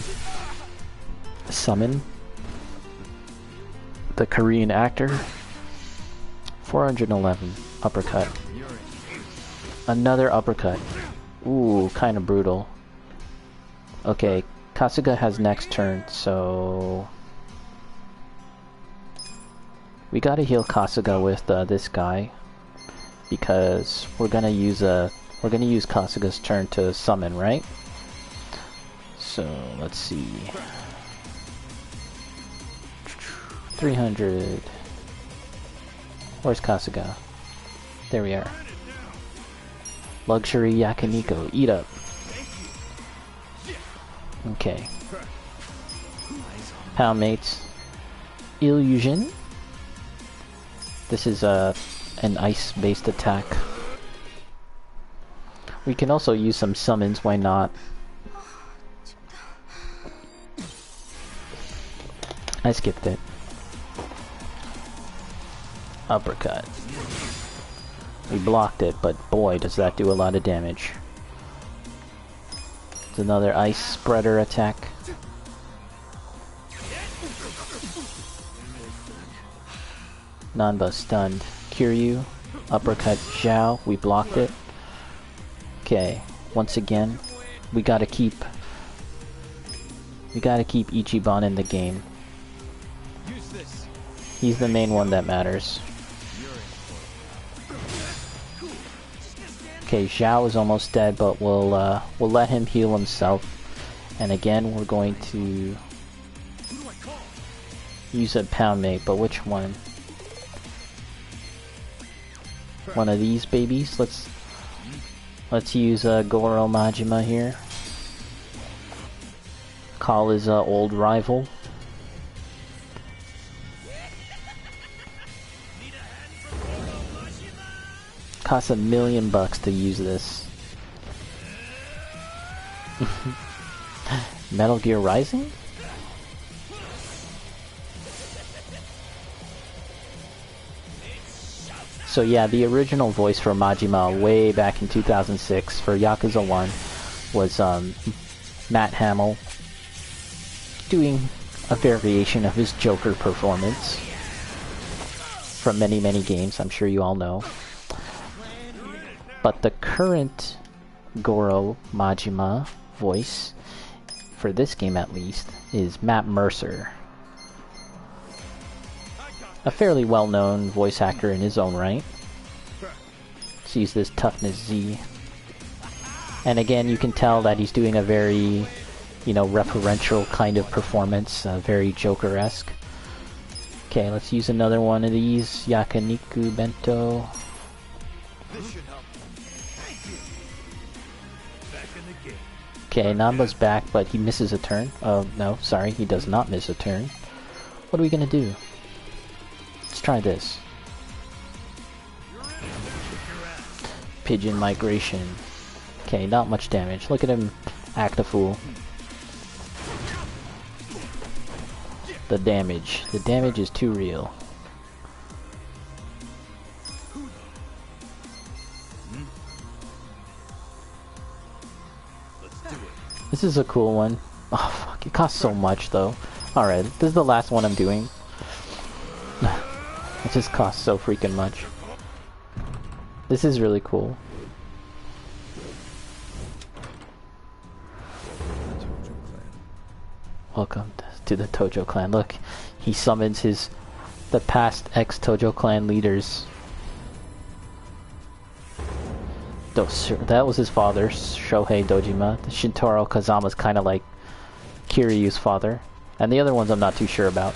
summon the Korean actor. 411 uppercut. Another uppercut. Ooh, kind of brutal. Okay, Kasuga has next turn, so we gotta heal Kasuga with this guy, because we're gonna use Kasuga's turn to summon, right? So let's see. 300. Where's Kasuga? There we are. Luxury Yakuniko, eat up. Okay. Pound mates. Illusion. This is an ice-based attack. We can also use some summons, why not? I skipped it. Uppercut. We blocked it, but boy does that do a lot of damage. It's another ice spreader attack. Nanba stunned. Kiryu. Uppercut Zhao. We blocked it. Okay. Once again, we gotta keep Ichiban in the game. He's the main one that matters. Okay, Zhao is almost dead, but we'll let him heal himself. And again, we're going to use a pound mate, but which one? One of these babies? Let's use Goro Majima here. Call his old rival. Costs $1 million to use this. Metal Gear Rising? So yeah, the original voice for Majima way back in 2006 for Yakuza 1 was Matt Hamill doing a variation of his Joker performance from many, many games, I'm sure you all know. But the current Goro Majima voice, for this game at least, is Matt Mercer. A fairly well-known voice actor in his own right. Let's use this Toughness Z. And again, you can tell that he's doing a very, referential kind of performance, very Joker-esque. Okay, let's use another one of these. Yakiniku Bento. This should help. Thank you. Back in the game. Okay, Namba's back, but he misses a turn. Oh, no, sorry, he does not miss a turn. What are we gonna do? Let's try this. Pigeon migration. Okay, not much damage. Look at him act a fool. The damage. The damage is too real. This is a cool one. Oh fuck, it costs so much though. Alright, this is the last one I'm doing. It just costs so freaking much. This is really cool. Welcome to the Tojo clan. Look, he summons the past ex-Tojo clan leaders. That was his father, Shohei Dojima. Shintaro Kazama's kind of like Kiryu's father. And the other ones I'm not too sure about.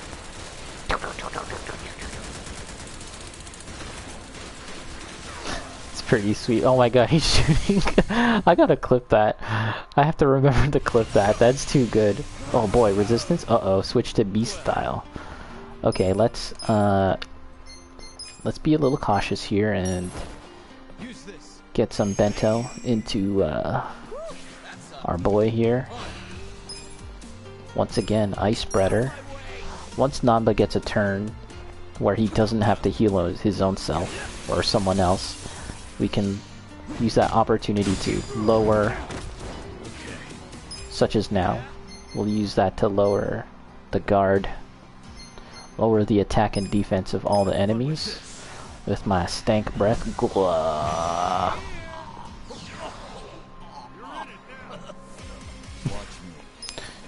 It's pretty sweet. Oh my god, he's shooting. I gotta clip that. I have to remember to clip that. That's too good. Oh boy, resistance? Uh-oh, switch to beast style. Okay, let's be a little cautious here and get some bento into our boy here. Once again, ice spreader. Once Namba gets a turn where he doesn't have to heal his own self or someone else, we can use that opportunity to lower, such as now. We'll use that to lower the guard, lower the attack and defense of all the enemies with my stank breath. Glah.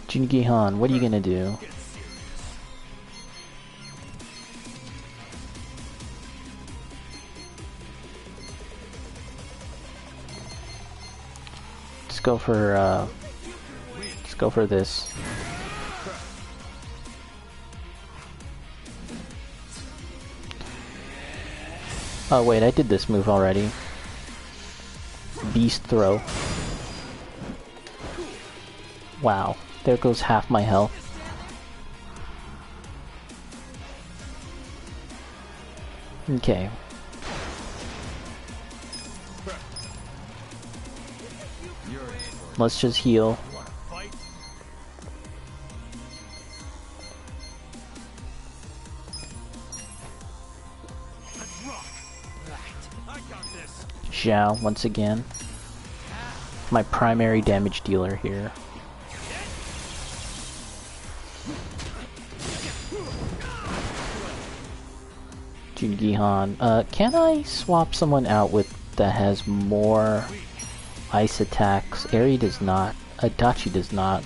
Jingihan, what are you gonna do? Let's go for this. Oh wait, I did this move already. Beast throw. Wow, there goes half my health. Okay. Let's just heal. Zhao, once again. My primary damage dealer here. Jungihan. Can I swap someone out that has more ice attacks? Eri does not. Adachi does not.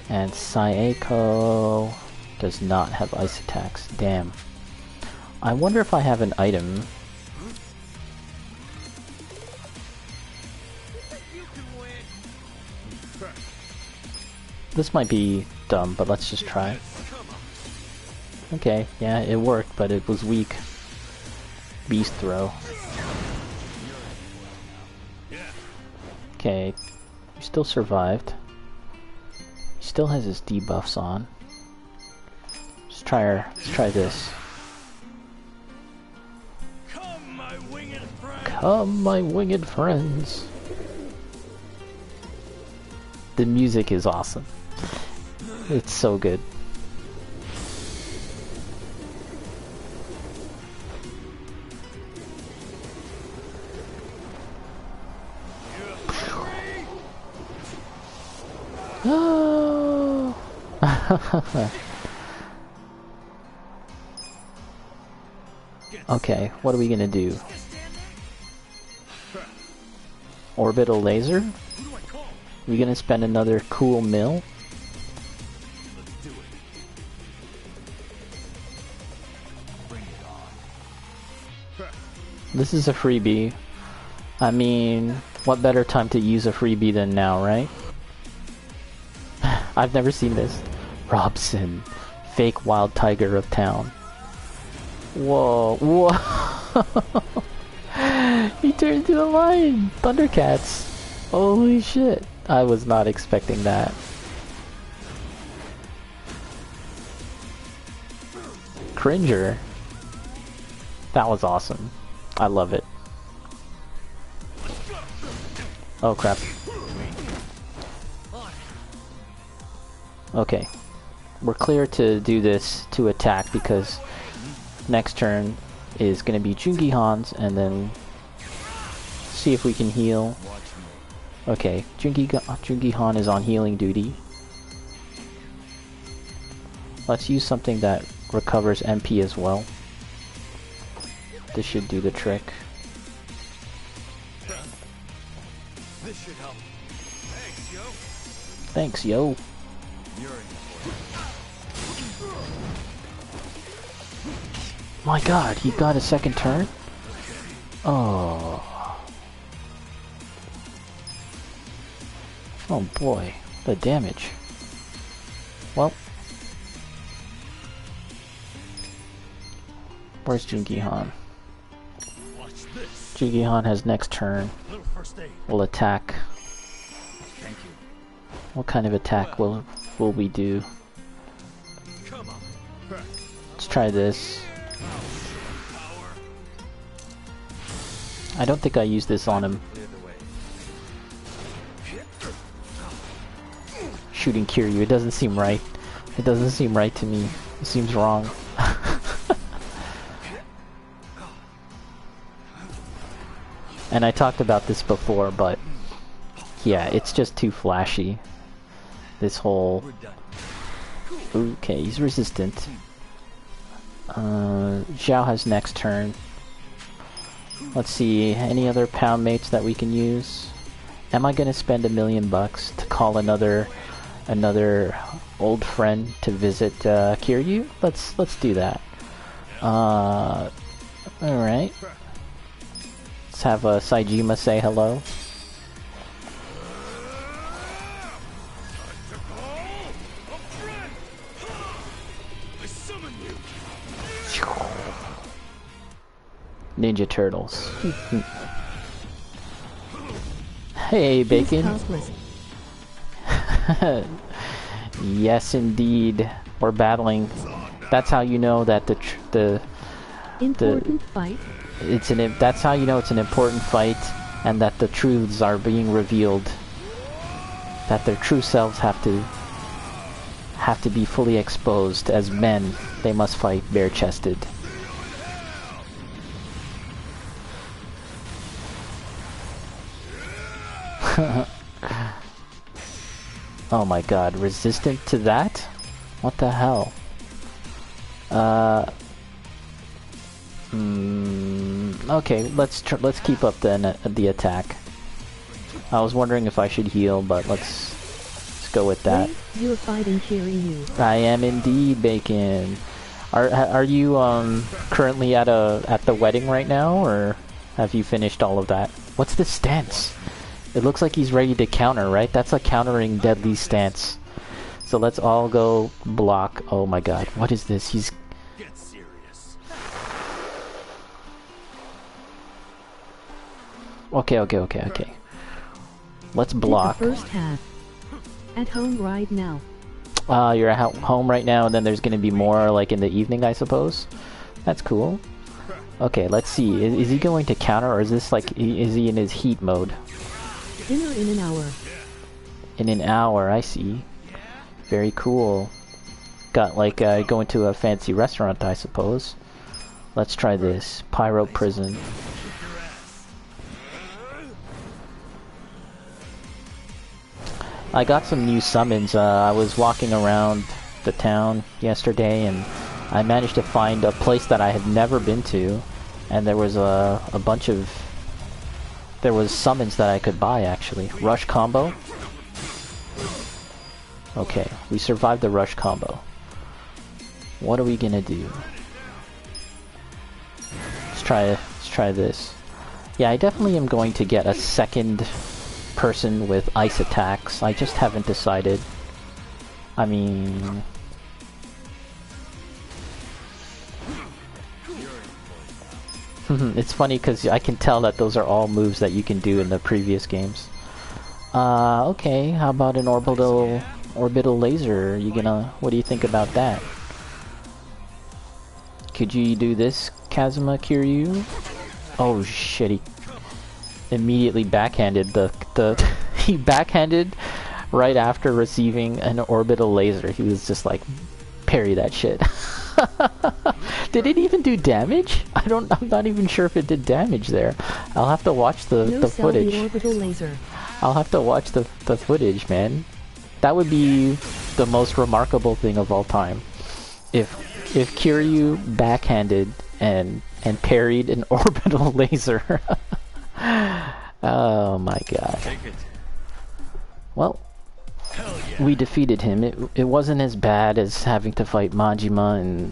And Saeko does not have ice attacks. Damn. I wonder if I have an item. This might be dumb, but let's just try. Okay, yeah, it worked, but it was weak. Beast throw. Okay, he still survived. He still has his debuffs on. Let's try this. Come, my winged friends. The music is awesome. It's so good. Oh. Okay, what are we gonna do? Orbital laser? We gonna spend another cool mill? This is a freebie. I mean, what better time to use a freebie than now, right? I've never seen this. Robson, fake wild tiger of town. Whoa, whoa. He turned into a lion. Thundercats. Holy shit. I was not expecting that. Cringer. That was awesome. I love it. Oh crap. Okay. We're clear to do this to attack because next turn is going to be Jungi Han's and then see if we can heal. Okay, Jungi Han is on healing duty. Let's use something that recovers MP as well. This should do the trick. This should help. Thanks, yo. Thanks, yo. My god, he got a second turn? Oh. Oh boy, the damage. Well. Where's Jungi Han? Jungi Han has next turn. We'll attack. Thank you. What kind of attack will we do? Let's try this. I don't think I used this on him. Shooting Kiryu, it doesn't seem right. It doesn't seem right to me. It seems wrong. And I talked about this before, but yeah, it's just too flashy. This whole... Okay, he's resistant. Zhao has next turn. Let's see, any other pound mates that we can use? Am I gonna spend $1 million to call another old friend to visit Kiryu? Let's do that. Alright. Let's have Saejima say hello. Ninja Turtles. Hey, Bacon. Yes, indeed. We're battling. That's how you know that the important fight. That's how you know it's an important fight, and that the truths are being revealed. That their true selves have to be fully exposed. As men, they must fight bare-chested. Oh my god, resistant to that? What the hell? Okay, let's keep up the attack. I was wondering if I should heal, but let's go with that. Wait, you're fighting Kiryu. I am indeed, Bacon. Are you currently at the wedding right now, or have you finished all of that? What's this stance? It looks like he's ready to counter, right? That's a countering deadly stance. So let's all go block. Oh my god, what is this? He's... Get serious. Okay. Let's block. The first half. At home right now. You're at home right now, and then there's gonna be more like in the evening, I suppose. That's cool. Okay, let's see. Is he going to counter, or is this like, is he in his heat mode? Dinner in an hour. In an hour, I see. Very cool. Got like going to a fancy restaurant, I suppose. Let's try this. Pyro Prison. I got some new summons. I was walking around the town yesterday, and I managed to find a place that I had never been to, and there was a bunch of... There was summons that I could buy, actually. Rush combo. Okay, we survived the rush combo. What are we gonna do? Let's try this. Yeah, I definitely am going to get a second person with ice attacks. I just haven't decided. I mean... It's funny because I can tell that those are all moves that you can do in the previous games. Okay, how about an orbital laser? What do you think about that? Could you do this, Kazuma Kiryu? Oh shit, he immediately backhanded he backhanded right after receiving an orbital laser. He was just like, parry that shit. Did it even do damage? I'm not even sure if it did damage there. I'll have to watch the footage. Orbital laser. I'll have to watch the footage, man. That would be the most remarkable thing of all time. If Kiryu backhanded and parried an orbital laser. Oh my god. Well, we defeated him. It wasn't as bad as having to fight Majima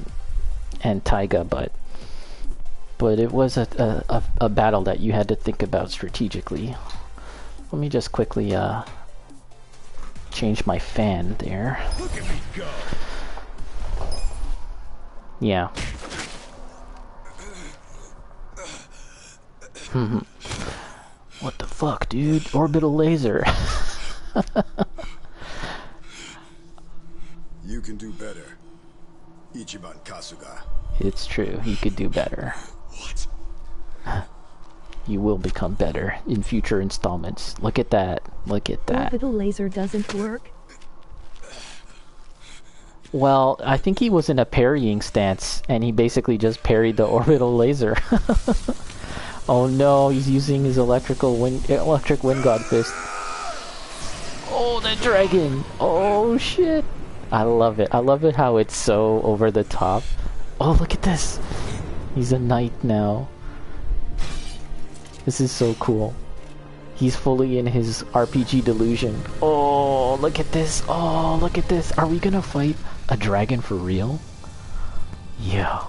and Taiga, but it was a battle that you had to think about strategically. Let me just quickly change my fan there. Look at me go. Yeah. What the fuck, dude? Orbital laser. You can do better, Ichiban Kasuga. It's true, he could do better. What? You will become better in future installments. Look at that. Look at that. Orbital laser doesn't work? Well, I think he was in a parrying stance, and he basically just parried the orbital laser. Oh no, he's using his electric wind god fist. Oh, the dragon! Oh shit! I love it. I love it how it's so over the top. Oh, look at this! He's a knight now. This is so cool. He's fully in his RPG delusion. Oh, look at this! Oh, look at this! Are we gonna fight a dragon for real? Yo.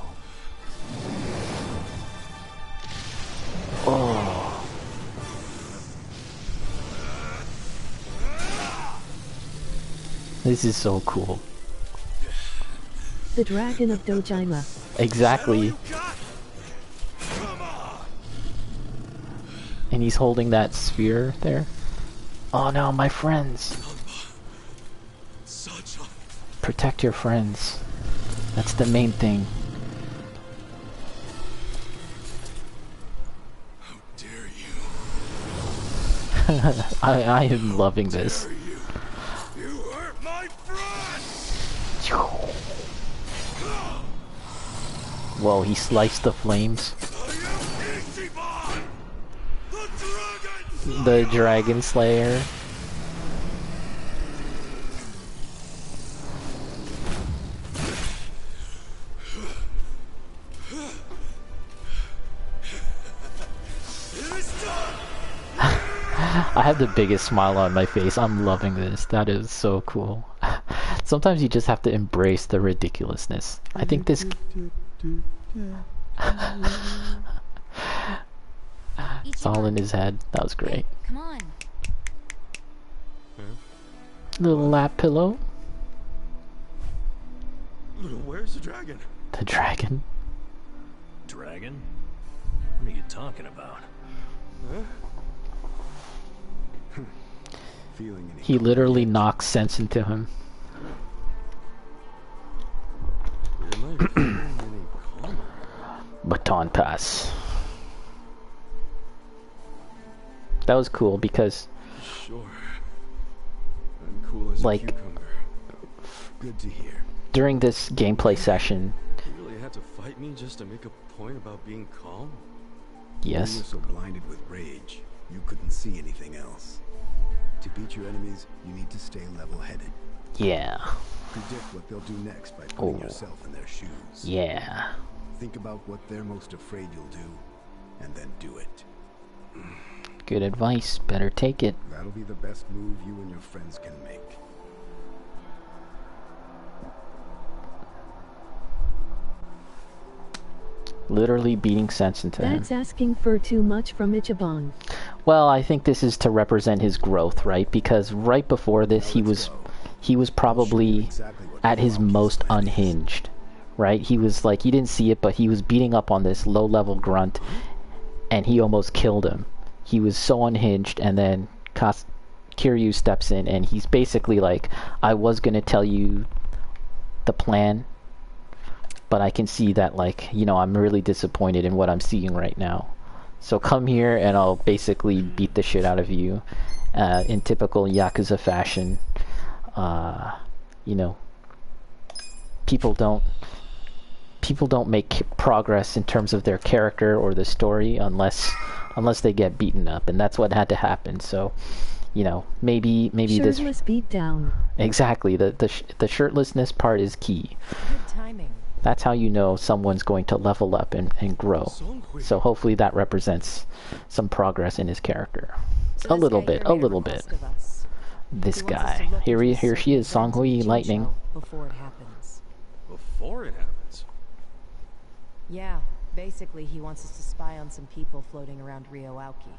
Oh. This is so cool. The Dragon of Dojima. Exactly. And he's holding that sphere there. Oh no, my friends. Protect your friends. That's the main thing. How dare you? I am loving this. You hurt my friend! Whoa, he sliced the flames. Ichiban! The Dragon Slayer. I have the biggest smile on my face. I'm loving this. That is so cool. Sometimes you just have to embrace the ridiculousness. I think this... It's all in his head. That was great. Come on. Little lap pillow. Where's the dragon? The dragon. Dragon? What are you talking about? Huh? He literally knocks sense into him. Baton pass. That was cool because, Sure. I'm cool as like, a cucumber. Good to hear. during this gameplay session, You really had to fight me just to make a point about being calm? yes, You were so blinded with rage, you couldn't see anything else. To beat your enemies, you need to stay level-headed. yeah, Predict what they'll do next by putting Oh. yourself in their shoes. yeah. Think about what they're most afraid you'll do, and then do it. Good advice. Better take it. That'll be the best move you and your friends can make. Literally beating sense into him. That's asking for too much from Ichiban. Well, I think this is to represent his growth, right? Because right before this, he was probably at his most unhinged, right? He was like, he didn't see it, but he was beating up on this low-level grunt, and he almost killed him. He was so unhinged, and then Kiryu steps in, and he's basically like, I was gonna tell you the plan, but I can see that, like, you know, I'm really disappointed in what I'm seeing right now. So come here and I'll basically beat the shit out of you, in typical Yakuza fashion. You know, people don't make progress in terms of their character or the story unless they get beaten up, and that's what had to happen. So, you know, maybe this shirtless beat down. Exactly, the shirtlessness part is key. Good timing. That's how you know someone's going to level up and grow. So hopefully that represents some progress in his character. So a little bit. This guy. Here she is, Songhui Lightning. Before it happens. Before it happens? Yeah, basically he wants us to spy on some people floating around Rio Aoki.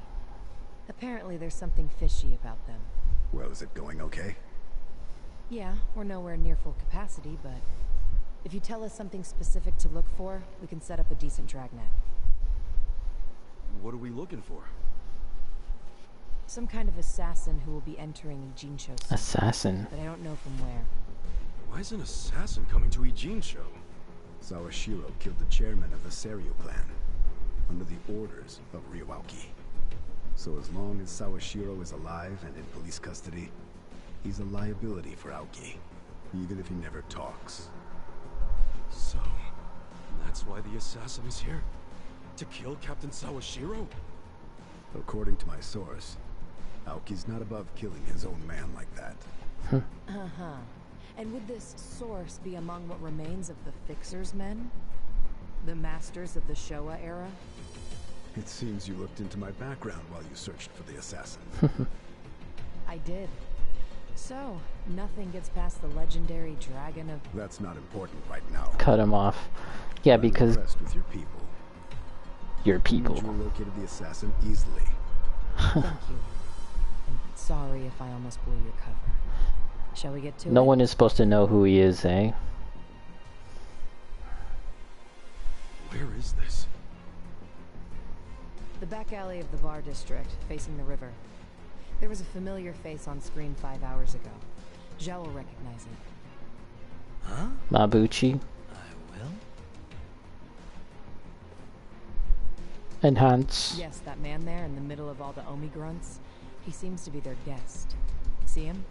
Apparently there's something fishy about them. Well, is it going okay? Yeah, we're nowhere near full capacity, but if you tell us something specific to look for, we can set up a decent dragnet. What are we looking for? Some kind of assassin who will be entering Ijincho soon. Assassin? But I don't know from where. Why is an assassin coming to Ijincho? Sawashiro killed the chairman of the Seiryu clan, under the orders of Ryuauki. So as long as Sawashiro is alive and in police custody, he's a liability for Aoki, even if he never talks. So, that's why the assassin is here? To kill Captain Sawashiro? According to my source, Aoki's not above killing his own man like that. Uh-huh. And would this source be among what remains of the Fixer's men? The masters of the Showa era? It seems you looked into my background while you searched for the assassin. I did. So, nothing gets past the legendary dragon of... That's not important right now. Cut him off. Yeah, I'm because... impressed with your people. Your people. You located the assassin easily. Thank you. And sorry if I almost blew your cover. Shall we get to it? No one is supposed to know who he is, eh? Where is this? The back alley of the bar district, facing the river. There was a familiar face on screen 5 hours ago. Zhao will recognize it. Huh? Mabuchi. I will. Enhance. Yes, that man there in the middle of all the Omi grunts. He seems to be their guest. See him?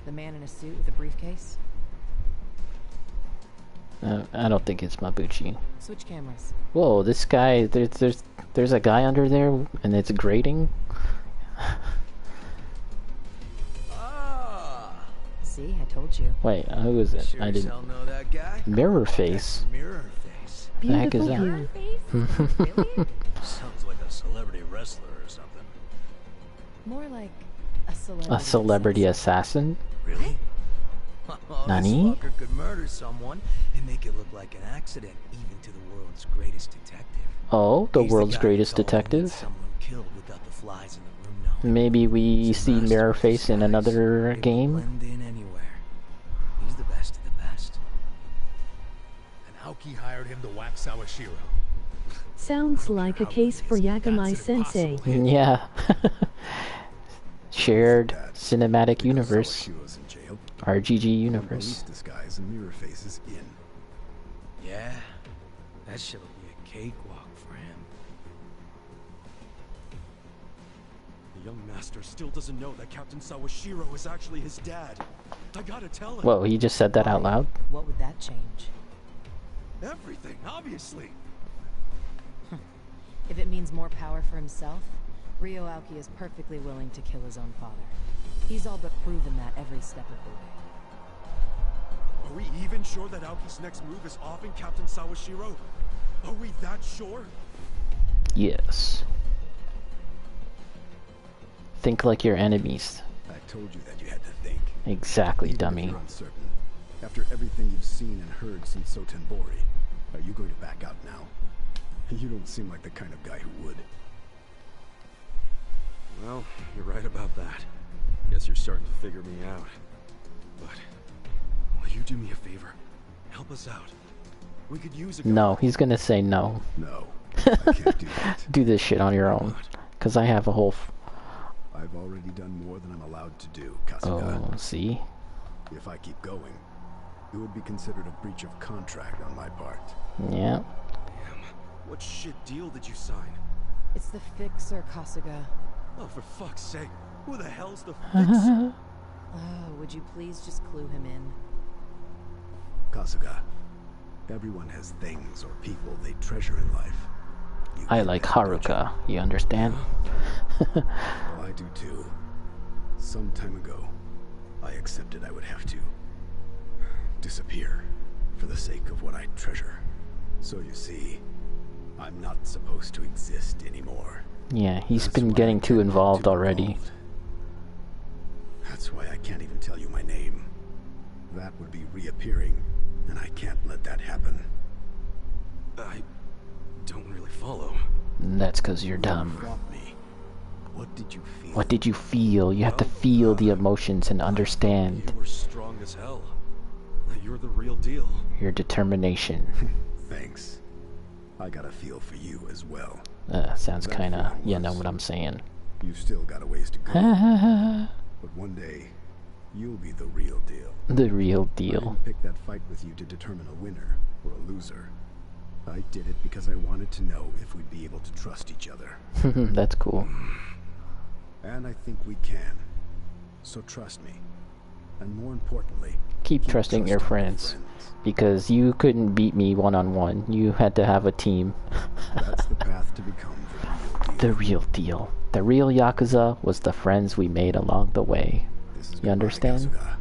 The man in a suit with a briefcase? I don't think it's Mabuchi. Switch cameras. Whoa, this guy, there's a guy under there, and it's grating? See, I told you. Wait, who is it? Sure I didn't... know that guy? Mirror Face? Mirror Face. The heck is that? Mirror face? Really? Sounds like a celebrity wrestler or something. More like a celebrity. A celebrity assassin? Really? Oh, Nani? this fucker could murder someone and make it look like an accident, even to the world's greatest detective. Oh, the He's world's guy greatest who told me that detective? someone killed without the flies in the room knowing. Maybe we He's a see master Mirror of Face in disguise. another He game? will blend in anywhere. He's the best of the best. And Aoki hired him to whack Sawashiro. Sounds like a case for Yagamai-sensei. Yeah. Shared cinematic universe. Sawashiro's in jail. RGG Police universe. disguise and Mirror Face is in. Yeah, that shit'll be a cakewalk for him. The young master still doesn't know that Captain Sawashiro is actually his dad. I gotta tell him. Whoa, he just said that out loud? What would that change? Everything, obviously. If it means more power for himself, Rio Aoki is perfectly willing to kill his own father. He's all but proven that every step of the way. Are we even sure that Aoki's next move is offing Captain Sawashiro? Are we that sure? Yes. Think like your enemies. I told you that you had to think. Exactly, Even if dummy. you're uncertain. After everything you've seen and heard since Sotenbori, are you going to back out now? You don't seem like the kind of guy who would. Well, you're right about that. Guess you're starting to figure me out. But will you do me a favor? Help us out. We could use a No, he's gonna say no. No, I can't do that. Do this shit on your own. Because I have a whole... I've already done more than I'm allowed to do, Kasuga. Oh, see? If I keep going, it would be considered a breach of contract on my part. Yeah. Damn. What shit deal did you sign? It's the fixer, Kasuga. Oh, for fuck's sake. Who the hell's the fixer? Oh, would you please just clue him in? Kasuga, everyone has things or people they treasure in life. I like Haruka, you understand? Well, I do too. Some time ago, I accepted I would have to disappear for the sake of what I treasure. So you see, I'm not supposed to exist anymore. Yeah, he's been getting too involved already. That's why I can't even tell you my name. That would be reappearing, and I can't let that happen. I don't really follow. That's because you're dumb. What did you feel? What did you feel? You have to feel the emotions and understand. You were strong as hell. You're the real deal. Your determination. Thanks. I got a feel for you as well. Sounds kinda, you know what I'm saying. You've still got a ways to go. But one day, you'll be the real deal. The real I deal. didn't pick that fight with you to determine a winner or a loser. I did it because I wanted to know if we'd be able to trust each other. That's cool. And I think we can. So trust me. And more importantly, Keep trusting your friends. Because you couldn't beat me one-on-one. You had to have a team. That's the path to become the real deal. The real Yakuza was the friends we made along the way. You understand? Kasuga.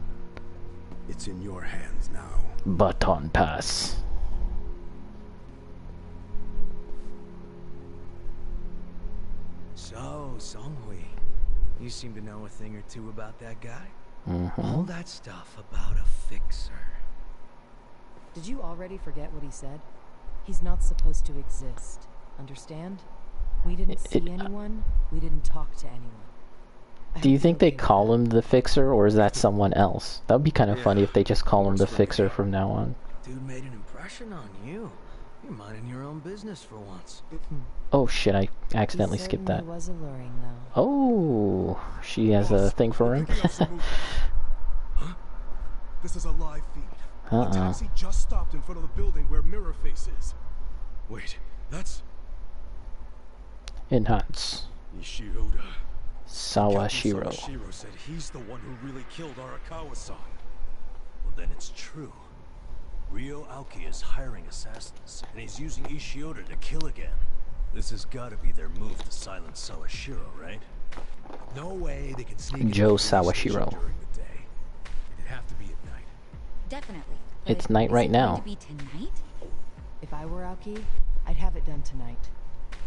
It's in your hands now. Baton pass. So, Songhui, you seem to know a thing or two about that guy. Mm-hmm. All that stuff about a fixer. Did you already forget what he said? He's not supposed to exist. Understand? We didn't see anyone. We didn't talk to anyone. Do you think they call him the Fixer, or is that someone else? That would be kind of funny if they just call him the Fixer from now on. Dude made an impression on you. You're minding your own business for once. Oh shit, I accidentally skipped that. He was alluring, though. Oh, she has a thing for him? Huh? This is a live feed. Uh-oh. A taxi just stopped in front of the building where Mirror Face is. Wait, that's... Enhance. Ishiroda. Sawashiro. Sawashiro said he's the one who really killed Arakawa-san. Well, then it's true. Ryo Aoki is hiring assassins, and he's using Ishioda to kill again. This has got to be their move to silence Sawashiro, right? No way they can sneak Joe into the police station Sawashiro. during the day. It'd have to be at night. Definitely. It's But night is right it going now. to be tonight? If I were Aoki, I'd have it done tonight.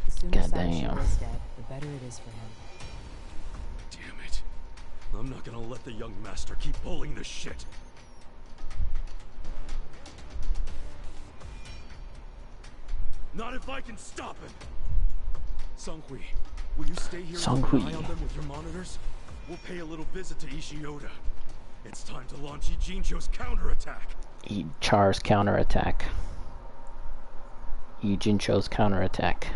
The sooner Goddamn. Sawashiro's dead, the better it is for him. Damn it. I'm not gonna let the young master keep pulling this shit. Not if I can stop him! Songhui, will you stay here and keep an eye on them with your monitors? We'll pay a little visit to Ishioda. It's time to launch Ijincho's counterattack. Char's counterattack. Ijincho's counterattack.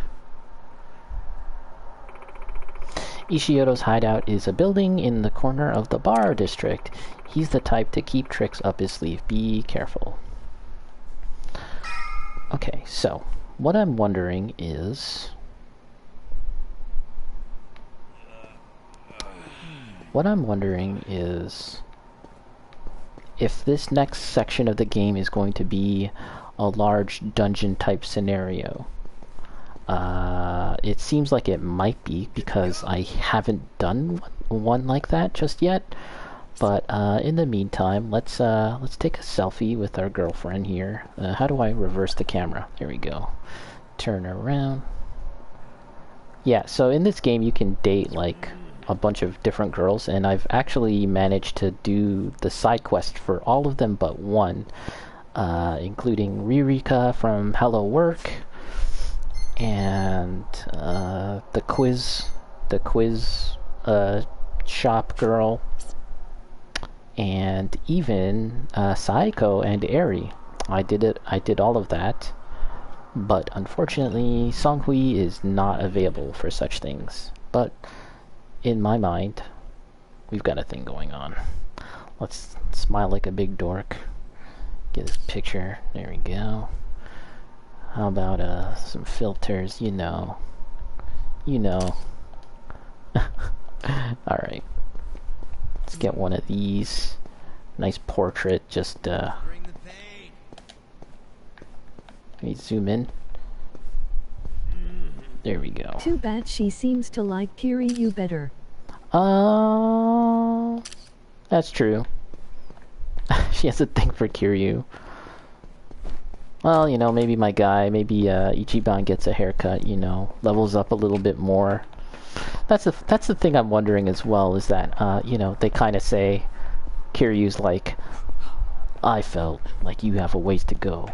Ishioda's hideout is a building in the corner of the bar district. He's the type to keep tricks up his sleeve. Be careful. Okay, so what I'm wondering is... if this next section of the game is going to be a large dungeon type scenario. It seems like it might be because I haven't done one like that just yet. But in the meantime, let's take a selfie with our girlfriend here. How do I reverse the camera? There we go. Turn around. Yeah, so in this game you can date like a bunch of different girls, and I've actually managed to do the side quest for all of them but one, including Ririka from Hello Work, and the quiz shop girl, and even Saiko and Eri. I did all of that, but unfortunately Songhui is not available for such things. But in my mind, we've got a thing going on. Let's smile like a big dork. Get this picture. There we go. How about some filters, you know. Alright. Let's get one of these. Nice portrait, just let me zoom in. There we go. Too bad she seems to like Kiryu better. That's true. She has a thing for Kiryu. Well, you know, maybe my guy, maybe Ichiban gets a haircut, you know, levels up a little bit more. That's the thing I'm wondering as well, is that, you know, they kind of say Kiryu's like, I felt like you have a ways to go,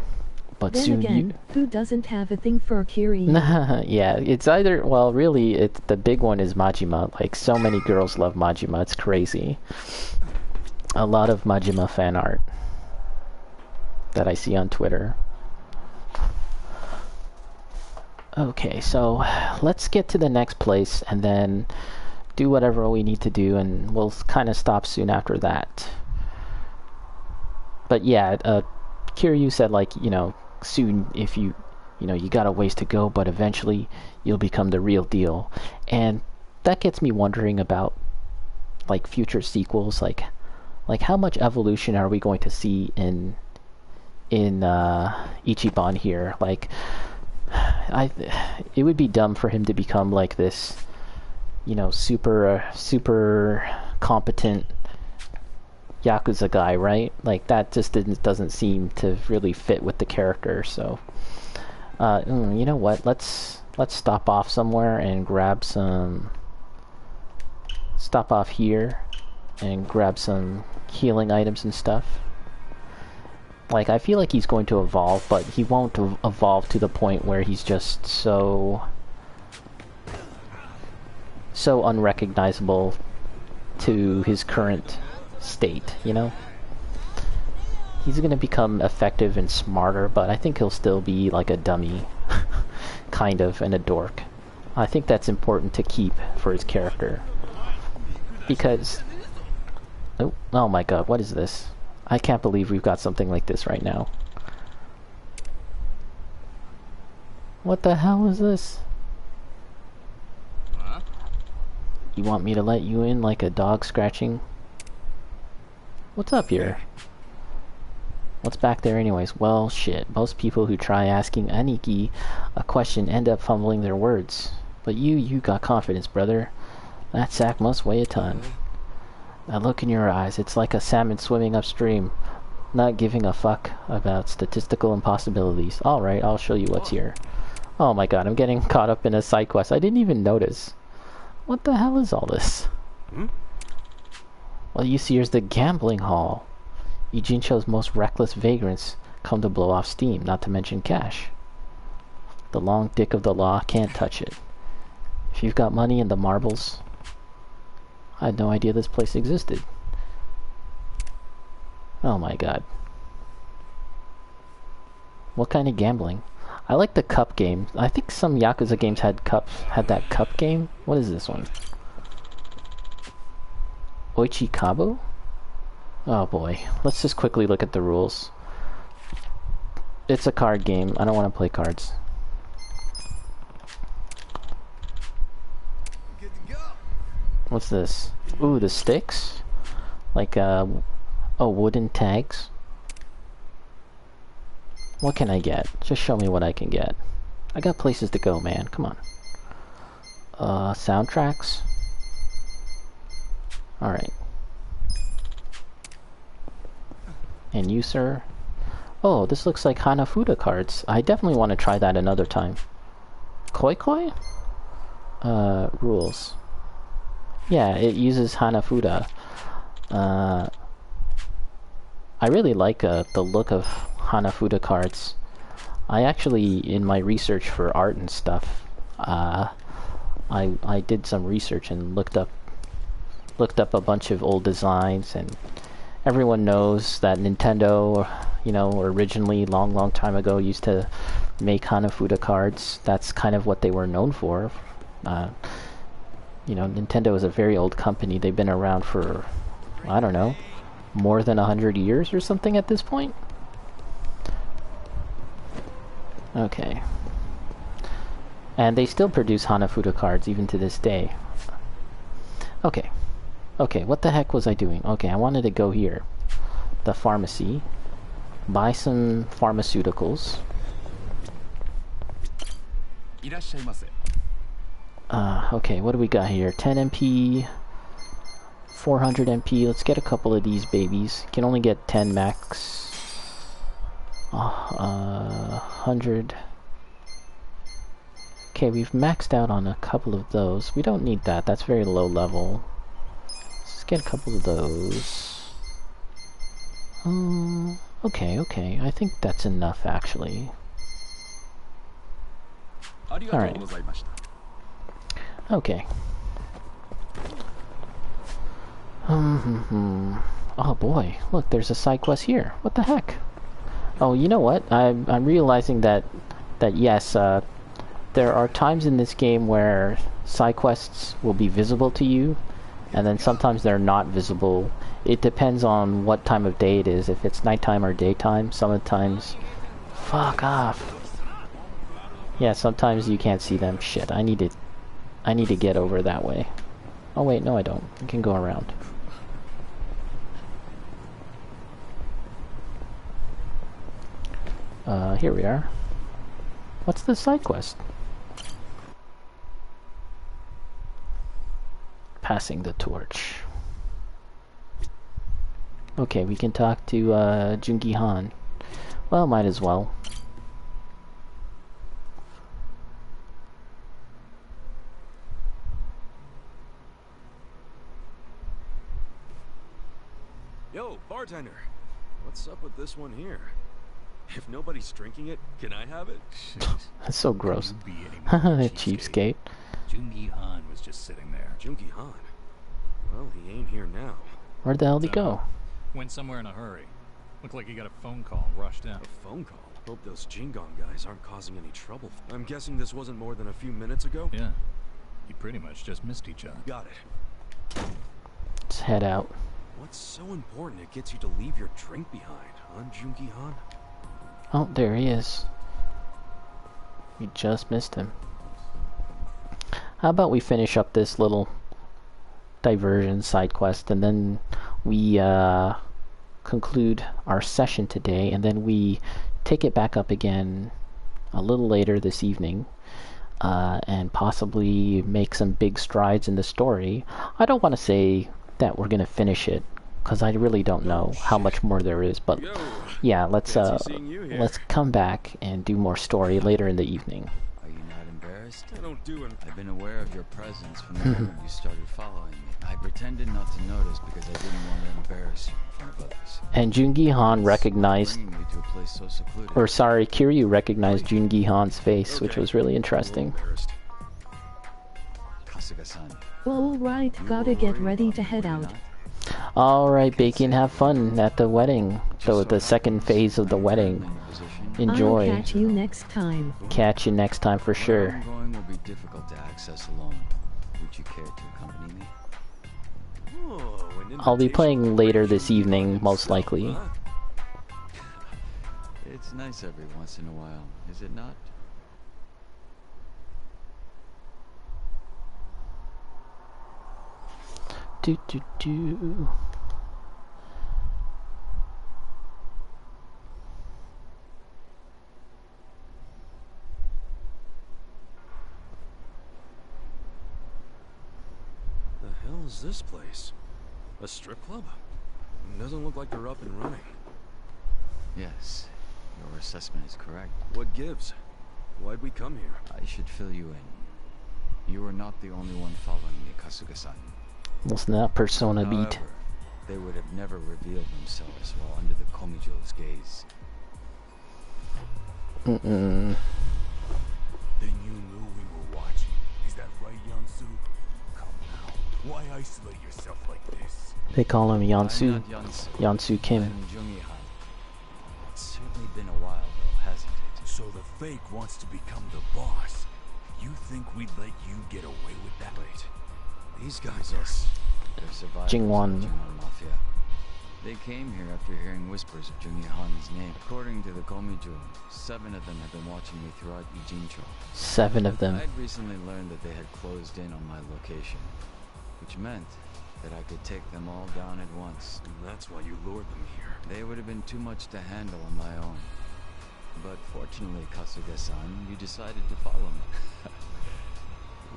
but then soon again, who doesn't have a thing for Kiryu? Yeah, it's either, well, really, it's the big one is Majima. Like, so many girls love Majima, it's crazy. A lot of Majima fan art that I see on Twitter. Okay, so let's get to the next place and then do whatever we need to do, and we'll kind of stop soon after that. But yeah, Kiryu said, like, you know, soon, if you know, you got a ways to go, but eventually you'll become the real deal. And that gets me wondering about, like, future sequels, like how much evolution are we going to see in Ichiban here? Like, it would be dumb for him to become like this, you know, super competent Yakuza guy, right? Like, that just doesn't seem to really fit with the character. So, you know what? Let's stop off somewhere and grab some. Stop off here and grab some healing items and stuff. Like, I feel like he's going to evolve, but he won't evolve to the point where he's just so unrecognizable to his current state, you know? He's gonna become effective and smarter, but I think he'll still be like a dummy, kind of, and a dork. I think that's important to keep for his character. Because... oh my god, what is this? I can't believe we've got something like this right now. What the hell is this? Huh? You want me to let you in like a dog scratching? What's up here? What's back there anyways? Well, shit. Most people who try asking Aniki a question end up fumbling their words. But you got confidence, brother. That sack must weigh a ton. That look in your eyes, it's like a salmon swimming upstream, not giving a fuck about statistical impossibilities. Alright, I'll show you what's here. Oh my god, I'm getting caught up in a side quest. I didn't even notice. What the hell is all this? Well, you see, here's the gambling hall. Ijincho's most reckless vagrants come to blow off steam, not to mention cash. The long dick of the law can't touch it. If you've got money and the marbles... I had no idea this place existed. Oh my god. What kind of gambling? I like the cup game. I think some Yakuza games had that cup game. What is this one? Oichikabu? Oh boy. Let's just quickly look at the rules. It's a card game. I don't want to play cards. What's this? Ooh, the sticks? Like, oh, wooden tags? What can I get? Just show me what I can get. I got places to go, man. Come on. Soundtracks? Alright. And you, sir? Oh, this looks like Hanafuda cards. I definitely want to try that another time. Koi Koi? Rules. Yeah, it uses Hanafuda. I really like the look of Hanafuda cards. I actually, in my research for art and stuff, I did some research and looked up a bunch of old designs, and everyone knows that Nintendo, you know, originally, long time ago, used to make Hanafuda cards. That's kind of what they were known for. You know, Nintendo is a very old company. They've been around for, I don't know, more than 100 years or something at this point. Okay. And they still produce Hanafuda cards even to this day. Okay. Okay, what the heck was I doing? Okay, I wanted to go here. The pharmacy. Buy some pharmaceuticals. Okay, what do we got here? 10 MP, 400 MP. Let's get a couple of these babies. Can only get 10 max. 100. Okay, we've maxed out on a couple of those. We don't need that. That's very low level. Let's get a couple of those. Okay. I think that's enough, actually. Alright. Okay. Oh boy, look, there's a side quest here. What the heck? Oh, you know what? I'm realizing that yes, there are times in this game where side quests will be visible to you, and then sometimes they're not visible. It depends on what time of day it is. If it's nighttime or daytime, sometimes... Fuck off. Yeah, sometimes you can't see them. Shit, I need to get over that way. Oh wait, no I don't. I can go around. Here we are. What's the side quest? Passing the torch. Okay, we can talk to Jungi Han. Well, might as well. Yo, bartender. What's up with this one here? If nobody's drinking it, can I have it? That's so gross. Cheapskate. Jungi Han was just sitting there. Jungi Han? Well, he ain't here now. Where the hell did he go? Went somewhere in a hurry. Looked like he got a phone call and rushed in. A phone call? Hope those Jingon guys aren't causing any trouble. I'm guessing this wasn't more than a few minutes ago? Yeah. You pretty much just missed each other. Got it. Let's head out. What's so important it gets you to leave your drink behind, huh, Jungi Han? Oh, there he is. We just missed him. How about we finish up this little diversion side quest, and then we conclude our session today, and then we take it back up again a little later this evening, and possibly make some big strides in the story. I don't want to say that we're gonna finish it, because I really don't know how much more there is, but yeah, let's come back and do more story later in the evening. Are you not embarrassed? I don't do it. I've been aware of your presence from the moment you started following me. I pretended not to notice because I didn't want to embarrass you in front of others. And Jungi Han recognized, or sorry, Kiryu recognized Jungi Han's face, which was really interesting. Kasuga-san. Alright, gotta get ready to head out. Alright, Bacon, have fun at the wedding. So the second phase of the wedding. Enjoy. I'll catch you next time. Catch you next time for sure. Where I'm going will be difficult to access alone. Would you care to accompany me? I'll be playing later this evening, most likely. It's nice every once in a while, is it not? Do. The hell is this place? A strip club? Doesn't look like they're up and running. Yes, your assessment is correct. What gives? Why'd we come here? I should fill you in. You are not the only one following me, Kasuga-san. Listen to that Persona beat. However, they would have never revealed themselves while under the Komijo's gaze. Then you knew we were watching. Is that right, Yansu? Come now. Why isolate yourself like this? They call him Yansu. I'm not Yansu. Yansu Kim. I'm Jungi Han. It's certainly been a while, though, hasn't it? So the fake wants to become the boss. You think we'd let you get away with that? Wait, These guys are... They're survivors Jingwan. of the Jingwan Mafia. They came here after hearing whispers of Jungi Han's name. According to the Komijun, 7 of them have been watching me throughout Ijincho. 7 of them. I'd recently learned that they had closed in on my location, which meant that I could take them all down at once. And that's why you lured them here. They would have been too much to handle on my own. But fortunately, Kasuga-san, you decided to follow me.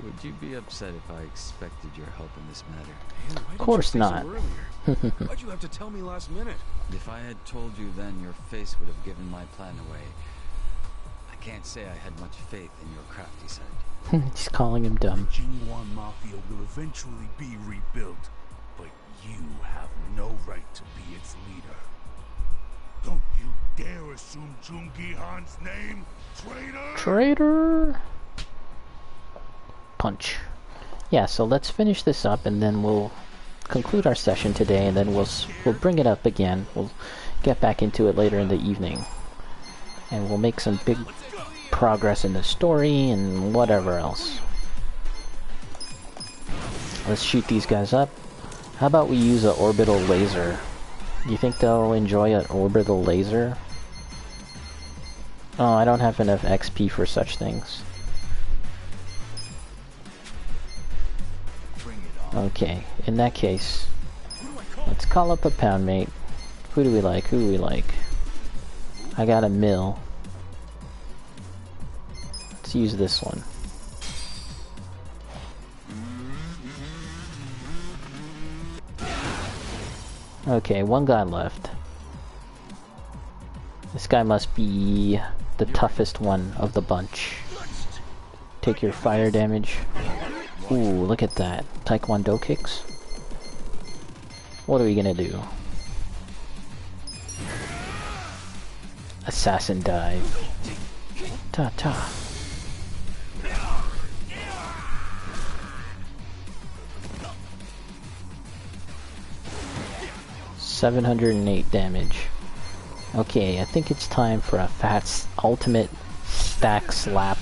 Would you be upset if I expected your help in this matter? Man, why Of course didn't you say not. so earlier? Why'd you have to tell me last minute? If I had told you then, your face would have given my plan away. I can't say I had much faith in your crafty side. He's calling him dumb. the Jingwan Mafia will eventually be rebuilt, but you have no right to be its leader. Don't you dare assume Jungi Han's name, traitor! Traitor! Punch. Yeah, so let's finish this up and then we'll conclude our session today, and then we'll bring it up again. We'll get back into it later in the evening. And we'll make some big progress in the story and whatever else. Let's shoot these guys up. How about we use an orbital laser? Do you think they'll enjoy an orbital laser? Oh, I don't have enough XP for such things. Okay, in that case, let's call up a pound mate. Who do we like? Who do we like? I got a mill. Let's use this one. Okay, one guy left. This guy must be the toughest one of the bunch. Take your fire damage. Ooh, look at that. Taekwondo kicks. What are we gonna do? Assassin dive. Ta-ta. $708 damage. Okay, I think it's time for a fat ultimate stack slap.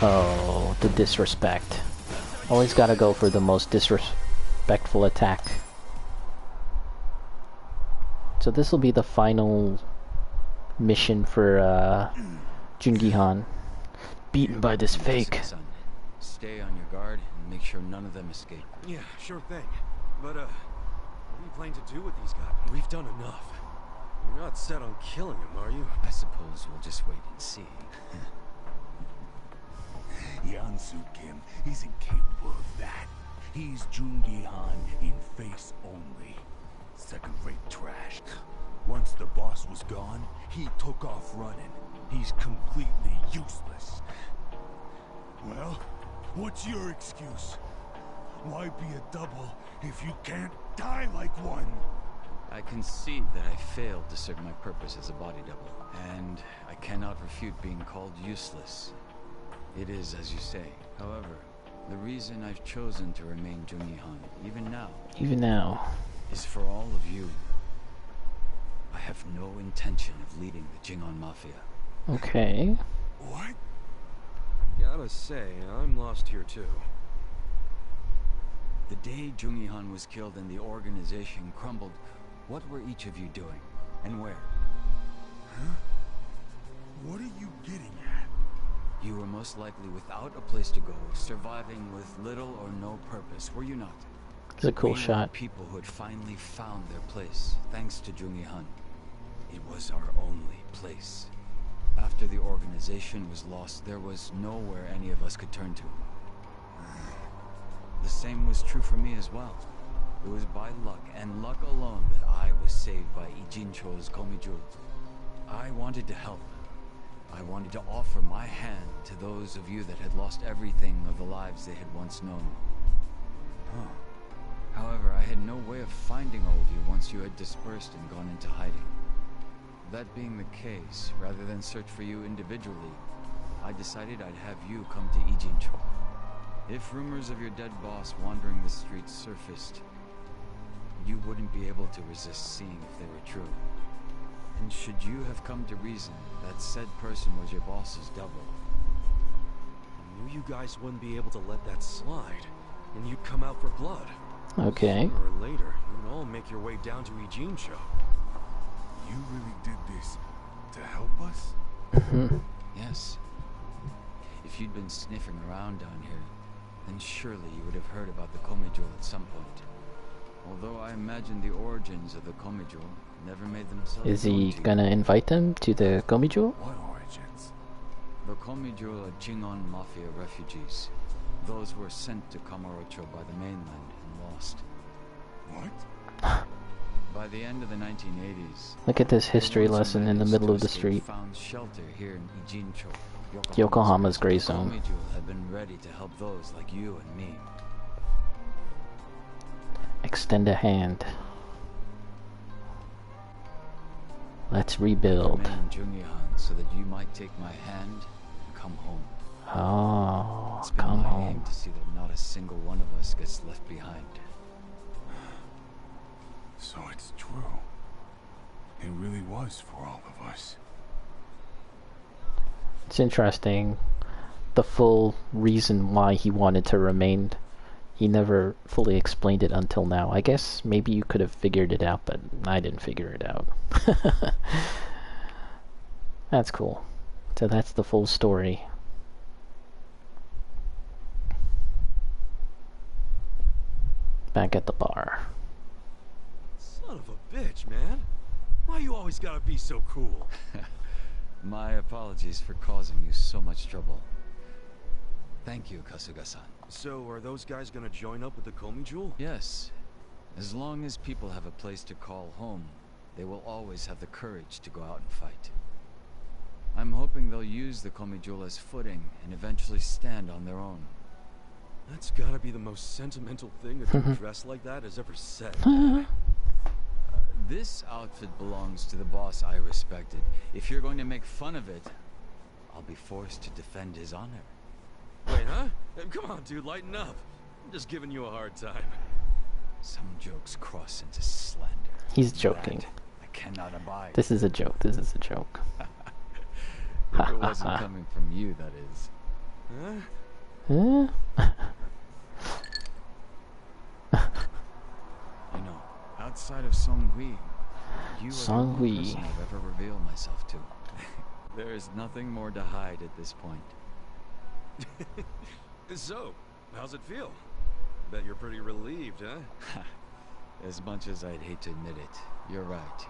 Oh, the disrespect. Always gotta go for the most disrespectful attack. So this will be the final mission for Jungi Han. Beaten by this fake. Stay on your guard and make sure none of them escape. Yeah, sure thing. But, what are you planning to do with these guys? We've done enough. You're not set on killing them, are you? I suppose we'll just wait and see. Yansu Kim isn't capable of that. He's Jungi Han in face only. Second-rate trash. Once the boss was gone, he took off running. He's completely useless. Well, what's your excuse? Why be a double if you can't die like one? I concede that I failed to serve my purpose as a body double, and I cannot refute being called useless. It is as you say. However, the reason I've chosen to remain Jungi Han, even now, is for all of you. I have no intention of leading the Jingwan Mafia. Okay. What? Gotta say, I'm lost here too. The day Jungi Han was killed and the organization crumbled, what were each of you doing? And where? Huh? What are you getting at? You were most likely without a place to go, surviving with little or no purpose, were you not? It's a cool We were shot. people who had finally found their place, thanks to Jungi Han. It was our only place. After the organization was lost, there was nowhere any of us could turn to. The same was true for me as well. It was by luck, and luck alone, that I was saved by Ijincho's Komijun. I wanted to help. I wanted to offer my hand to those of you that had lost everything of the lives they had once known. However, I had no way of finding all of you once you had dispersed and gone into hiding. That being the case, rather than search for you individually, I decided I'd have you come to Ijincho. If rumors of your dead boss wandering the streets surfaced, you wouldn't be able to resist seeing if they were true. And should you have come to reason that said person was your boss's double, I knew you guys wouldn't be able to let that slide, and you'd come out for blood. Okay. Sooner or later, you'd all make your way down to Ijincho. You really did this to help us? yes. If you'd been sniffing around down here, then surely you would have heard about the Komijul at some point. Although I imagine the origins of the Komijul never made themselves. Is he gonna invite them to the Komijul? What origins? The Komijul are Jingon Mafia refugees. Those were sent to Kamurocho by the mainland and lost. What? By the end of the 1980s, Look at this history lesson in the middle of the street. Found shelter here in Ijincho, Yokohama's gray zone. Komijul have been ready to help those like you and me. Extend a hand. Let's rebuild. Remain Jungyehan so that you might take my hand and come home. Oh, it's been come my home. aim to see that not a single one of us gets left behind. So it's true. It really was for all of us. It's interesting. The full reason why he wanted to remain, he never fully explained it until now. I guess maybe you could have figured it out, but I didn't figure it out. That's cool. So that's the full story. Back at the bar. Son of a bitch, man. Why you always gotta be so cool? My apologies for causing you so much trouble. Thank you, Kasuga-san. So, are those guys gonna join up with the Komijul? Yes. As long as people have a place to call home, they will always have the courage to go out and fight. I'm hoping they'll use the Komijul as footing and eventually stand on their own. That's gotta be the most sentimental thing a dude dressed like that has ever said. This outfit belongs to the boss I respected. If you're going to make fun of it, I'll be forced to defend his honor. Wait, huh? Come on, dude, lighten up. I'm just giving you a hard time. Some jokes cross into slander. He's joking. That I cannot abide. This is a joke. This is a joke. If it wasn't coming from you, that is. Huh? Huh? You know, outside of Songhui, you are the only Songhui. person I've ever revealed myself to. There is nothing more to hide at this point. So, how's it feel? Bet you're pretty relieved, huh? As much as I'd hate to admit it, you're right.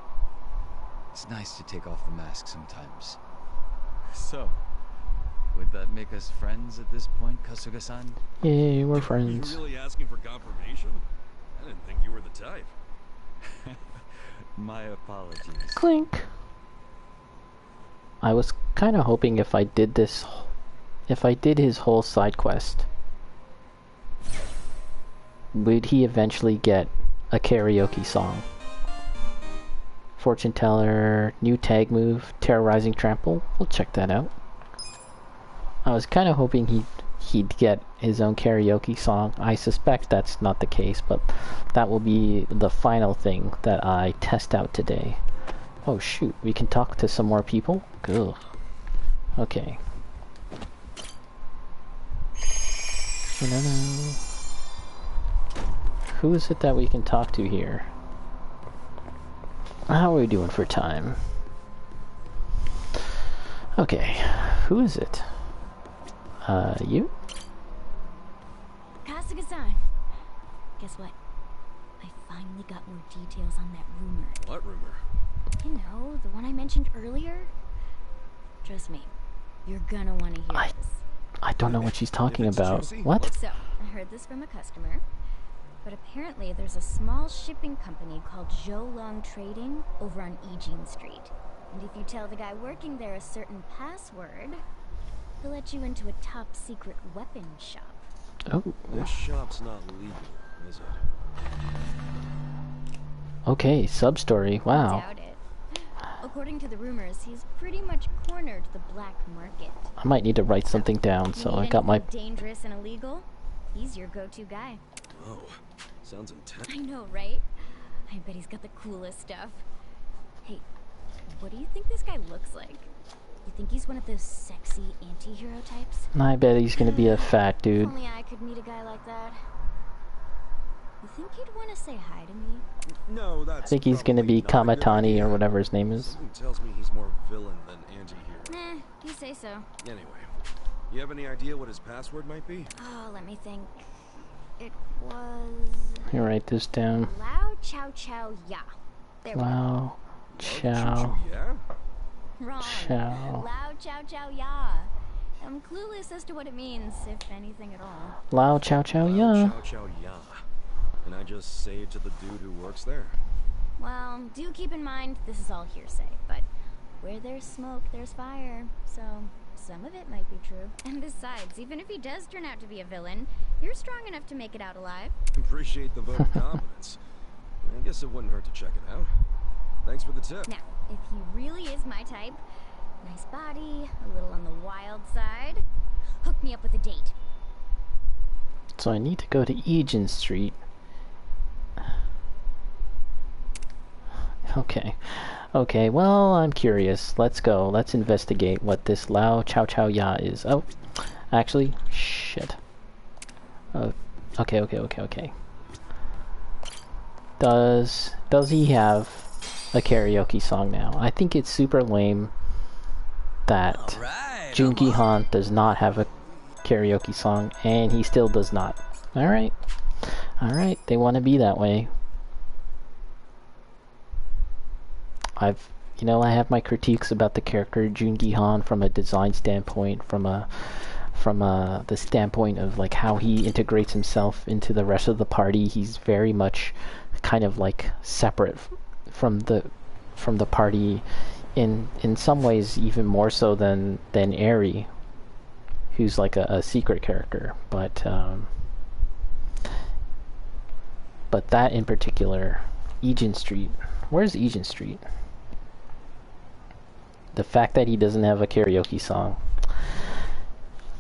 It's nice to take off the mask sometimes. So, would that make us friends at this point, Kasuga-san? Yay, we're friends. You really asking for confirmation? I didn't think you were the type. My apologies. Clink. I was kind of hoping if I did this, if I did his whole side quest, would he eventually get a karaoke song? Fortune teller, new tag move, terrorizing trample. We'll check that out. I was kind of hoping he'd get his own karaoke song. I suspect that's not the case, but that will be the final thing that I test out today. Oh shoot, we can talk to some more people? Cool. Okay. Who is it that we can talk to here? How are we doing for time? Okay, who is it? You? Kasuga-san. Guess what? I finally got more details on that rumor. What rumor? You know, the one I mentioned earlier? Trust me, you're gonna want to hear this. I don't know what she's talking about. What? So, I heard this from a customer. But apparently there's a small shipping company called Zhoulong Trading over on Ijin Street. And if you tell the guy working there a certain password, he'll let you into a top secret weapon shop. Oh. This shop's not legal, is it? Okay, sub-story. Wow. Doubt it. According to the rumors, he's pretty much cornered the black market. I might need to write something down, so I got my... Dangerous and illegal? He's your go-to guy. Oh, sounds intense. I know, right? I bet he's got the coolest stuff. Hey, what do you think this guy looks like? You think he's one of those sexy anti-hero types? I bet he's gonna be a fat If dude. only I could meet a guy like that. You think he'd want to say hi to me? No, I that's think he's gonna be probably not a good Kamatani idea. or whatever his name is. Something tells me he's more villain than anti-hero. You say so. Anyway, you have any idea what his password might be? Oh, let me think. It was... Here, write this down. Lao Chow Chow Ya. There we go. Lao Chow Yeah? Wrong. Chow. Lao Chow Chow Ya. I'm clueless as to what it means, if anything at all. Lao Chow Chow Ya. Chow Chow Ya. And I just say it to the dude who works there? Well, do keep in mind, this is all hearsay, but where there's smoke, there's fire, so some of it might be true. And besides, even if he does turn out to be a villain, you're strong enough to make it out alive. Appreciate the vote of confidence. I guess it wouldn't hurt to check it out. Thanks for the tip. Now, if he really is my type, nice body, a little on the wild side, hook me up with a date. So I need to go to Egan Street. Okay. Okay, well, I'm curious. Let's go. Let's investigate what this Lao Chow Chow Ya is. Oh, actually, shit. Okay. Does he have a karaoke song now? I think it's super lame that Junki Han does not have a karaoke song, and he still does not. Alright. Alright, they want to be that way. I have my critiques about the character Junki Han from a design standpoint, from the standpoint of like how he integrates himself into the rest of the party. He's very much kind of like separate from the party in some ways, even more so than Eri, who's like a secret character. But that in particular, Egan Street. Where's Egan Street? The fact that he doesn't have a karaoke song,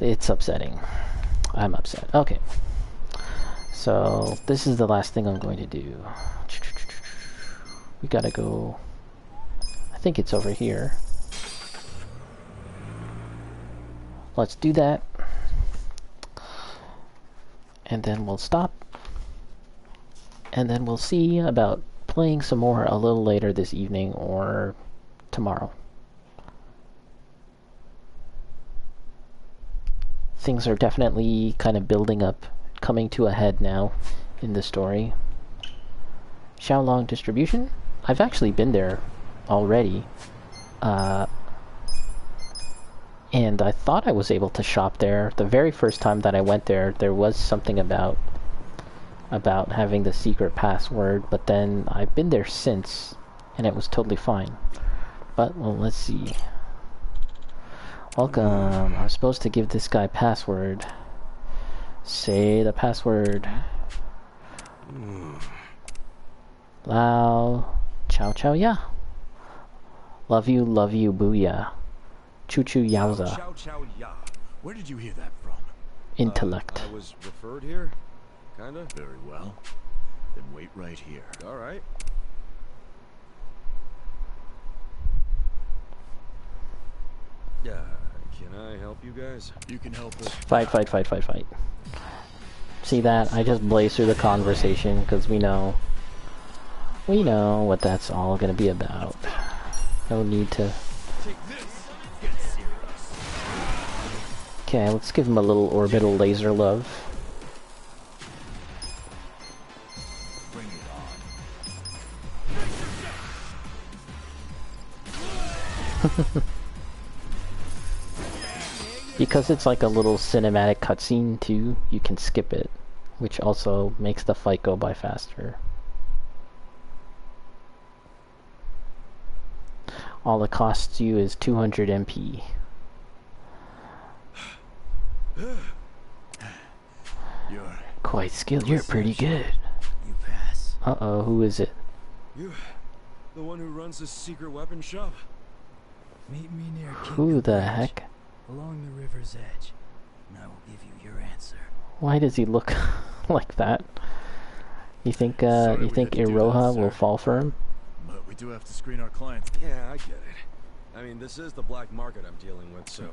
it's upsetting. I'm upset. Okay. So, this is the last thing I'm going to do. We gotta go... I think it's over here. Let's do that. And then we'll stop. And then we'll see about playing some more a little later this evening or tomorrow. Things are definitely kind of building up, coming to a head now in the story. Xiaolong Distribution? I've actually been there already. And I thought I was able to shop there. The very first time that I went there, there was something about having the secret password, but then I've been there since, and it was totally fine. But, well, let's see. Welcome. I'm supposed to give this guy password. Say the password. Lao Chow Chow Ya. Love you, booyah. Choo choo yowza. Chow Chow Ya. Where did you hear that from? Intellect. I was referred here, kinda. Very well. Then wait right here. All right. Yeah, can I help you guys? You can help us. Fight. See that? I just blaze through the conversation because we know what that's all gonna be about. No need to. Okay, let's give him a little orbital laser love. Bring it on. Because it's like a little cinematic cutscene too, you can skip it, which also makes the fight go by faster. All it costs you is 200 MP. You're quite skilled. You're pretty good. You pass. Uh-oh, who is it? You, the one who runs this secret weapon shop? Meet me near King Who the Bridge, heck? along the river's edge, and I will give you your answer. Why does he look like that? You think Sorry you think we had to do Iroha that, will sir. fall for him? But we do have to screen our clients. Yeah, I get it. I mean, this is the black market I'm dealing with, so...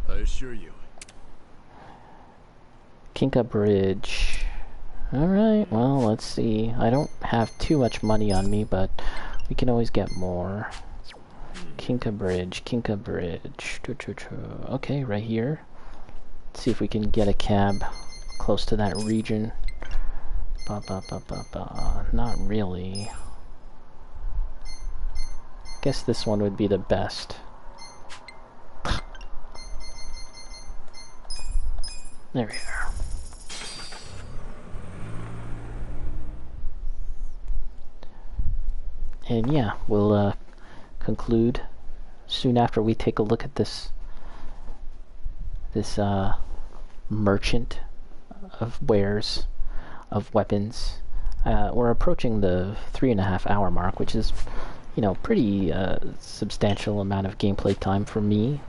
I assure you. Kinka Bridge. Alright, well, let's see. I don't have too much money on me, but we can always get more. Kinka Bridge, Kinka Bridge. Okay, right here. Let's see if we can get a cab close to that region. Not really. Guess this one would be the best. There we are. And yeah, we'll conclude soon after we take a look at this merchant of wares, of weapons. We're approaching the 3.5 hour mark, which is, you know, pretty substantial amount of gameplay time for me.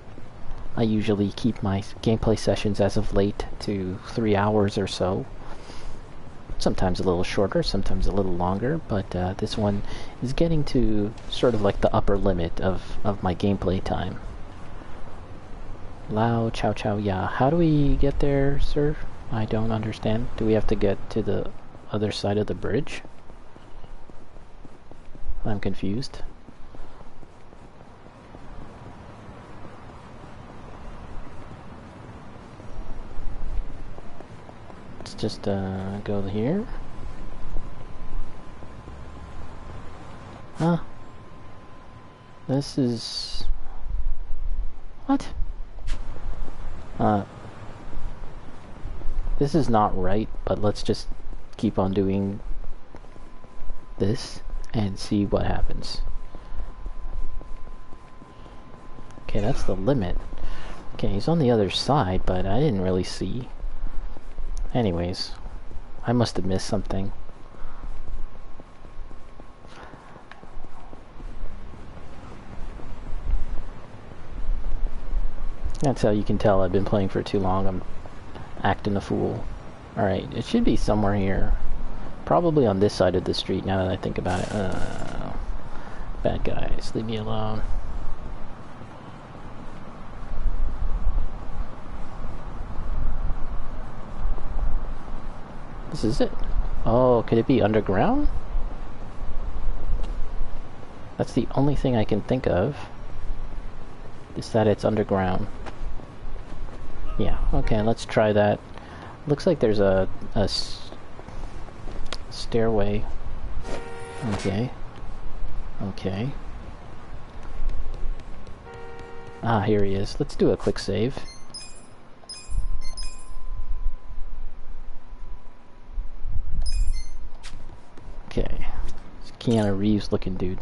I usually keep my gameplay sessions as of late to 3 hours or so. Sometimes a little shorter, sometimes a little longer, but this one is getting to sort of like the upper limit of my gameplay time. Lao Chow Chow Ya. How do we get there, sir? I don't understand. Do we have to get to the other side of the bridge? I'm confused. Let's just go here. Huh? This is... What? This is not right, but let's just keep on doing this and see what happens. Okay, that's the limit. Okay, he's on the other side, but I didn't really see. Anyways, I must have missed something. That's how you can tell I've been playing for too long. I'm acting a fool. Alright, it should be somewhere here. Probably on this side of the street now that I think about it. Bad guys, leave me alone. This is it. Oh, could it be underground? That's the only thing I can think of. Is that it's underground. Yeah, okay, let's try that. Looks like there's a stairway. Okay. Okay. Ah, here he is. Let's do a quick save. Okay. It's Keanu Reeves looking dude.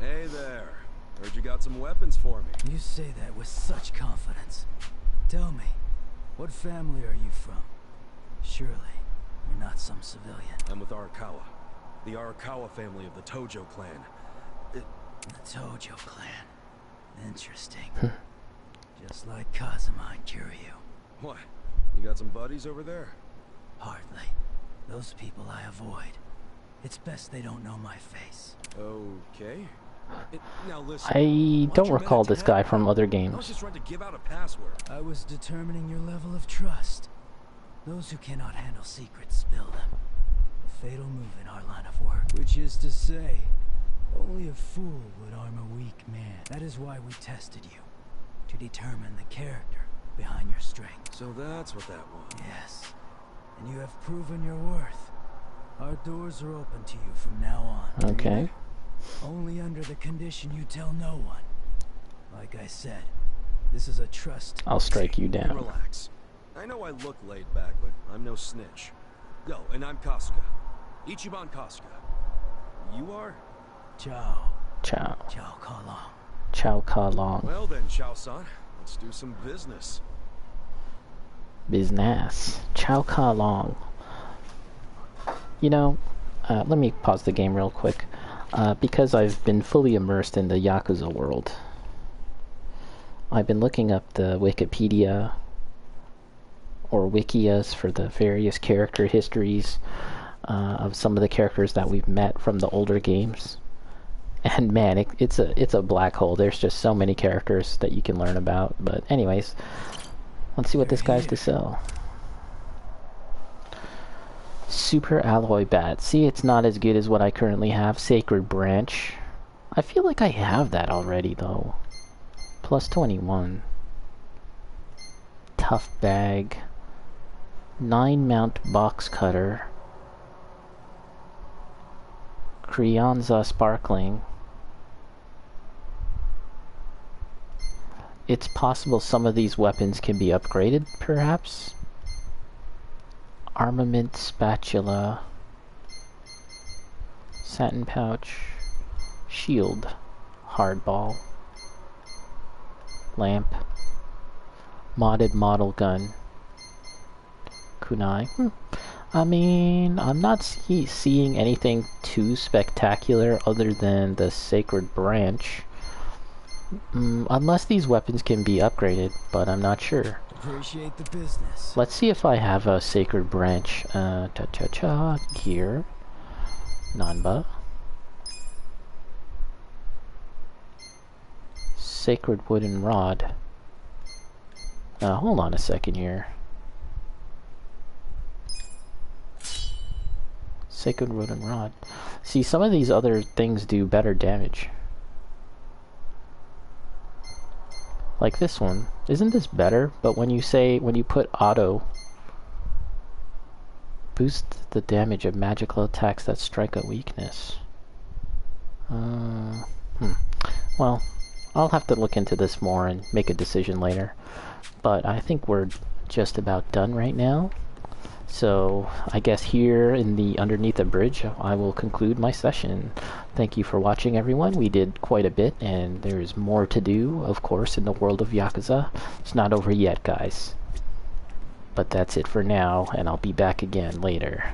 Hey there. Heard you got some weapons for me. You say that with such confidence. Tell me, what family are you from? Surely, you're not some civilian. I'm with Arakawa. The Arakawa family of the Tojo clan. The Tojo clan. Interesting. Just like Kazuma and Kiryu. What? You got some buddies over there? Hardly. Those people I avoid. It's best they don't know my face. Okay. Now listen. I don't recall this guy from other I was games. just trying to give out a password. I was determining your level of trust. Those who cannot handle secrets spill them. A fatal move in our line of work. Which is to say, only a fool would arm a weak man. That is why we tested you. To determine the character behind your strength. So that's what that was. Yes. And you have proven your worth. Our doors are open to you from now on. Okay. Only under the condition you tell no one. Like I said, this is a trust. I'll strike you down. Relax. I know I look laid back, but I'm no snitch. Yo, and I'm Kasuga. Ichiban Kasuga. You are? Chao. Chow. Chao Kalong. Chow Ka Long. Well then, Chao-san, let's do some business. Business. Chow Ka Long. You know, let me pause the game real quick. Because I've been fully immersed in the Yakuza world, I've been looking up the Wikipedia or wikias for the various character histories of some of the characters that we've met from the older games. And man, it's a black hole. There's just so many characters that you can learn about. But anyways, let's see what this guy's to sell. Super alloy bat. See, it's not as good as what I currently have. Sacred branch. I feel like I have that already though. Plus 21. Tough bag. 9 mount box cutter. Crianza sparkling. It's possible some of these weapons can be upgraded, perhaps? Armament spatula. Satin pouch. Shield. Hardball. Lamp. Modded model gun. Kunai. I mean, I'm not seeing anything too spectacular other than the Sacred Branch. Unless these weapons can be upgraded, but I'm not sure. Appreciate the business. Let's see if I have a Sacred Branch. Gear. Nanba. Sacred Wooden Rod. Hold on a second here. Sacred Wooden Rod. See, some of these other things do better damage. Like this one. Isn't this better? But when you put auto, boost the damage of magical attacks that strike a weakness. Well, I'll have to look into this more and make a decision later. But I think we're just about done right now. So I guess here in the Underneath the Bridge, I will conclude my session. Thank you for watching, everyone. We did quite a bit, and there's more to do, of course, in the world of Yakuza. It's not over yet, guys. But that's it for now, and I'll be back again later.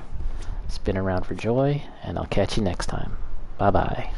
Spin around for joy, and I'll catch you next time. Bye-bye.